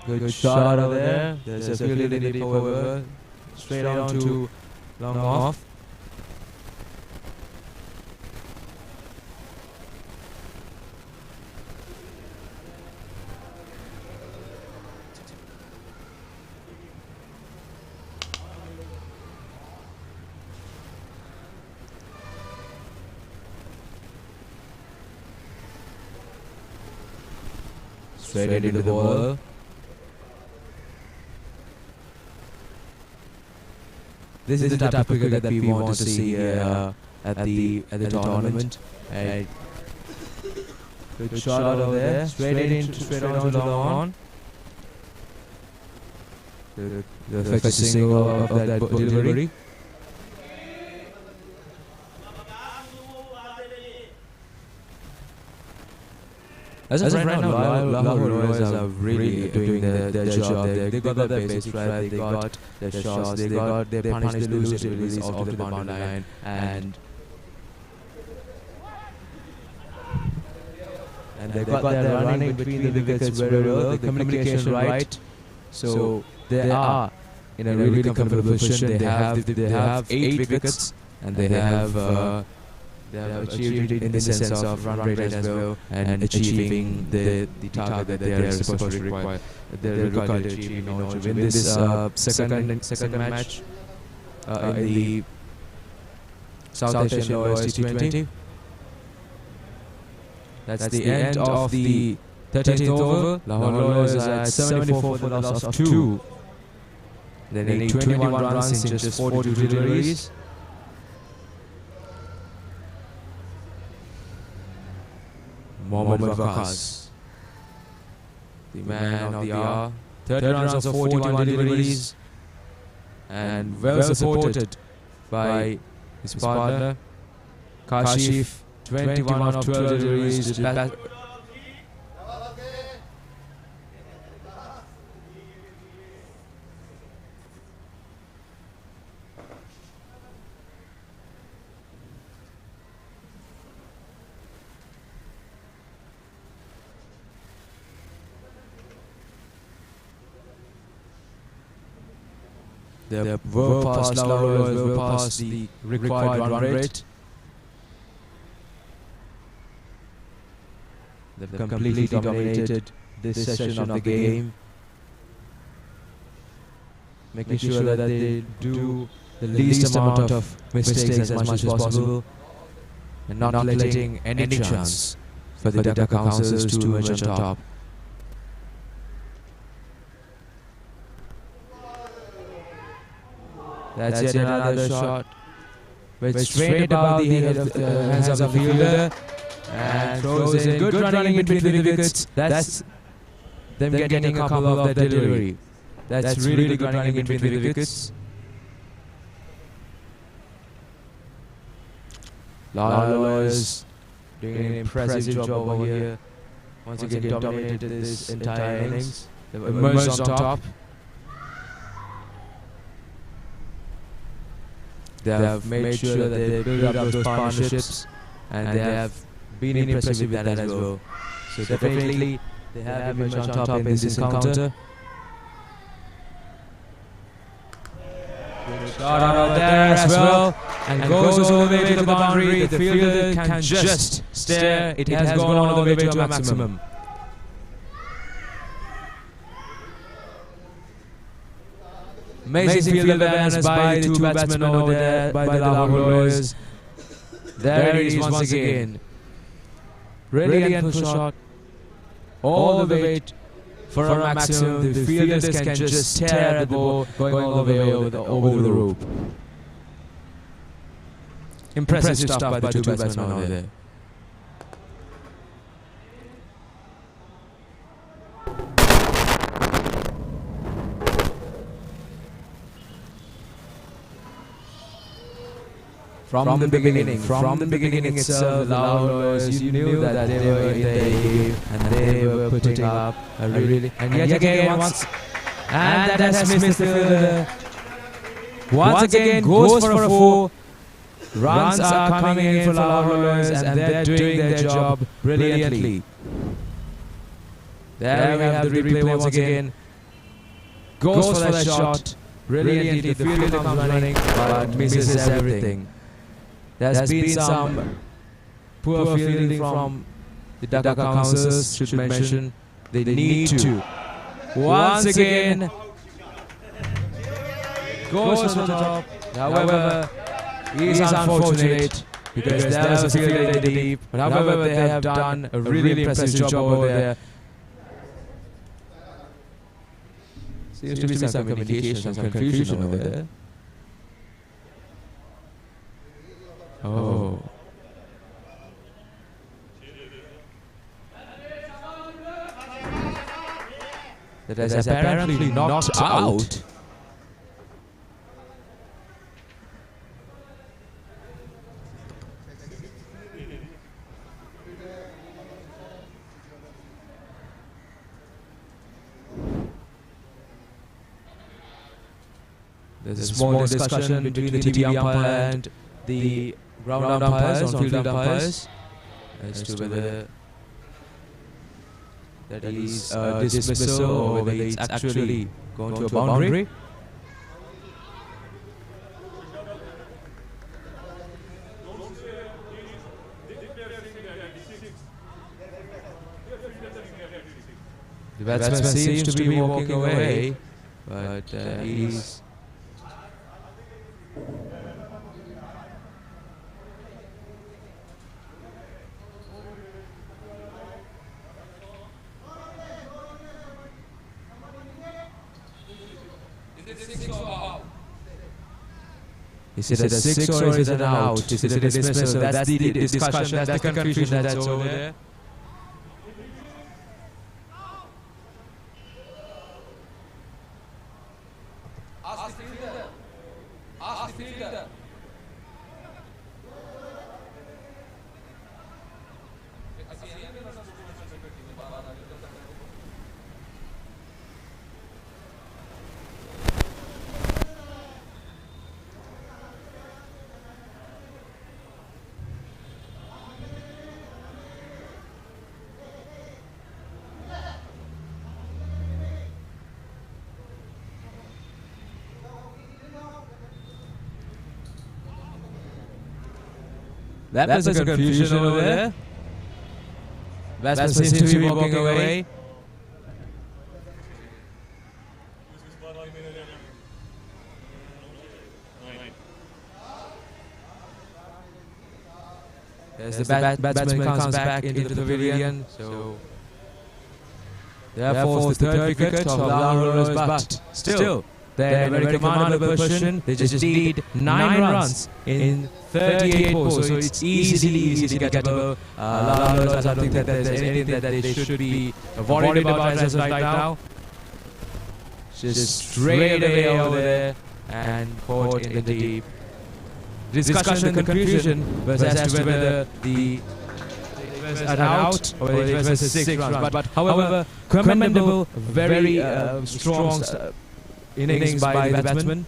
Good shot over there. There's a field in the over. Straight on to long off. Straight into the ball. This is the type of cricket that we want to see at the tournament. Right. Good shot over there. Straight on to the on. The effective single of that delivery. As of right now, Lahore Lawyers are really doing their job. They got their basics right, they got their shots, they got their punish the loose deliveries off the boundary line, and they got their running between the wickets very well, the communication right. So they are in a really comfortable position. They have 8 wickets, and they have achieved it in the sense of run rate as well, and achieving the target that they are supposed to require. They're required to achieve in order to win this second match in the South Asian Lawyers T20. That's the end of the 13th over. Lahore Lawyers are at 74 for the loss of 2. They need 21 runs in just 42 deliveries. Mohammad Waqas, the man of the hour, 30 runs of 41 deliveries, and well supported by his partner Kashif, 21 of 12 deliveries. They're well past Lahore Lawyers, well past the required run rate. They've completely dominated this session of the game, making sure that they do the least amount of mistakes as much as possible, and not letting any chance for the Dhaka Counsels to emerge on top. That's yet another shot, which straight above the head of the hands of the fielder and throws in. Good running in between the wickets. That's them getting a couple of that delivery. That's really good running in between the wickets. Lahore Lawyers doing an impressive job over here. Once again dominated this entire innings. They've emerged on top. They have made sure that they build up those partnerships, and they have been impressive with that as well. So definitely they have emerged on top in this encounter. Good shot out there as well, and goes all the way to the boundary. The fielder can just stare. It has gone all the way to a maximum. Amazing field awareness by the two batsmen over there, by the Lahore Lawyers. There it is once again. Brilliant push shot. All the way for a maximum. The fielders can just stare at the ball going all the way over the rope. Impressive stuff by the two batsmen over there. From the beginning itself, the Lawyers, you knew that they were in their game and they were putting up a really, and yet again and that has missed the fielder. Once again goes for a 4. Runs are coming in for Lawyers and they're doing their job brilliantly. There we have the replay once again. Goes for that shot brilliantly. The fielder comes running but misses everything. There's been some poor fielding from the Dhaka Counsels, should mention. They need to. Once again, goes for the top. However, he is unfortunate because there was a fielder deep. But however, they have done a really impressive job over there. Seems to be some communication, some confusion over there. Oh. That is apparently knocked out. There's a small discussion between the TV umpire and the ground umpires, on-field umpires, as to whether that is dismissal or whether it's actually going to a boundary. The batsman seems to be walking away, but he's... Is it a 6 or is it an out? Is it a dismissal? That's the discussion, that's the confusion that's over there. Ask the fielder. Ask the fielder. That was a confusion over there. Batsman seems to be walking away. As the batsman comes back into the pavilion, so therefore the third wicket of Lahore, but still they're in a very commandable position. They just need 9 runs in 38 balls, so it's easily gettable. Lahore, I don't think that there's anything that they should be worried about as of right now. Just straight away over there and caught in the deep. Discussion, the confusion was as to whether it was an out or whether it was a 6 runs. But however, commendable, very strong innings by the batsmen.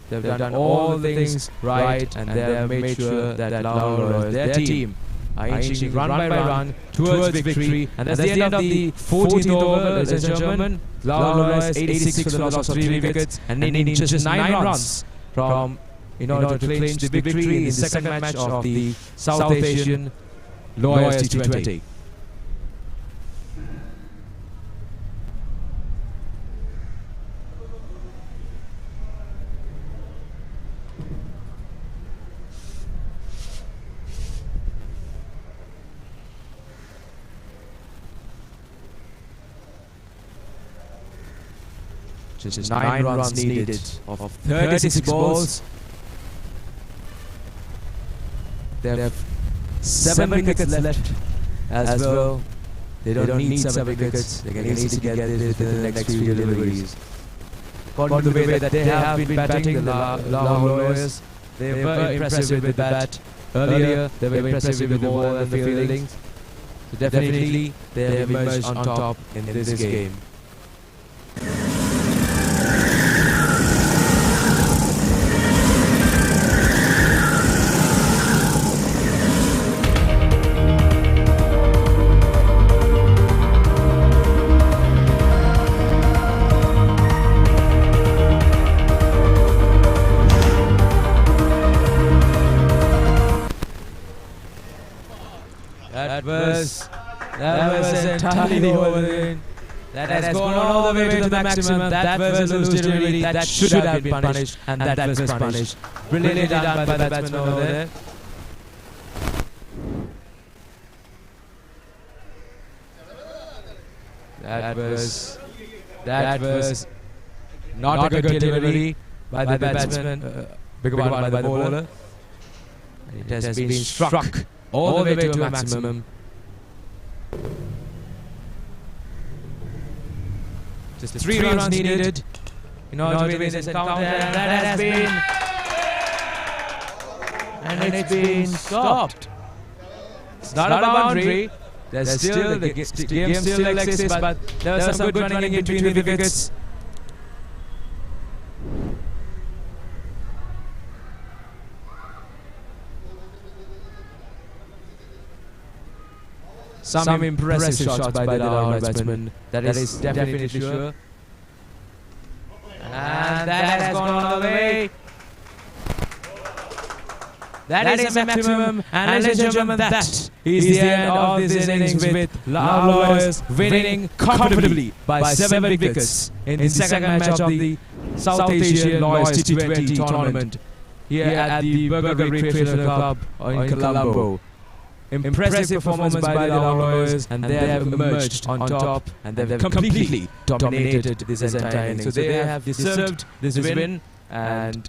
They've done all things right and they have made sure that Lahore, their team, are inching run by run towards victory. And that's the end of the 14th over, ladies and gentlemen. Lahore is 86 for the loss of 3 wickets and needing just 9 runs in order to clinch the victory in the second match of the South Asian Lawyers T20. Just 9 runs needed of 36 balls. They have 7 wickets left as well. They don't need 7 wickets. They can easily get this within the next few deliveries. for the way that they have been batting the Lahore Lawyers. They were impressive with the bat. Earlier, they were impressive with the ball and the fielding. So definitely, they have emerged on top in this game. That was entirely over. That has gone all the way to the maximum. That was a loose delivery. That should have been punished, and that was punished. Brilliantly done by the batsman over there. That was not a good delivery by the batsman, by the bowler. It has been struck all the way to a maximum. Just 3 runs needed in order to win this encounter, and that has been, and it's been stopped. It's not a boundary. There's still the game still exists, but there was some good running in between the wickets. Some impressive shots by the Lahore batsman. That is definitely sure. And that has gone all the way. That is a maximum. And ladies and gentlemen, that is the end of this innings with Lahore Lawyers winning comfortably by 7 wickets in the second match of the South Asian Lawyers T20 tournament here at the Burger Recreational Club in Colombo. Impressive performance by the Lahore Lawyers, and they have emerged on top, and they have completely dominated this entire inning. So they have deserved this win, and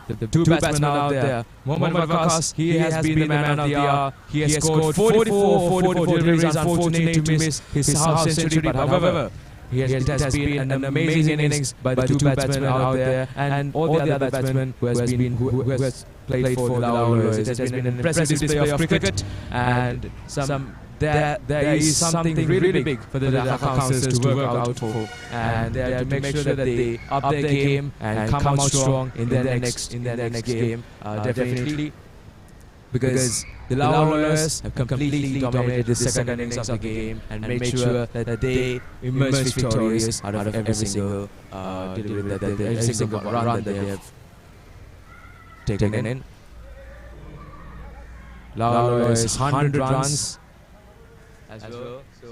the two batsmen out there, Mohammad Waqas, he has been the man of the hour. He has scored 44 deliveries, unfortunate to miss his half century, but however, it has been an amazing innings by the two batsmen out there, and all the other batsmen who has played for the Lahore Lawyers. It has been an impressive display of cricket, and there is something really big for the Dhaka Counsels to work out for, and they have to make sure that they up their game and come out strong in their next game, definitely, because the Lahore Lawyers have completely dominated the second innings of the game and made sure that they emerged victorious out of every single delivery, every single run that they have taken in. Lahore Lawyers 100 runs as well. So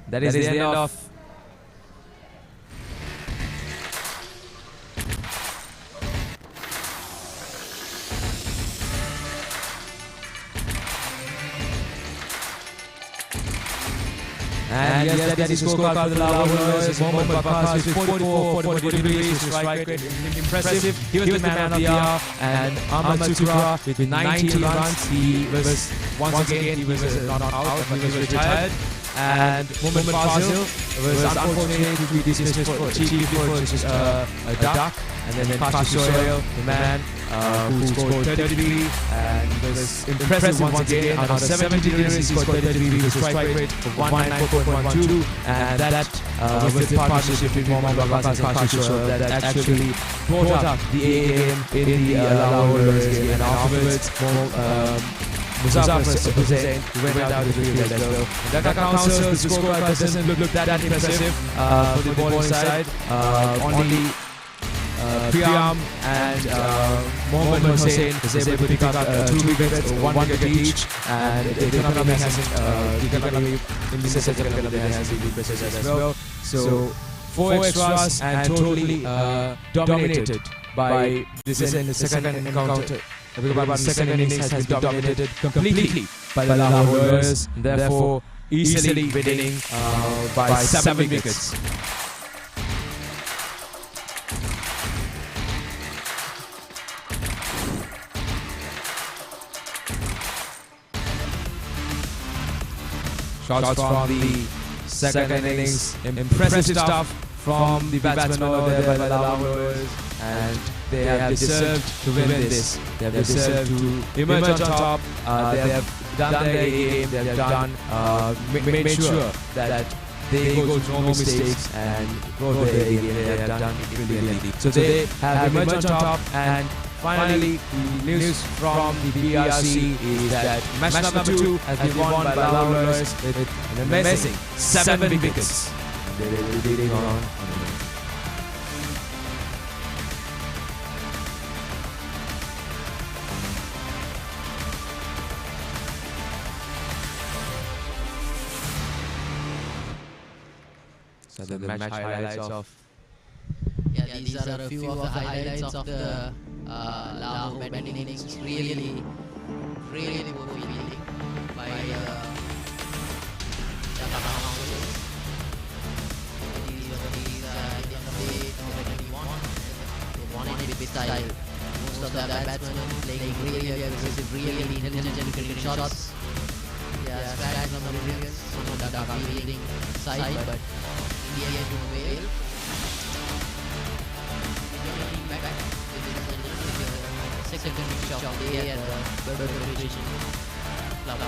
that is the end of And yes, that is the scorecard for the Lahore Lawyers. Mohammad Waqas with 44 deliveries, his strike rate impressive. He was the man of the hour. And Ahmad Sukra with 19 runs. He was once again not out, but he was retired. And Mohammad Fazil was unfortunately to be dismissed for cheeky for just a duck. And then Pasha Sohail, the man who scored 33 and was impressive once again. Out of 70 deliveries, he scored 33 with a strike rate of 194.12, and that was the partnership between Mohammad Waqas and Pasha Sohail that actually brought up the A game in the Lahore Lawyers game. And afterwards, Muzaffar Hussain went out with the field as well. Dhaka Counsels, the scorecard doesn't look that impressive for the bowling side. Only Priyam and Mohammad Hussain is able to pick up 2 wickets, 1 wicket each, and the economy in the second economy has been impressive as well. So 4 extras and totally dominated by this in the second encounter. The second innings has been dominated completely by the Lahore Lawyers, therefore easily winning by 7 wickets. Shots from the second innings, impressive stuff from the batsmen over there by the Lahore, and they have deserved to win this. They have deserved to emerge on top. They have done their game. They have done made sure that they go through no mistakes and go their game. They have done it brilliantly. So they have emerged on top. And finally, the news from the BRC is that match number 2 has been won by Lahore with an amazing 7 wickets. They will be leading on. So the match highlights of. Yeah, these are a few of the highlights of the Lahore batting innings. Really poor fielding by Dhaka Counsels. These they won it with style. Most of the batsmen playing really aggressive, really intelligent cricket shots. Yeah, strikes on the brilliance on the Dhaka fielding side, but India to fail. Second shot of the day at the Bird Club.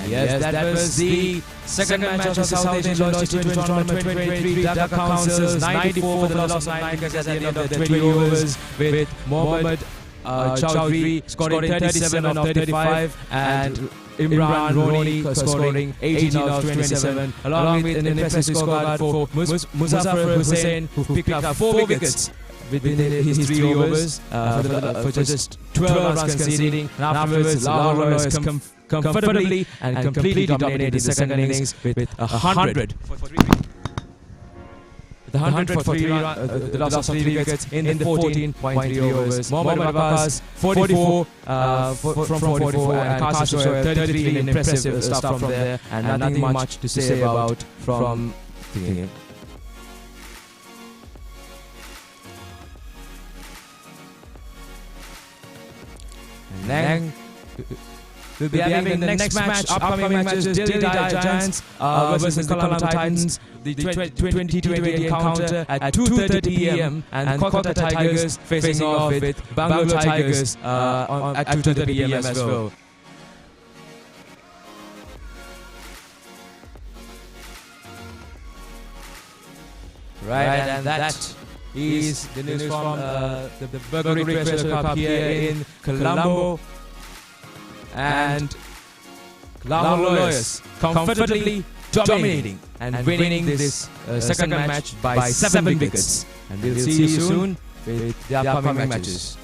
Yes, that was the second match of the South Asian T20 Tournament 2023. Dhaka Counsels 94 for the loss of 9 wickets at the end of the 20 overs, with Mohammad Chowdhury scoring 37 of 35 and Imran Roni scoring 18 of 27, along with an impressive scorecard for Muzaffar Hussain, who picked up 4 wickets within his 3 overs for just 12 runs conceding. And afterwards, Lahore has comfortably and completely dominated the second innings with 100 for 3 the loss of 3 wickets in the 14.3 overs. Mohammad Abbas 44 from 44 and Qasim Shoaib 33 in impressive stuff from there, and nothing much to say about from the game. And then we'll be having the next match, upcoming matches, Delhi Giants versus the Colombo Titans, the 2020 encounter at 2:30 p.m. and Kolkata Tigers facing off with Bangalore Tigers at 2:30 p.m. as well. Right, and that is the news from the Burgundy Pressure Cup here in Colombo. And Lahore Lawyers comfortably dominating and winning this second match by 7 wickets. And we'll see you soon with the upcoming matches.